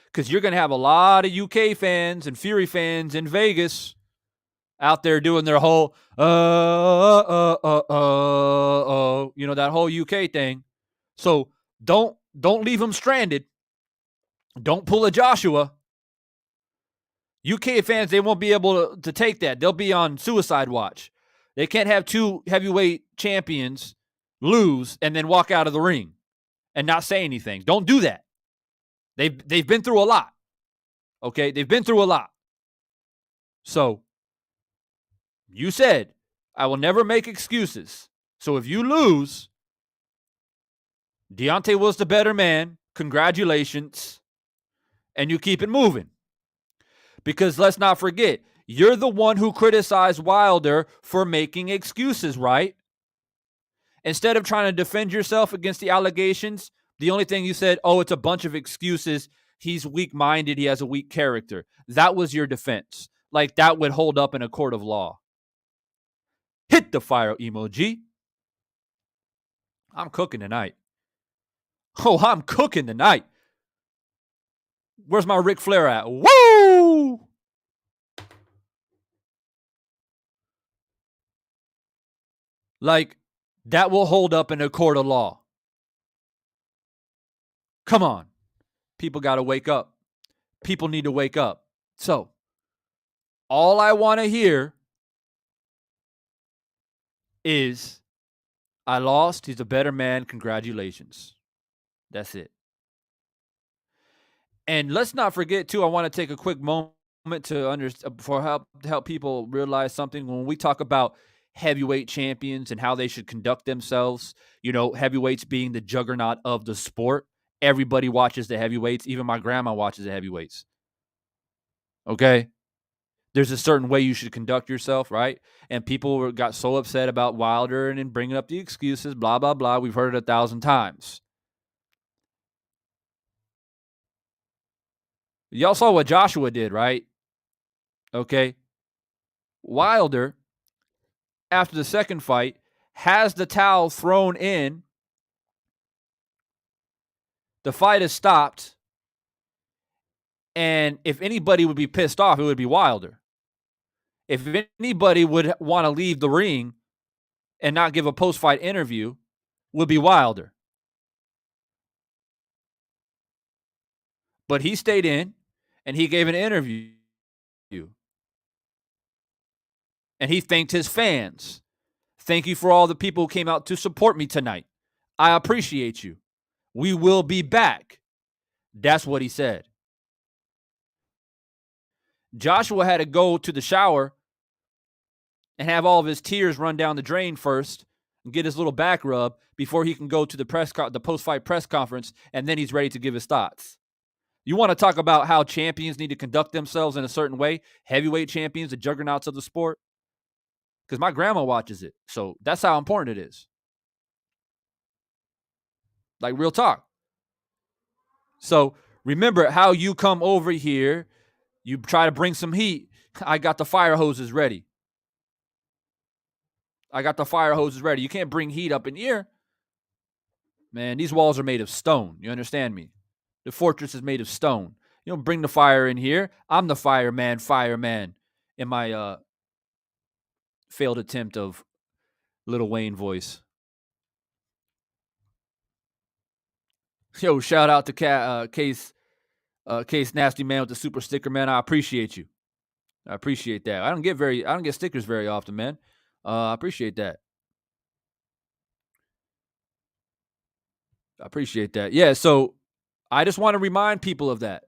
Because you're going to have a lot of UK fans and Fury fans in Vegas out there doing their whole, that whole UK thing. So don't leave them stranded. Don't pull a Joshua. UK fans, they won't be able to take that. They'll be on suicide watch. They can't have two heavyweight champions lose and then walk out of the ring and not say anything. Don't do that. They've been through a lot. Okay? They've been through a lot. So, you said, I will never make excuses. So if you lose, Deontay was the better man. Congratulations. And you keep it moving. Because let's not forget, you're the one who criticized Wilder for making excuses, right? Instead of trying to defend yourself against the allegations, the only thing you said, it's a bunch of excuses. He's weak-minded. He has a weak character. That was your defense. Like that would hold up in a court of law. Hit the fire emoji. I'm cooking tonight. I'm cooking tonight. Where's my Ric Flair at? Woo! Like, that will hold up in a court of law. Come on. People got to wake up. People need to wake up. So, all I want to hear is, I lost. He's a better man. Congratulations. That's it. And let's not forget, too, I want to take a quick moment to help people realize something. When we talk about heavyweight champions and how they should conduct themselves, heavyweights being the juggernaut of the sport. Everybody watches the heavyweights. Even my grandma watches the heavyweights. Okay? There's a certain way you should conduct yourself, right? And people got so upset about Wilder and then bringing up the excuses, blah, blah, blah. We've heard it 1,000 times. Y'all saw what Joshua did, right? Okay? Wilder, after the second fight, has the towel thrown in. The fight is stopped. And if anybody would be pissed off, it would be Wilder. If anybody would want to leave the ring and not give a post-fight interview, would be Wilder. But he stayed in, and he gave an interview. And he thanked his fans. Thank you for all the people who came out to support me tonight. I appreciate you. We will be back. That's what he said. Joshua had to go to the shower and have all of his tears run down the drain first and get his little back rub before he can go to the post-fight press conference, and then he's ready to give his thoughts. You want to talk about how champions need to conduct themselves in a certain way? Heavyweight champions, the juggernauts of the sport? Because my grandma watches it. So that's how important it is. Like, real talk. So remember how you come over here, you try to bring some heat. I got the fire hoses ready. You can't bring heat up in here. Man, these walls are made of stone. You understand me? The fortress is made of stone. You don't bring the fire in here. I'm the fireman in my failed attempt of Lil Wayne voice. Yo, shout out to Case Case Nasty Man with the super sticker, man. I appreciate you. I appreciate that. I don't get stickers very often, man. I appreciate that. I appreciate that. Yeah, so I just want to remind people of that.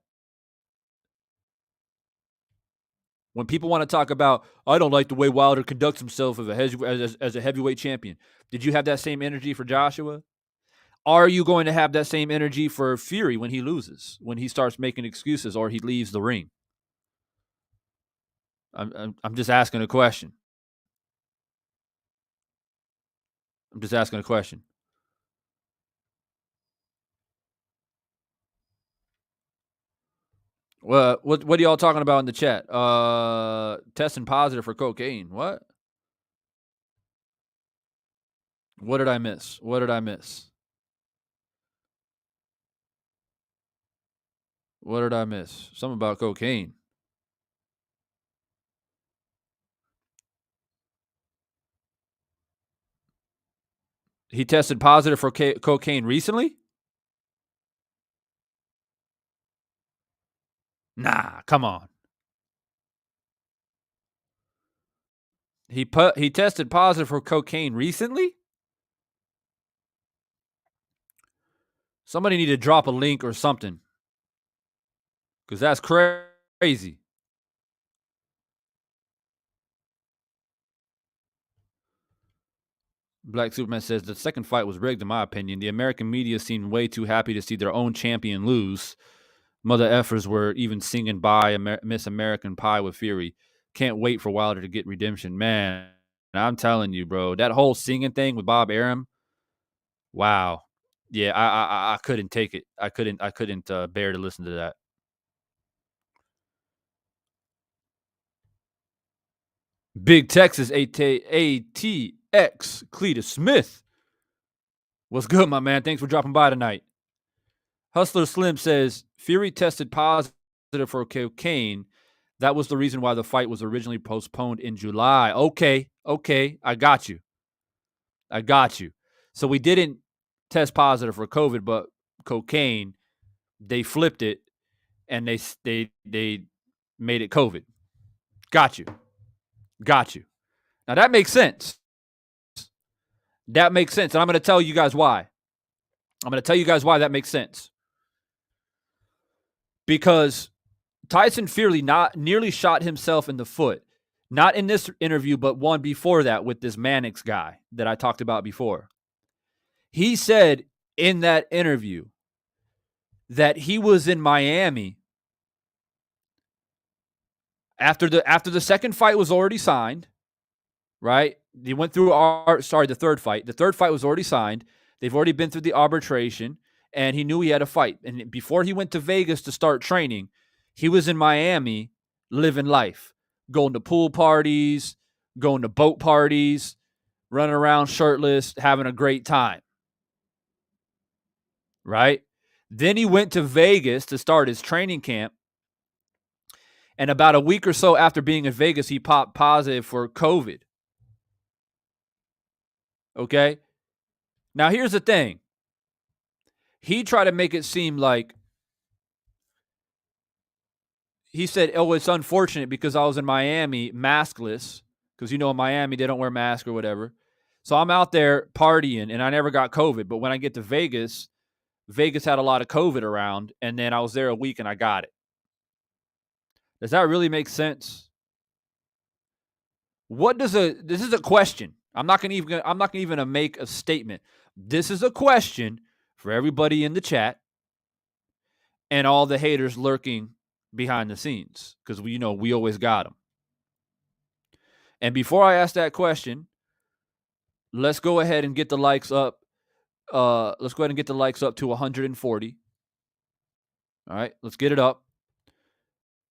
When people want to talk about, I don't like the way Wilder conducts himself as a heavyweight champion. Did you have that same energy for Joshua? Are you going to have that same energy for Fury when he loses, when he starts making excuses or he leaves the ring? I'm just asking a question. I'm just asking a question. Well, what are y'all talking about in the chat? Testing positive for cocaine. What? What did I miss? What did I miss? What did I miss? Something about cocaine. He tested positive for cocaine recently? Nah, come on. He tested positive for cocaine recently? Somebody need to drop a link or something. Because that's crazy. Black Superman says, the second fight was rigged, in my opinion. The American media seemed way too happy to see their own champion lose. Mother effers were even singing by Miss American Pie with Fury. Can't wait for Wilder to get redemption. Man, I'm telling you, bro, that whole singing thing with Bob Arum, wow. Yeah, I couldn't take it. I couldn't bear to listen to that. Big Texas ATX Cletus Smith. What's good, my man? Thanks for dropping by tonight. Hustler Slim says Fury tested positive for cocaine. That was the reason why the fight was originally postponed in July. Okay. I got you. So we didn't test positive for COVID, but cocaine, they flipped it and they made it COVID. Got you. Now that makes sense. And I'm going to tell you guys why. That makes sense. Because Tyson Fury nearly shot himself in the foot. Not in this interview, but one before that with this Mannix guy that I talked about before. He said in that interview that he was in Miami after the second fight was already signed, right? He went through the third fight. The third fight was already signed. They've already been through the arbitration, and he knew he had a fight. And before he went to Vegas to start training, he was in Miami living life, going to pool parties, going to boat parties, running around shirtless, having a great time. Right? Then he went to Vegas to start his training camp. And about a week or so after being in Vegas, he popped positive for COVID. Okay? Now, here's the thing. He tried to make it seem like he said, oh, it's unfortunate because I was in Miami maskless. Because, in Miami, they don't wear masks or whatever. So I'm out there partying, and I never got COVID. But when I get to Vegas, Vegas had a lot of COVID around, and then I was there a week and I got it. Does that really make sense? This is a question. I'm not gonna even make a statement. This is a question for everybody in the chat and all the haters lurking behind the scenes, because we always got them. And before I ask that question, let's go ahead and get the likes up. Let's go ahead and get the likes up to 140. All right, let's get it up.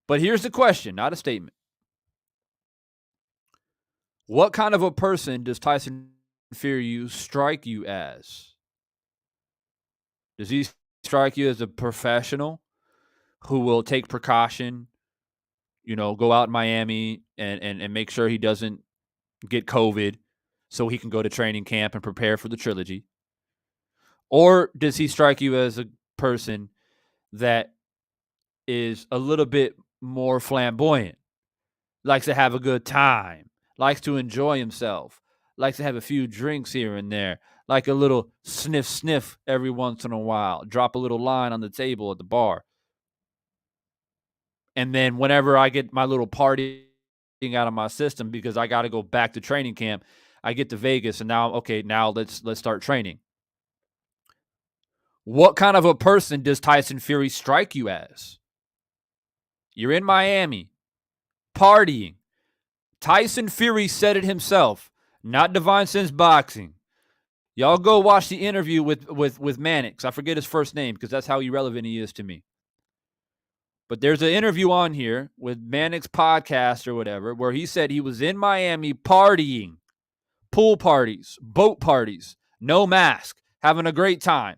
But here's the question, not a statement. What kind of a person does Tyson Fury strike you as? Does he strike you as a professional who will take precaution, go out in Miami and make sure he doesn't get COVID so he can go to training camp and prepare for the trilogy? Or does he strike you as a person that is a little bit more flamboyant, likes to have a good time, likes to enjoy himself, likes to have a few drinks here and there, like a little sniff every once in a while, drop a little line on the table at the bar. And then whenever I get my little partying out of my system because I got to go back to training camp, I get to Vegas and now let's start training. What kind of a person does Tyson Fury strike you as? You're in Miami, partying. Tyson Fury said it himself, not Divine Sense Boxing. Y'all go watch the interview with Mannix. I forget his first name because that's how irrelevant he is to me. But there's an interview on here with Mannix podcast or whatever where he said he was in Miami partying, pool parties, boat parties, no mask, having a great time.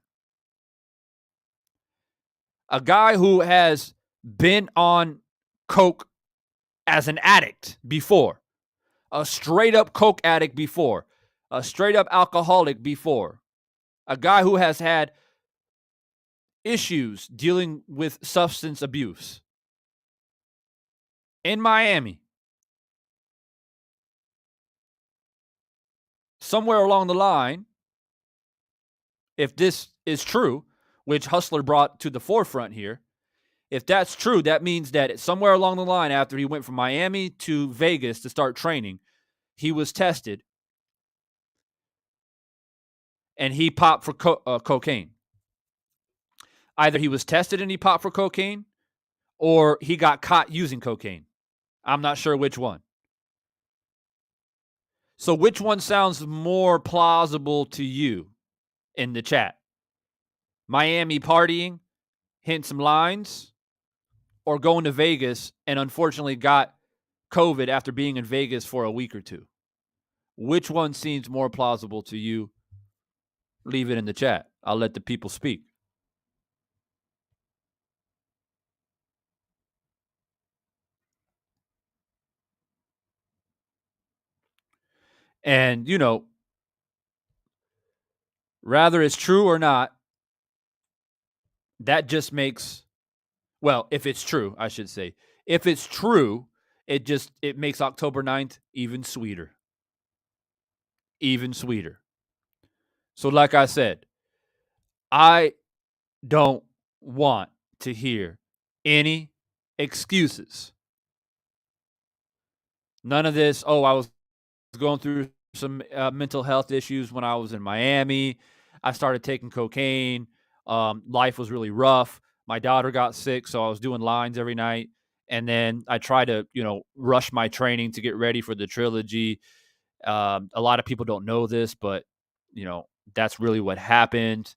A guy who has been on coke as an addict before, a straight up coke addict before, a straight up alcoholic before, a guy who has had issues dealing with substance abuse in Miami. Somewhere along the line, if this is true, which Hustler brought to the forefront here, if that's true, that means that somewhere along the line after he went from Miami to Vegas to start training, he was tested and he popped for cocaine. Either he was tested and he popped for cocaine or he got caught using cocaine. I'm not sure which one. So which one sounds more plausible to you in the chat? Miami partying, hitting some lines, or going to Vegas and unfortunately got COVID after being in Vegas for a week or two? Which one seems more plausible to you? Leave it in the chat. I'll let the people speak. And, rather it's true or not, that just makes, well, if it's true, I should say. If it's true, it makes October 9th even sweeter. Even sweeter. So like I said, I don't want to hear any excuses. None of this, I was going through some mental health issues when I was in Miami. I started taking cocaine. Life was really rough. My daughter got sick, so I was doing lines every night. And then I tried to, rush my training to get ready for the trilogy. A lot of people don't know this, but, that's really what happened.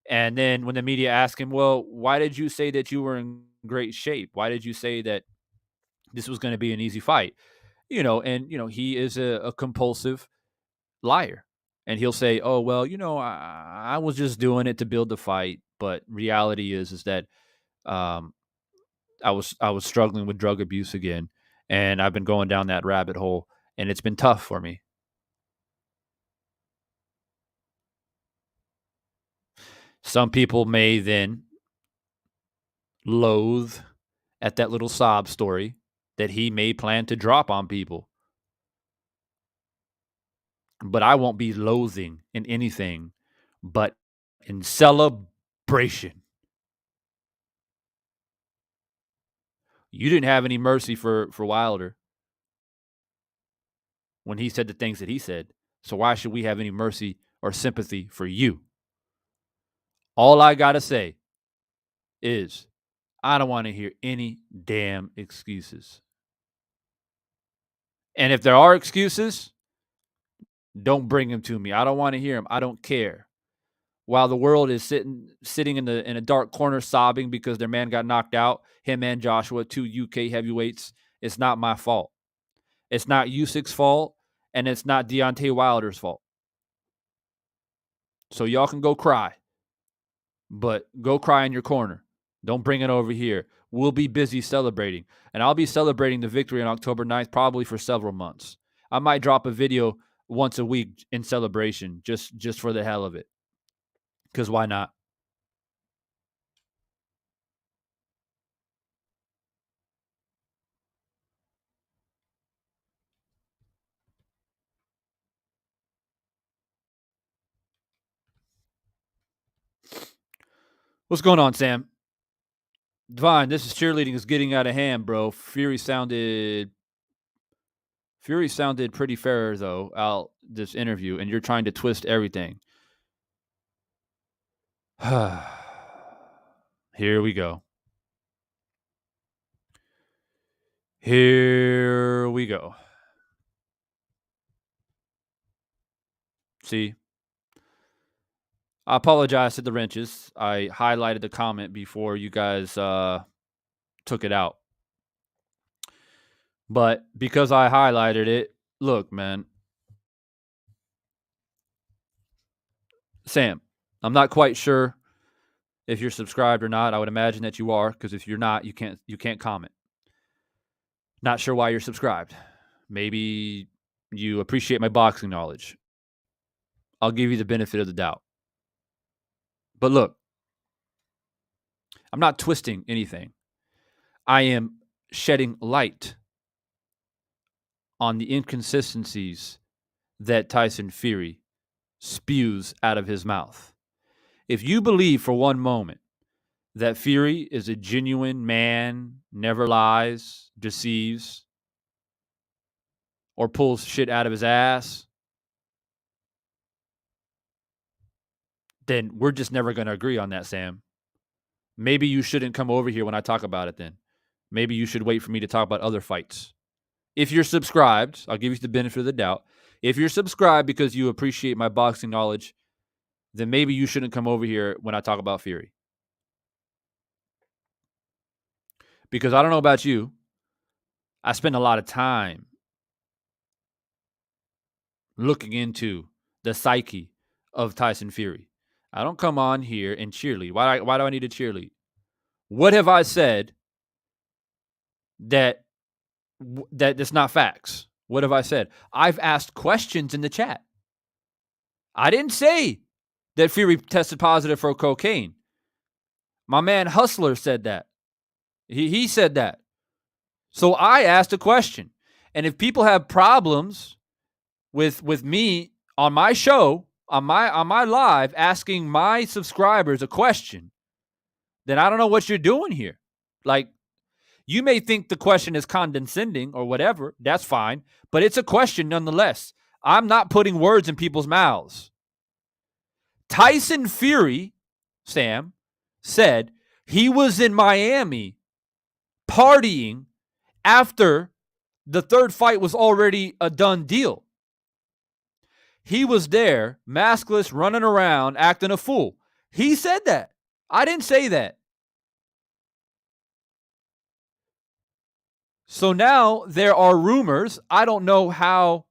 And then when the media asked him, well, why did you say that you were in great shape? Why did you say that this was going to be an easy fight? He is a compulsive liar. And he'll say, oh, well, I was just doing it to build the fight. But reality is that I was struggling with drug abuse again. And I've been going down that rabbit hole. And it's been tough for me. Some people may then loathe at that little sob story that he may plan to drop on people. But I won't be loathing in anything but in celebration. You didn't have any mercy for Wilder when he said the things that he said. So why should we have any mercy or sympathy for you? All I got to say is I don't want to hear any damn excuses. And if there are excuses, don't bring them to me. I don't want to hear them. I don't care. While the world is sitting in a dark corner sobbing because their man got knocked out, him and Joshua, 2 UK heavyweights, it's not my fault. It's not Usyk's fault, and it's not Deontay Wilder's fault. So y'all can go cry, but go cry in your corner. Don't bring it over here. We'll be busy celebrating, and I'll be celebrating the victory on October 9th probably for several months. I might drop a video once a week in celebration just for the hell of it. Because why not? What's going on, Sam? Divine, this is cheerleading is getting out of hand, bro. Fury sounded pretty fair though out this interview, and you're trying to twist everything. Here we go. Here we go. See? I apologize to the wrenches. I highlighted the comment before you guys took it out. But because I highlighted it, look, man. Sam, I'm not quite sure if you're subscribed or not. I would imagine that you are, because if you're not, you can't comment. Not sure why you're subscribed. Maybe you appreciate my boxing knowledge. I'll give you the benefit of the doubt. But look, I'm not twisting anything. I am shedding light on the inconsistencies that Tyson Fury spews out of his mouth. If you believe for one moment that Fury is a genuine man, never lies, deceives, or pulls shit out of his ass, then we're just never going to agree on that, Sam. Maybe you shouldn't come over here when I talk about it then. Maybe you should wait for me to talk about other fights. If you're subscribed, I'll give you the benefit of the doubt. If you're subscribed because you appreciate my boxing knowledge, then maybe you shouldn't come over here when I talk about Fury. Because I don't know about you, I spend a lot of time looking into the psyche of Tyson Fury. I don't come on here and cheerlead. Why do I need to cheerlead? What have I said that's not facts? What have I said? I've asked questions in the chat. I didn't say that Fury tested positive for cocaine. My man Hustler said that. He said that. So I asked a question. And if people have problems with me on my show, on my live, asking my subscribers a question, then I don't know what you're doing here. Like, you may think the question is condescending or whatever. That's fine. But it's a question nonetheless. I'm not putting words in people's mouths. Tyson Fury, Sam, said he was in Miami partying after the third fight was already a done deal. He was there, maskless, running around, acting a fool. He said that. I didn't say that. So now there are rumors. I don't know how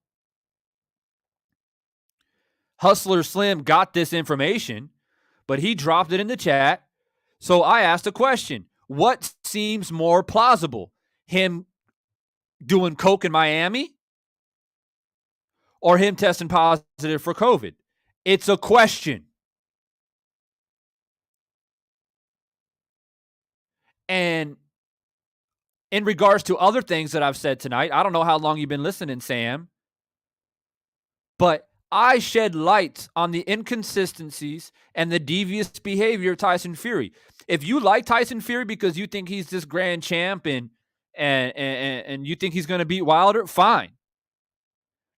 Hustler Slim got this information, but he dropped it in the chat. So I asked a question. What seems more plausible? Him doing coke in Miami or him testing positive for COVID? It's a question. And in regards to other things that I've said tonight, I don't know how long you've been listening, Sam, but I shed light on the inconsistencies and the devious behavior of Tyson Fury. If you like Tyson Fury because you think he's this grand champ and you think he's going to beat Wilder, fine.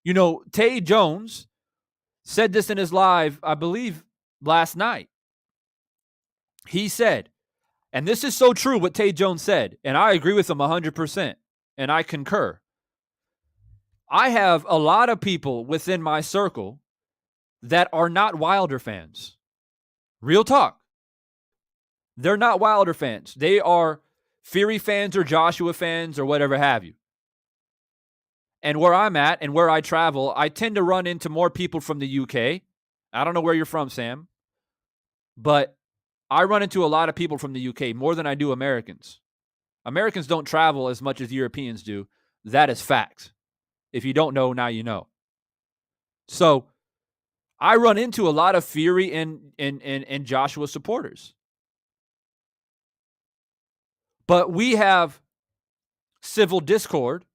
You know, Tay Jones said this in his live, I believe, last night. He said, and this is so true what Tay Jones said, and I agree with him 100%, and I concur. I have a lot of people within my circle that are not Wilder fans. Real talk. They're not Wilder fans. They are Fury fans or Joshua fans or whatever have you. And where I'm at and where I travel, I tend to run into more people from the UK. I don't know where you're from, Sam, but I run into a lot of people from the UK, more than I do Americans. Americans don't travel as much as Europeans do. That is fact. If you don't know, now you know. So I run into a lot of Fury and Joshua supporters. But we have civil discord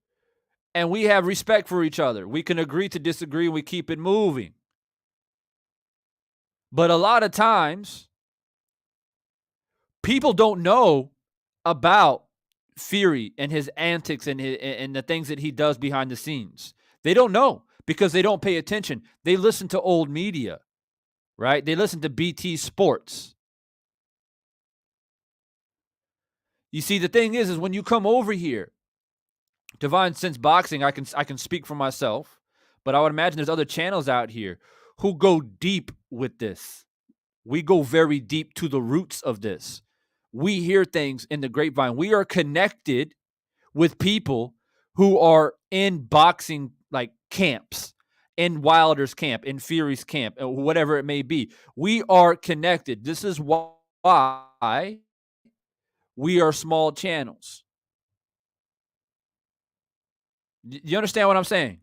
and we have respect for each other. We can agree to disagree and we keep it moving. But a lot of times, People don't know about Fury and his antics and the things that he does behind the scenes. They don't know because they don't pay attention. They listen to old media, right? They listen to BT Sports. You see, the thing is when you come over here, Divine Sense Boxing, I can speak for myself, but I would imagine there's other channels out here who go deep with this. We go very deep to the roots of this. We hear things in the grapevine. We are connected with people who are in boxing like camps, in Wilder's camp, in Fury's camp, whatever it may be. We are connected. This is why we are small channels. You understand what I'm saying?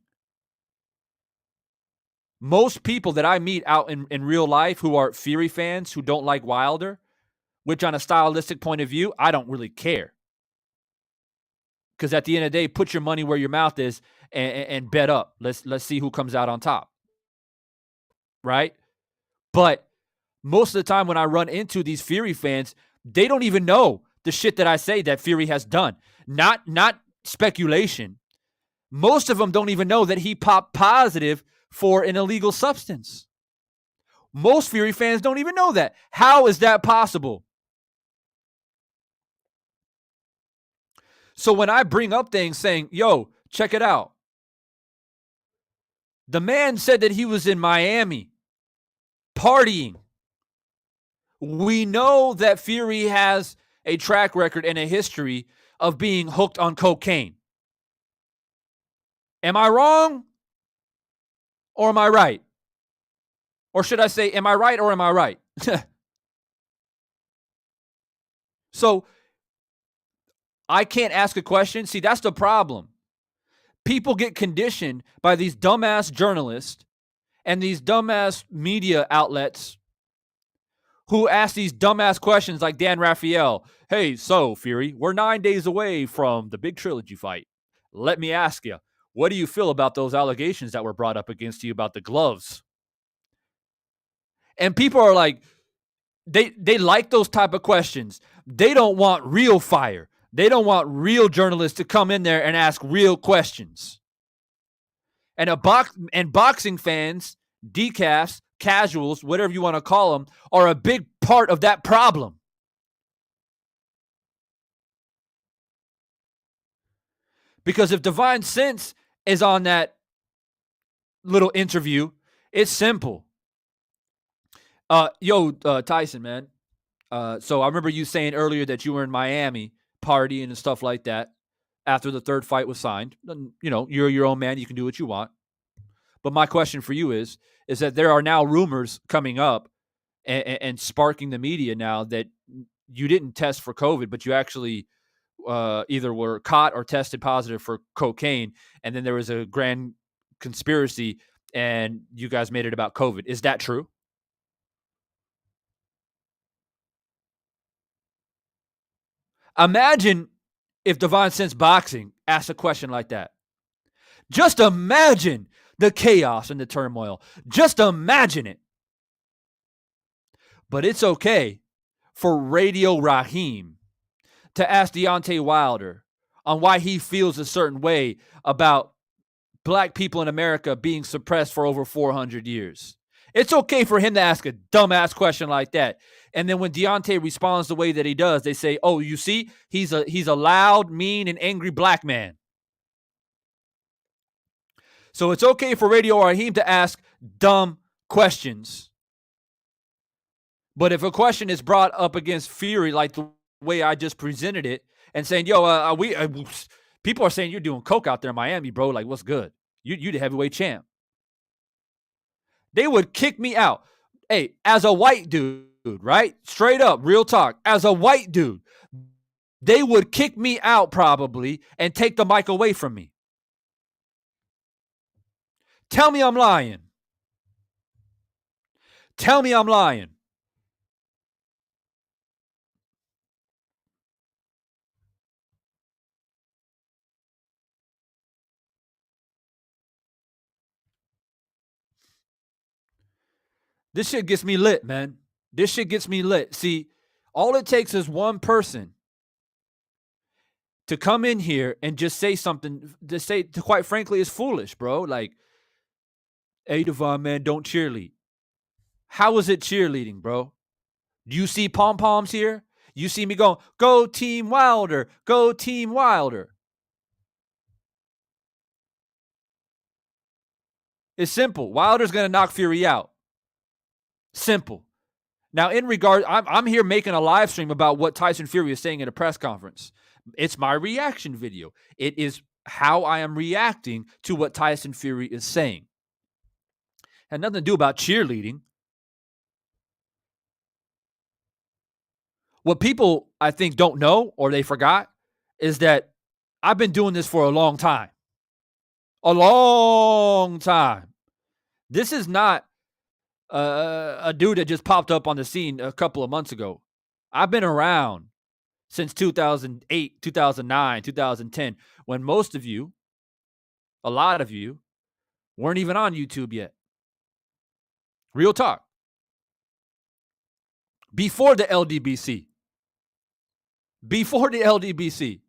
Most people that I meet out in real life who are Fury fans, who don't like Wilder, which on a stylistic point of view, I don't really care. Because at the end of the day, put your money where your mouth is and bet up. Let's see who comes out on top. Right? But most of the time when I run into these Fury fans, they don't even know the shit that I say that Fury has done. Not speculation. Most of them don't even know that he popped positive for an illegal substance. Most Fury fans don't even know that. How is that possible? So when I bring up things saying, yo, check it out. The man said that he was in Miami partying. We know that Fury has a track record and a history of being hooked on cocaine. Am I wrong? Or am I right? Or should I say, am I right or am I right? So I can't ask a question. See, that's the problem. People get conditioned by these dumbass journalists and these dumbass media outlets who ask these dumbass questions like Dan Raphael. Hey, so Fury, we're 9 days away from the big trilogy fight. Let me ask you, what do you feel about those allegations that were brought up against you about the gloves? And people are like, they like those type of questions. They don't want real fire. They don't want real journalists to come in there and ask real questions. And boxing fans, decafs, casuals, whatever you want to call them, are a big part of that problem. Because if Divine Sense is on that little interview, it's simple. Tyson, man. So I remember you saying earlier that you were in Miami partying and stuff like that after the third fight was signed. You know, you're your own man. You can do what you want. But my question for you is that there are now rumors coming up and sparking the media now that you didn't test for COVID, but you actually either were caught or tested positive for cocaine. And then there was a grand conspiracy and you guys made it about COVID. Is that true? Imagine if Divine Sense Boxing asked a question like that. Just imagine the chaos and the turmoil. Just imagine it. But it's okay for Radio Raheem to ask Deontay Wilder on why he feels a certain way about black people in America being suppressed for over 400 years. It's okay for him to ask a dumbass question like that. And then when Deontay responds the way that he does, they say, oh, you see, he's a loud, mean, and angry black man. So it's okay for Radio Raheem to ask dumb questions. But if a question is brought up against Fury, like the way I just presented it, and saying, yo, people are saying you're doing coke out there in Miami, bro. Like, what's good? You the heavyweight champ. They would kick me out. Hey, as a white dude, right? Straight up, real talk. As a white dude, they would kick me out probably and take the mic away from me. Tell me I'm lying. Tell me I'm lying. This shit gets me lit, man. This shit gets me lit. See, All it takes is one person to come in here and just say something to quite frankly is foolish, bro. Like, hey, Devon, man, don't cheerlead. How is it cheerleading, bro? Do you see pom-poms here? You see me going, go Team Wilder, go Team Wilder. It's simple. Wilder's going to knock Fury out. Simple. Now, in regard, I'm here making a live stream about what Tyson Fury is saying at a press conference. It's my reaction video. It is how I am reacting to what Tyson Fury is saying. Had nothing to do about cheerleading. What people, I think, don't know or they forgot is that I've been doing this for a long time. A long time. This is not a dude that just popped up on the scene a couple of months ago. I've been around since 2008, 2009, 2010, when most of you, a lot of you, weren't even on YouTube yet. Real talk. Before the LDBC. Before the LDBC.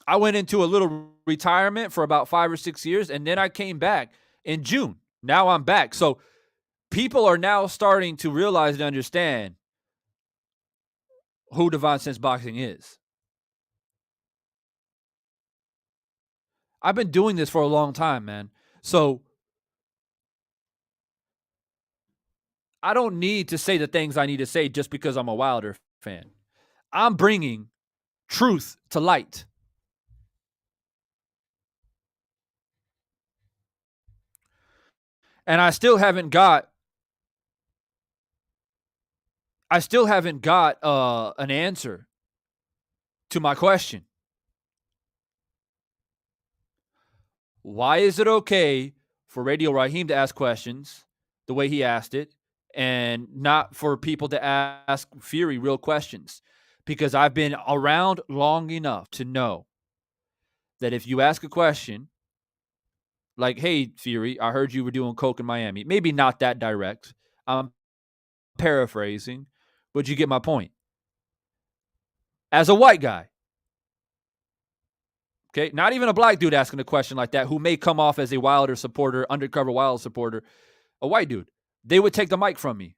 I went into a little retirement for about 5 or 6 years, and then I came back in June. Now I'm back. So people are now starting to realize and understand who Devon Sense Boxing is. I've been doing this for a long time, man. So I don't need to say the things I need to say just because I'm a Wilder fan. I'm bringing truth to light. And I still haven't got an answer to my question. Why is it okay for Radio Raheem to ask questions the way he asked it and not for people to ask Fury real questions? Because I've been around long enough to know that if you ask a question like, hey, Fury, I heard you were doing coke in Miami. Maybe not that direct. I'm paraphrasing, but you get my point. As a white guy, okay, not even a black dude asking a question like that who may come off as a Wilder supporter, undercover Wilder supporter, a white dude, they would take the mic from me.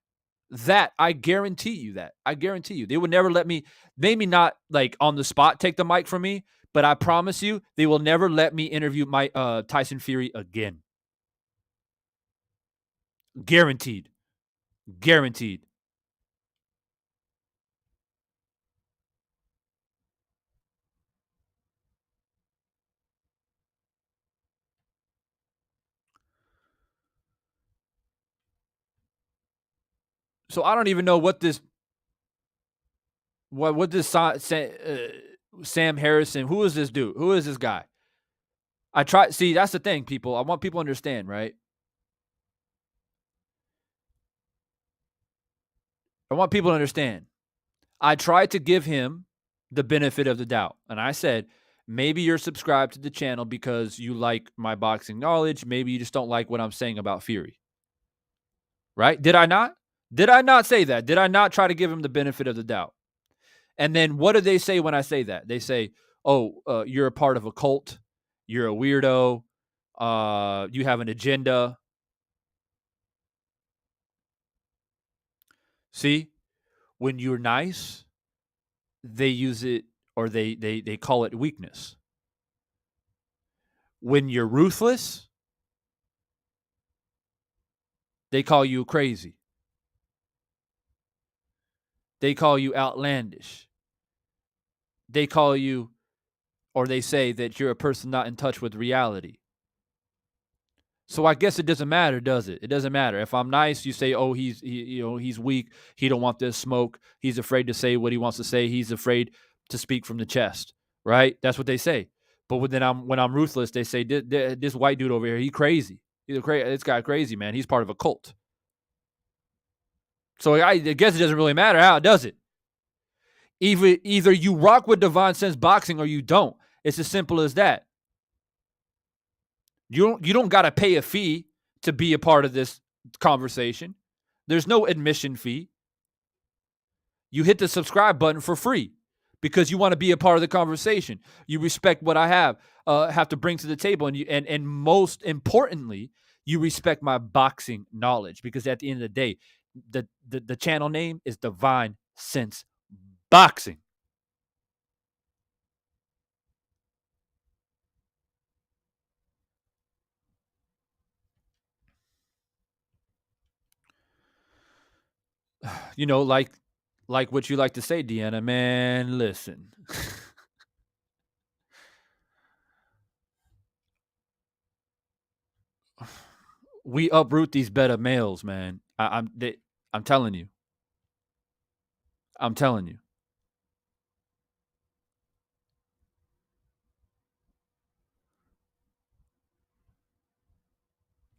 That, I guarantee you that. I guarantee you. They would never let me, maybe not like on the spot take the mic from me, but I promise you, they will never let me interview my Tyson Fury again. Guaranteed. Guaranteed. So I don't even know what this Sam Harrison, who is this dude? Who is this guy? See, that's the thing, people. I want people to understand, right? I want people to understand. I tried to give him the benefit of the doubt. And I said, maybe you're subscribed to the channel because you like my boxing knowledge. Maybe you just don't like what I'm saying about Fury. Right? Did I not? Did I not say that? Did I not try to give him the benefit of the doubt? And then what do they say when I say that? They say, oh, you're a part of a cult. You're a weirdo. You have an agenda. See, when you're nice, they use it or they call it weakness. When you're ruthless, they call you crazy. They call you outlandish. They call you, or they say that you're a person not in touch with reality. So I guess it doesn't matter, does it? It doesn't matter. If I'm nice, you say, oh, he's weak. He don't want this smoke. He's afraid to say what he wants to say. He's afraid to speak from the chest, right? That's what they say. But when I'm ruthless, they say, this white dude over here, he crazy. This guy crazy, man. He's part of a cult. So I guess it doesn't really matter how, does it? Either you rock with Devon Sense Boxing or you don't. It's as simple as that. You don't got to pay a fee to be a part of this conversation. There's no admission fee. You hit the subscribe button for free because you want to be a part of the conversation. You respect what I have to bring to the table, and most importantly, you respect my boxing knowledge, because at the end of the day, the channel name is Divine Sense Boxing. You know, like what you like to say, Deanna, man, listen. We uproot these beta males, man. I'm telling you. I'm telling you.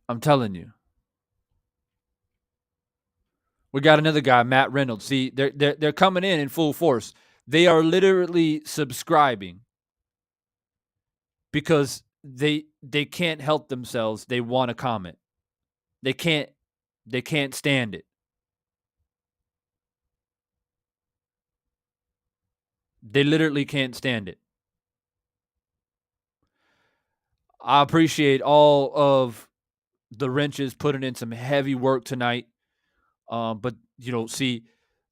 I'm telling you. We got another guy, Matt Reynolds. See, they're coming in full force. They are literally subscribing because they can't help themselves. They want to comment. They can't stand it. They literally can't stand it. I appreciate all of the wrenches putting in some heavy work tonight. But you know, see,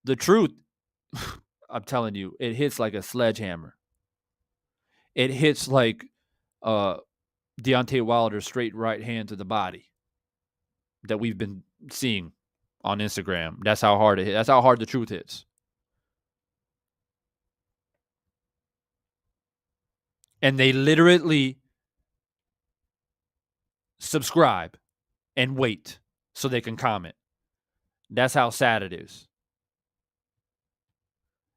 the truth, I'm telling you, it hits like a sledgehammer. It hits like Deontay Wilder's straight right hand to the body that we've been seeing on Instagram. That's how hard it hits. That's how hard the truth hits. And they literally subscribe and wait so they can comment. That's how sad it is.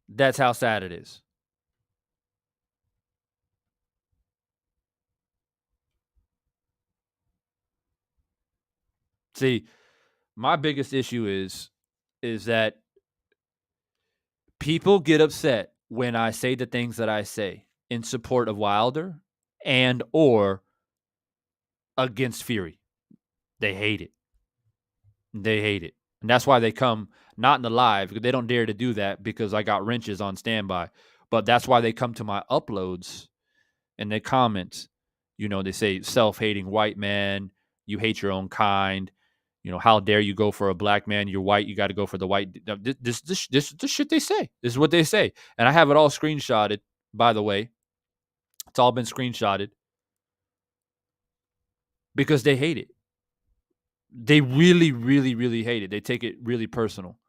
That's how sad it is. See, my biggest issue is that people get upset when I say the things that I say in support of Wilder and or against Fury. They hate it. They hate it. And that's why they come not in the live, because they don't dare to do that because I got wrenches on standby. But that's why they come to my uploads and they comment. You know, they say, self-hating white man, you hate your own kind. You know, how dare you go for a black man? You're white. You got to go for the white. This shit they say. This is what they say. And I have it all screenshotted, by the way. It's all been screenshotted because they hate it. They really, really, really hate it. They take it really personal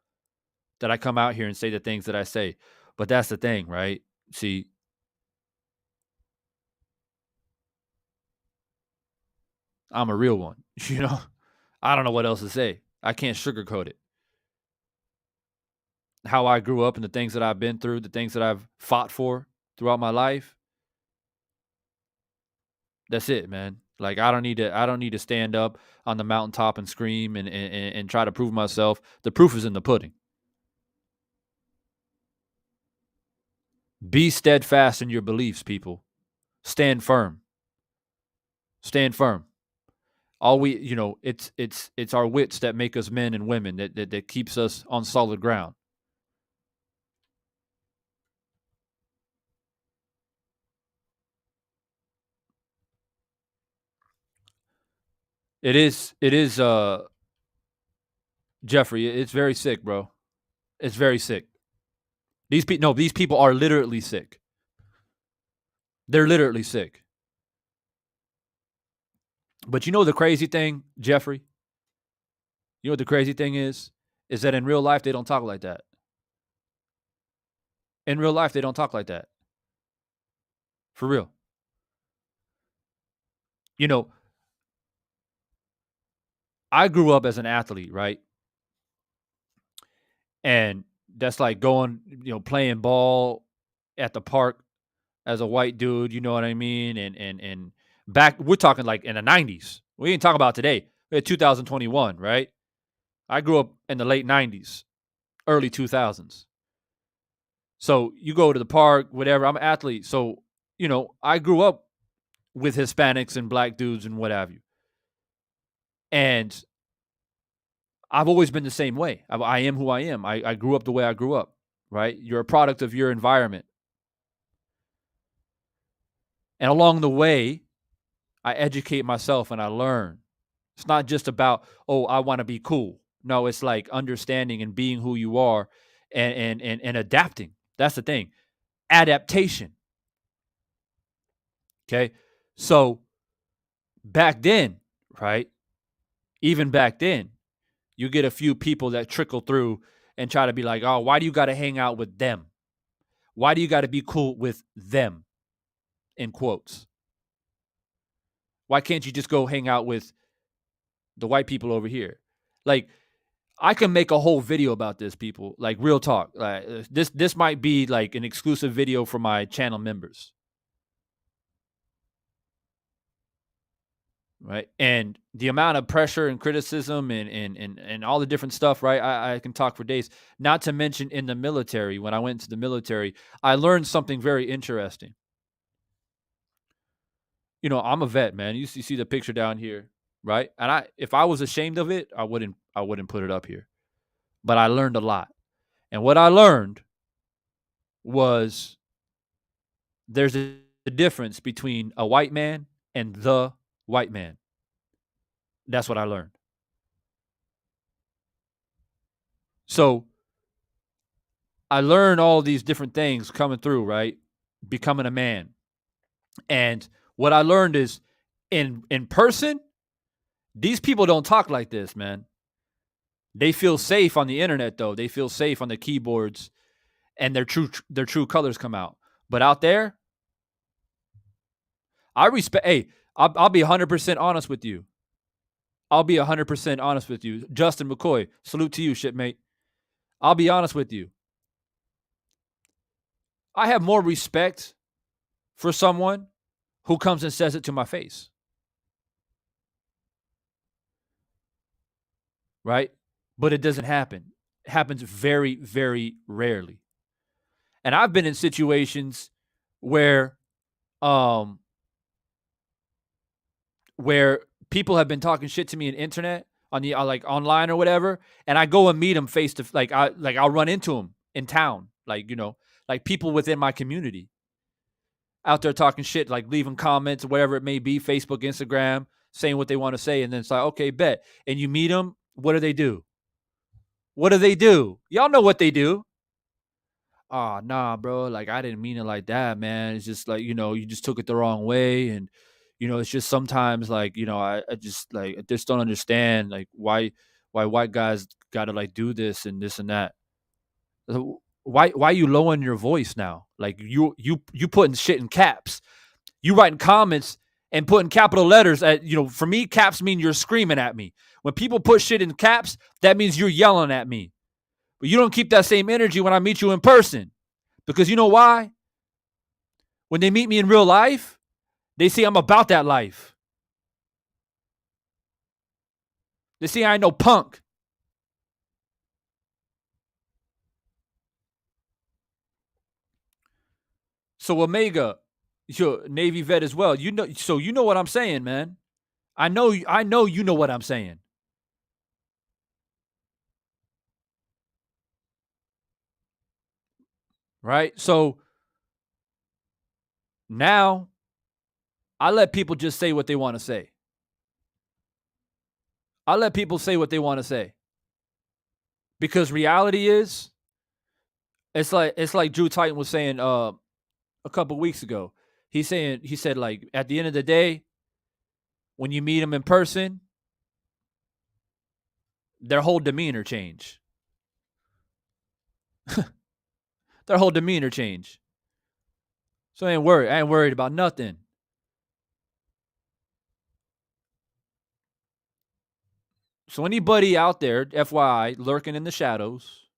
that I come out here and say the things that I say. But that's the thing, right? See, I'm a real one, you know? I don't know what else to say. I can't sugarcoat it. How I grew up and the things that I've been through, the things that I've fought for throughout my life. That's it, man. Like I don't need to stand up on the mountaintop and scream and try to prove myself. The proof is in the pudding. Be steadfast in your beliefs, people. Stand firm. Stand firm. All we, you know, it's our wits that make us men and women, that keeps us on solid ground. It is Jeffrey, it's very sick, bro. It's very sick. These people are literally sick. They're literally sick. But you know the crazy thing, Jeffrey? You know what the crazy thing is? Is that in real life, they don't talk like that. In real life, they don't talk like that. For real. You know, I grew up as an athlete, right? And that's like going, you know, playing ball at the park as a white dude, you know what I mean? And back, we're talking like in the 90s. We ain't talking about today. We're 2021, right? I grew up in the late 90s, early 2000s. So you go to the park, whatever. I'm an athlete. So, you know, I grew up with Hispanics and black dudes and what have you. And I've always been the same way. I am who I am. I grew up the way I grew up, right? You're a product of your environment. And along the way, I educate myself and I learn. It's not just about, oh, I want to be cool. No, it's like understanding and being who you are and adapting. That's the thing. Adaptation. Okay. So back then, right? Even back then, you get a few people that trickle through and try to be like, oh, why do you got to hang out with them? Why do you got to be cool with them? In quotes. Why can't you just go hang out with the white people over here? Like, I can make a whole video about this, people. Like, real talk. This might be like an exclusive video for my channel members. Right. And the amount of pressure and criticism and all the different stuff, right? I can talk for days. Not to mention in the military, when I went to the military, I learned something very interesting. You know, I'm a vet, man. You see the picture down here, right? And if I was ashamed of it, I wouldn't put it up here. But I learned a lot. And what I learned was there's a difference between a white man and the white man. That's what I learned. So I learned all these different things coming through, right? Becoming a man. And what I learned is in person, these people don't talk like this, man. They feel safe on the internet, though. They feel safe on the keyboards and their true colors come out. But out there, I respect. Hey, I'll be 100% honest with you. I'll be 100% honest with you. Justin McCoy, salute to you, shipmate. I'll be honest with you. I have more respect for someone who comes and says it to my face. Right? But it doesn't happen. It happens very, very rarely. And I've been in situations where people have been talking shit to me on the internet, on the like online or whatever, and I go and meet them face to I'll run into them in town, like, you know, like people within my community out there talking shit, like leaving comments or whatever it may be, Facebook, Instagram, saying what they want to say, and then it's like, okay, bet. And you meet them, what do they do? What do they do? Y'all know what they do. Oh, nah, bro. Like, I didn't mean it like that, man. It's just like, you know, you just took it the wrong way. And, you know, it's just sometimes like, you know, I just don't understand like why white guys gotta like do this and this and that. Why you lowering your voice now? Like you putting shit in caps. You writing comments and putting capital letters at, you know, for me, caps mean you're screaming at me. When people put shit in caps, that means you're yelling at me. But you don't keep that same energy when I meet you in person. Because you know why? When they meet me in real life, they see I'm about that life. They see I ain't no punk. So Omega, you're a Navy vet as well. You know, so you know what I'm saying, man. I know you know what I'm saying. Right? So now I let people just say what they want to say. I let people say what they want to say. Because reality is, it's like Drew Titan was saying a couple weeks ago. He said like at the end of the day, when you meet them in person, their whole demeanor change. Their whole demeanor change. So I ain't worried about nothing. So anybody out there, FYI, lurking in the shadows,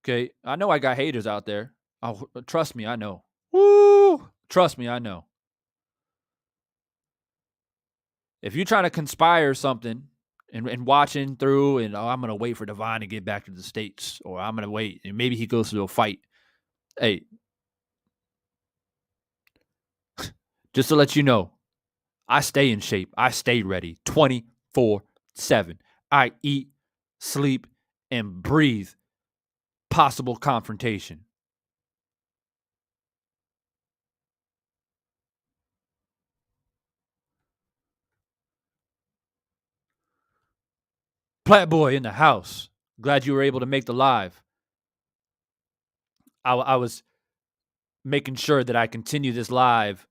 okay, I know I got haters out there. Oh, trust me, I know. Woo! Trust me, I know. If you're trying to conspire something and watching through and, oh, I'm going to wait for Devon to get back to the States, or I'm going to wait and maybe he goes to a fight. Hey, just to let you know, I stay in shape. I stay ready 24/7. I eat, sleep, and breathe possible confrontation. Plat Boy in the house. Glad you were able to make the live. I was making sure that I continue this live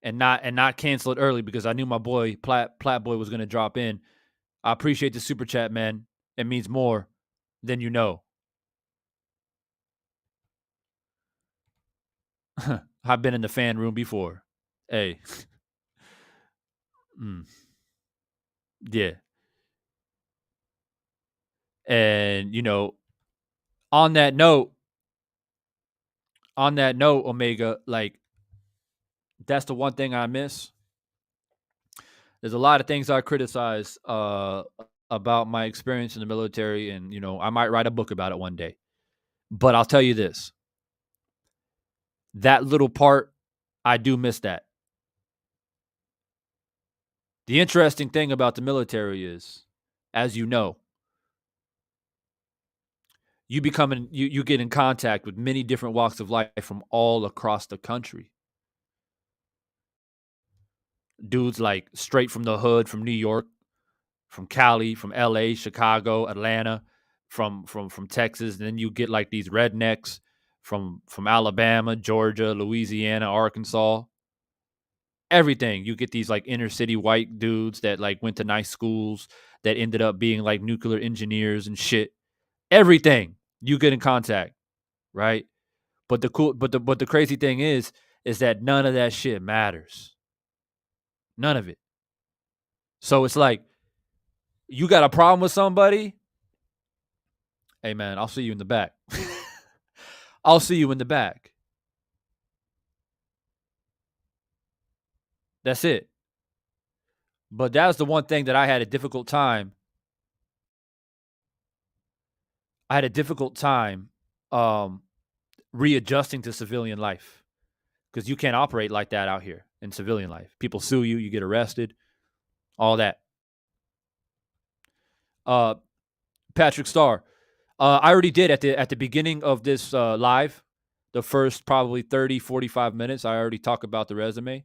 and not cancel it early because I knew my boy Plat Boy was going to drop in. I appreciate the super chat, man. It means more than you know. I've been in the fan room before. Hey. Yeah. And, on that note, Omega, like, that's the one thing I miss. There's a lot of things I criticize about my experience in the military, and, I might write a book about it one day. But I'll tell you this. That little part, I do miss that. The interesting thing about the military is, as you know, you get in contact with many different walks of life from all across the country. Dudes like straight from the hood, from New York, from Cali, from LA, Chicago, Atlanta, from Texas. And then you get like these rednecks from Alabama, Georgia, Louisiana, Arkansas. Everything. You get these like inner city white dudes that like went to nice schools that ended up being like nuclear engineers and shit. Everything you get in contact, right? But the crazy thing is that none of that shit matters. None of it. So it's like, you got a problem with somebody? Hey man, I'll see you in the back. I'll see you in the back. That's it. But that's the one thing that I had a difficult time. Readjusting to civilian life, because you can't operate like that out here in civilian life. People sue you, you get arrested, all that. Patrick Starr, I already did at the beginning of this live, the first probably 30, 45 minutes. I already talked about the resume.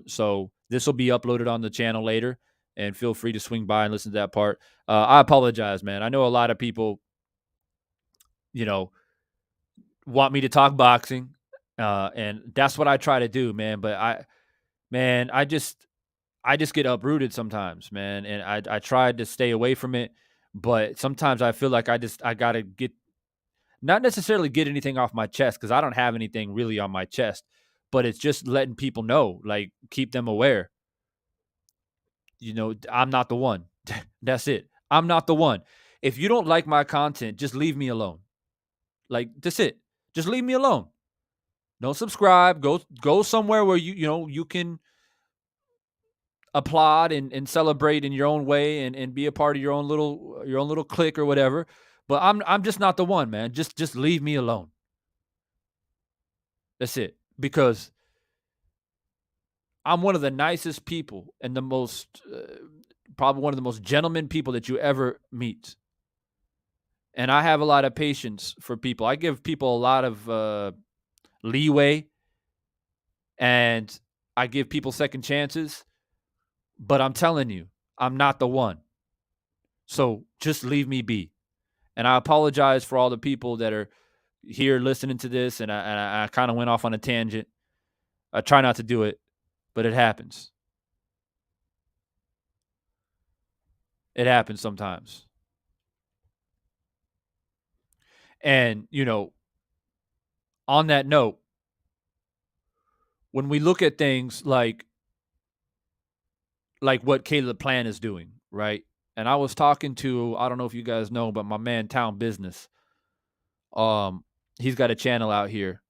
So this will be uploaded on the channel later, and feel free to swing by and listen to that part. I apologize, man. I know a lot of people, want me to talk boxing, and that's what I try to do, man. But I just get uprooted sometimes, man, and I tried to stay away from it, but sometimes I feel like I gotta not necessarily get anything off my chest, because I don't have anything really on my chest, but it's just letting people know, like, keep them aware. I'm not the one. That's it. I'm not the one. If you don't like my content, just leave me alone. Like, that's it. Just leave me alone. Don't subscribe. Go somewhere where you can applaud and celebrate in your own way, and be a part of your own little clique or whatever. But I'm just not the one, man. Just leave me alone. That's it. Because I'm one of the nicest people and the most probably one of the most gentleman people that you ever meet. And I have a lot of patience for people. I give people a lot of leeway, and I give people second chances. But I'm telling you, I'm not the one. So just leave me be. And I apologize for all the people that are here listening to this, and I kind of went off on a tangent. I try not to do it, but it happens. It happens sometimes. And, on that note, when we look at things like what Caleb Plant is doing, right? And I was talking to, I don't know if you guys know, but my man Town Business. He's got a channel out here,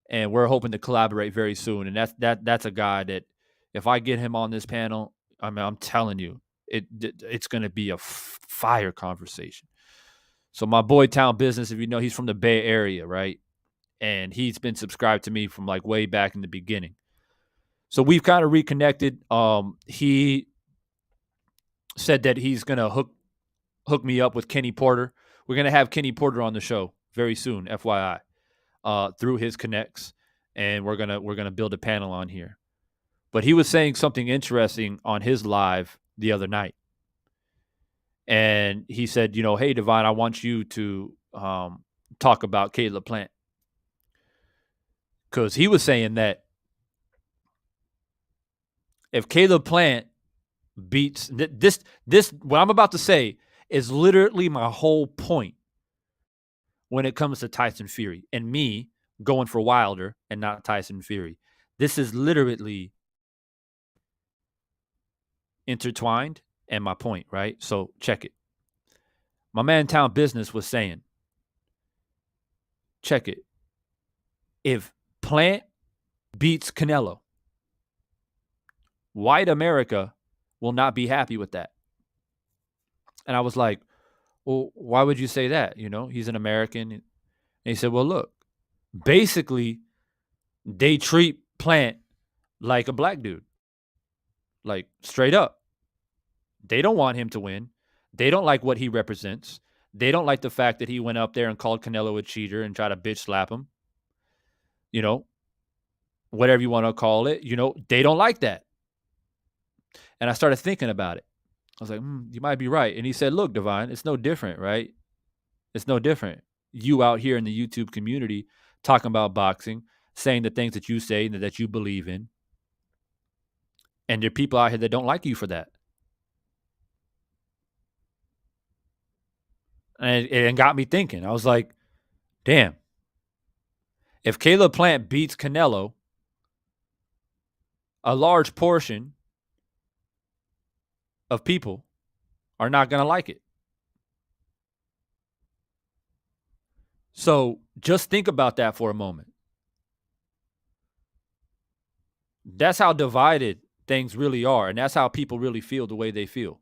and we're hoping to collaborate very soon. And that's a guy that, if I get him on this panel, I mean, I'm telling you, it's going to be a fire conversation. So my boy Town Business, if you know, he's from the Bay Area, right? And he's been subscribed to me from like way back in the beginning. So we've kind of reconnected. He said that he's gonna hook me up with Kenny Porter. We're gonna have Kenny Porter on the show very soon, FYI, through his connects, and we're gonna build a panel on here. But he was saying something interesting on his live the other night, and he said, hey Divine, I want you to talk about Caleb Plant, because he was saying that if Caleb Plant beats this, what I'm about to say is literally my whole point when it comes to Tyson Fury and me going for Wilder and not Tyson Fury. This is literally intertwined and my point, right? So check it. My man Town Business was saying, check it. If Plant beats Canelo, white America will not be happy with that. And I was like, well, why would you say that? He's an American. And he said, well, look, basically, they treat Plant like a black dude. Like, straight up. They don't want him to win. They don't like what he represents. They don't like the fact that he went up there and called Canelo a cheater and tried to bitch slap him. Whatever you want to call it. They don't like that. And I started thinking about it. I was like, you might be right. And he said, look, Divine, it's no different, right? It's no different. You out here in the YouTube community talking about boxing, saying the things that you say and that you believe in. And there are people out here that don't like you for that. And it got me thinking. I was like, damn. If Caleb Plant beats Canelo, a large portion of people are not going to like it. So just think about that for a moment. That's how divided things really are. And that's how people really feel the way they feel.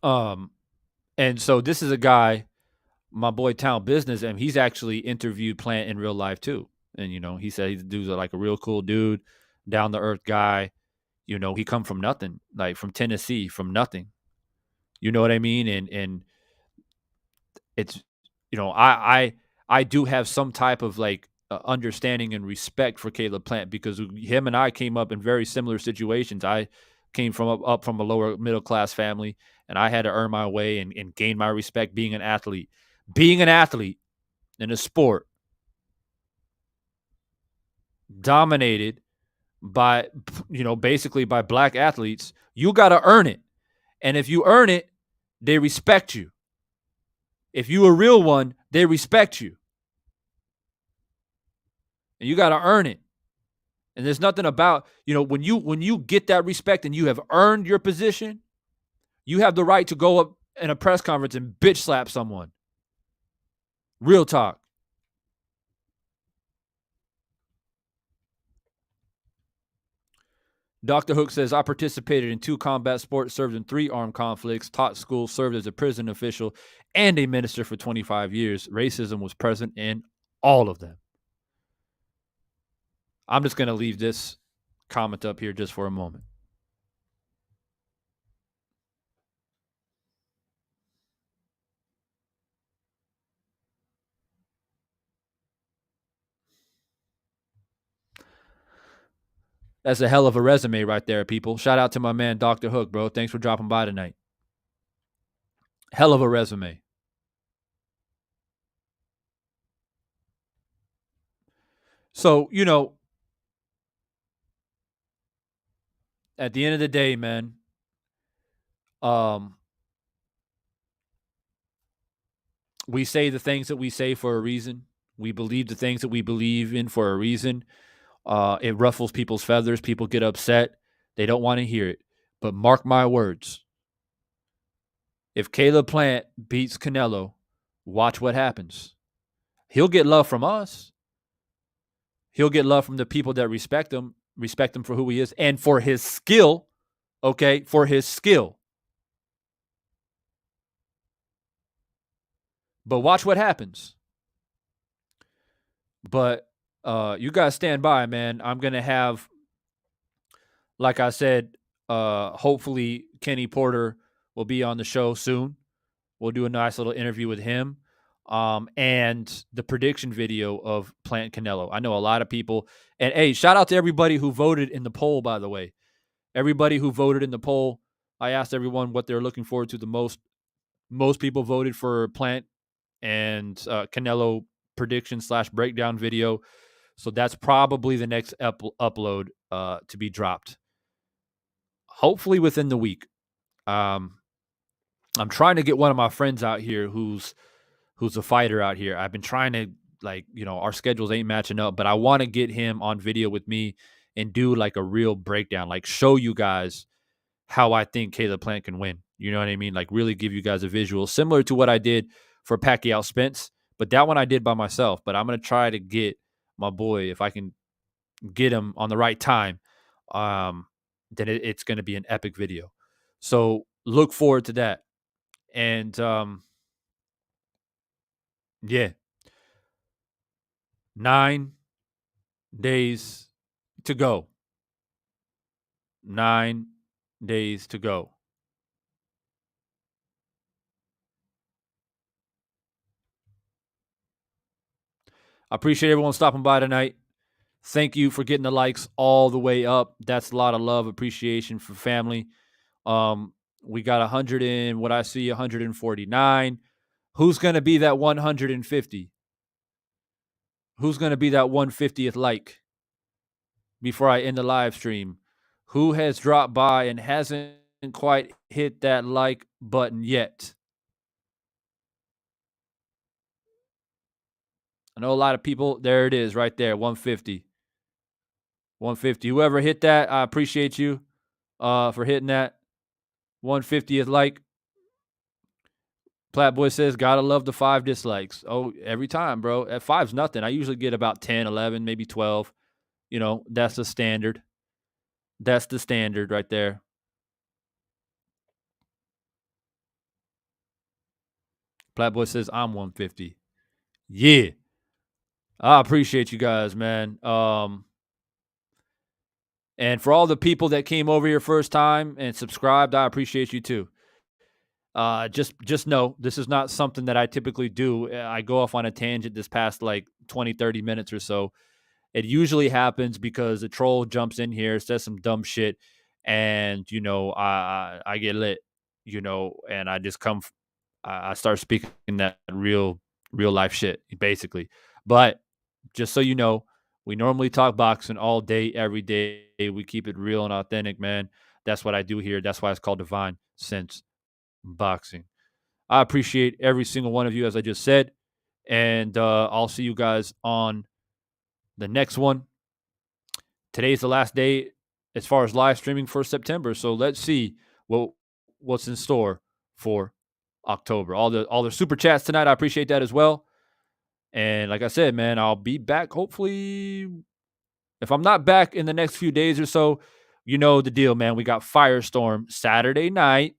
And so this is a guy, my boy Town Business, and he's actually interviewed Plant in real life too. And, he said he's dude's like a real cool dude, down to earth guy. He come from nothing, like from Tennessee, from nothing. You know what I mean? And it's, I do have some type of like understanding and respect for Caleb Plant, because him and I came up in very similar situations. I came from up from a lower middle class family, and I had to earn my way and gain my respect being an athlete. Being an athlete in a sport dominated by, basically by black athletes, you got to earn it. And if you earn it, they respect you. If you a real one, they respect you. And you got to earn it. And there's nothing about, when you get that respect and you have earned your position, you have the right to go up in a press conference and bitch slap someone. Real talk. Dr. Hook says, I participated in 2 combat sports, served in 3 armed conflicts, taught school, served as a prison official, and a minister for 25 years. Racism was present in all of them. I'm just going to leave this comment up here just for a moment. That's a hell of a resume right there, people. Shout out to my man, Dr. Hook, bro. Thanks for dropping by tonight. Hell of a resume. So, at the end of the day, man, we say the things that we say for a reason. We believe the things that we believe in for a reason. It ruffles people's feathers. People get upset. They don't want to hear it. But mark my words. If Caleb Plant beats Canelo, watch what happens. He'll get love from us. He'll get love from the people that respect him for who he is and for his skill, okay, for his skill. But watch what happens. But you guys stand by, man. I'm going to have like I said, hopefully Kenny Porter will be on the show soon. We'll do a nice little interview with him. And the prediction video of Plant Canelo. I know a lot of people. And hey, shout out to everybody who voted in the poll, by the way. Everybody who voted in the poll, I asked everyone what they're looking forward to the most. Most people voted for Plant and Canelo prediction / breakdown video. So that's probably the next upload to be dropped. Hopefully within the week. I'm trying to get one of my friends out here who's a fighter out here. I've been trying to, like, our schedules ain't matching up, but I want to get him on video with me and do like a real breakdown, like show you guys how I think Caleb Plant can win. You know what I mean? Like really give you guys a visual similar to what I did for Pacquiao Spence, but that one I did by myself. But I'm going to try to get my boy, if I can get him on the right time, then it's going to be an epic video. So look forward to that. And yeah, 9 days to go. 9 days to go. I appreciate everyone stopping by tonight. Thank you for getting the likes all the way up. That's a lot of love, appreciation for family. We got 100 and what I see 149. Who's going to be that 150? Who's going to be that 150th like before I end the live stream? Who has dropped by and hasn't quite hit that like button yet? I know a lot of people. There it is right there, 150. 150. Whoever hit that, I appreciate you for hitting that 150th like. Platboy says, gotta love the 5 dislikes. Oh, every time, bro. At 5's nothing. I usually get about 10, 11, maybe 12. That's the standard. That's the standard right there. Platboy says, I'm 150. Yeah. I appreciate you guys, man. And for all the people that came over here first time and subscribed, I appreciate you too. Just know this is not something that I typically do. I go off on a tangent this past like 20, 30 minutes or so. It usually happens because a troll jumps in here, says some dumb shit, and I get lit, and I just I start speaking that real life shit, basically. But just so you know, we normally talk boxing all day, every day. We keep it real and authentic, man. That's what I do here. That's why it's called Divine Sense Boxing. I appreciate every single one of you, as I just said, and I'll see you guys on the next one. Today's the last day as far as live streaming for September, so let's see what's in store for October. All the super chats tonight, I appreciate that as well. And like I said, man, I'll be back hopefully. If I'm not back in the next few days or so, you know the deal, man. We got Firestorm Saturday night,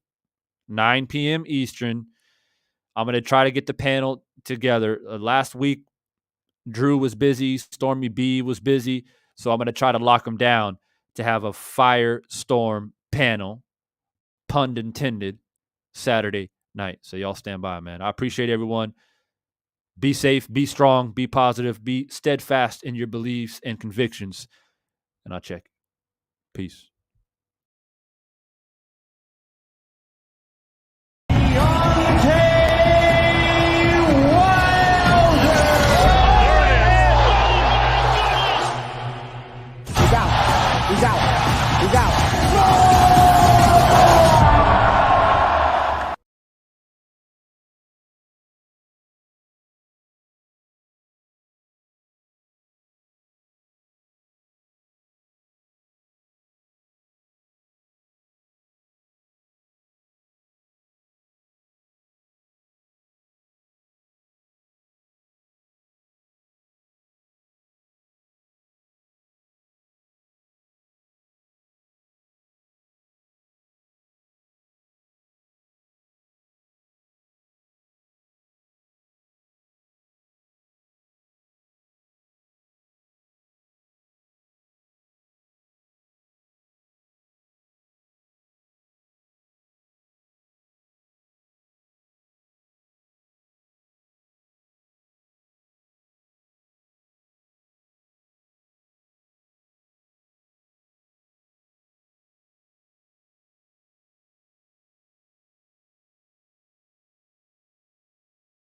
9 p.m. Eastern. I'm going to try to get the panel together. Last week, Drew was busy. Stormy B was busy. So I'm going to try to lock them down to have a Firestorm panel, pun intended, Saturday night. So y'all stand by, man. I appreciate everyone. Be safe, be strong, be positive, be steadfast in your beliefs and convictions. And I'll check. Peace.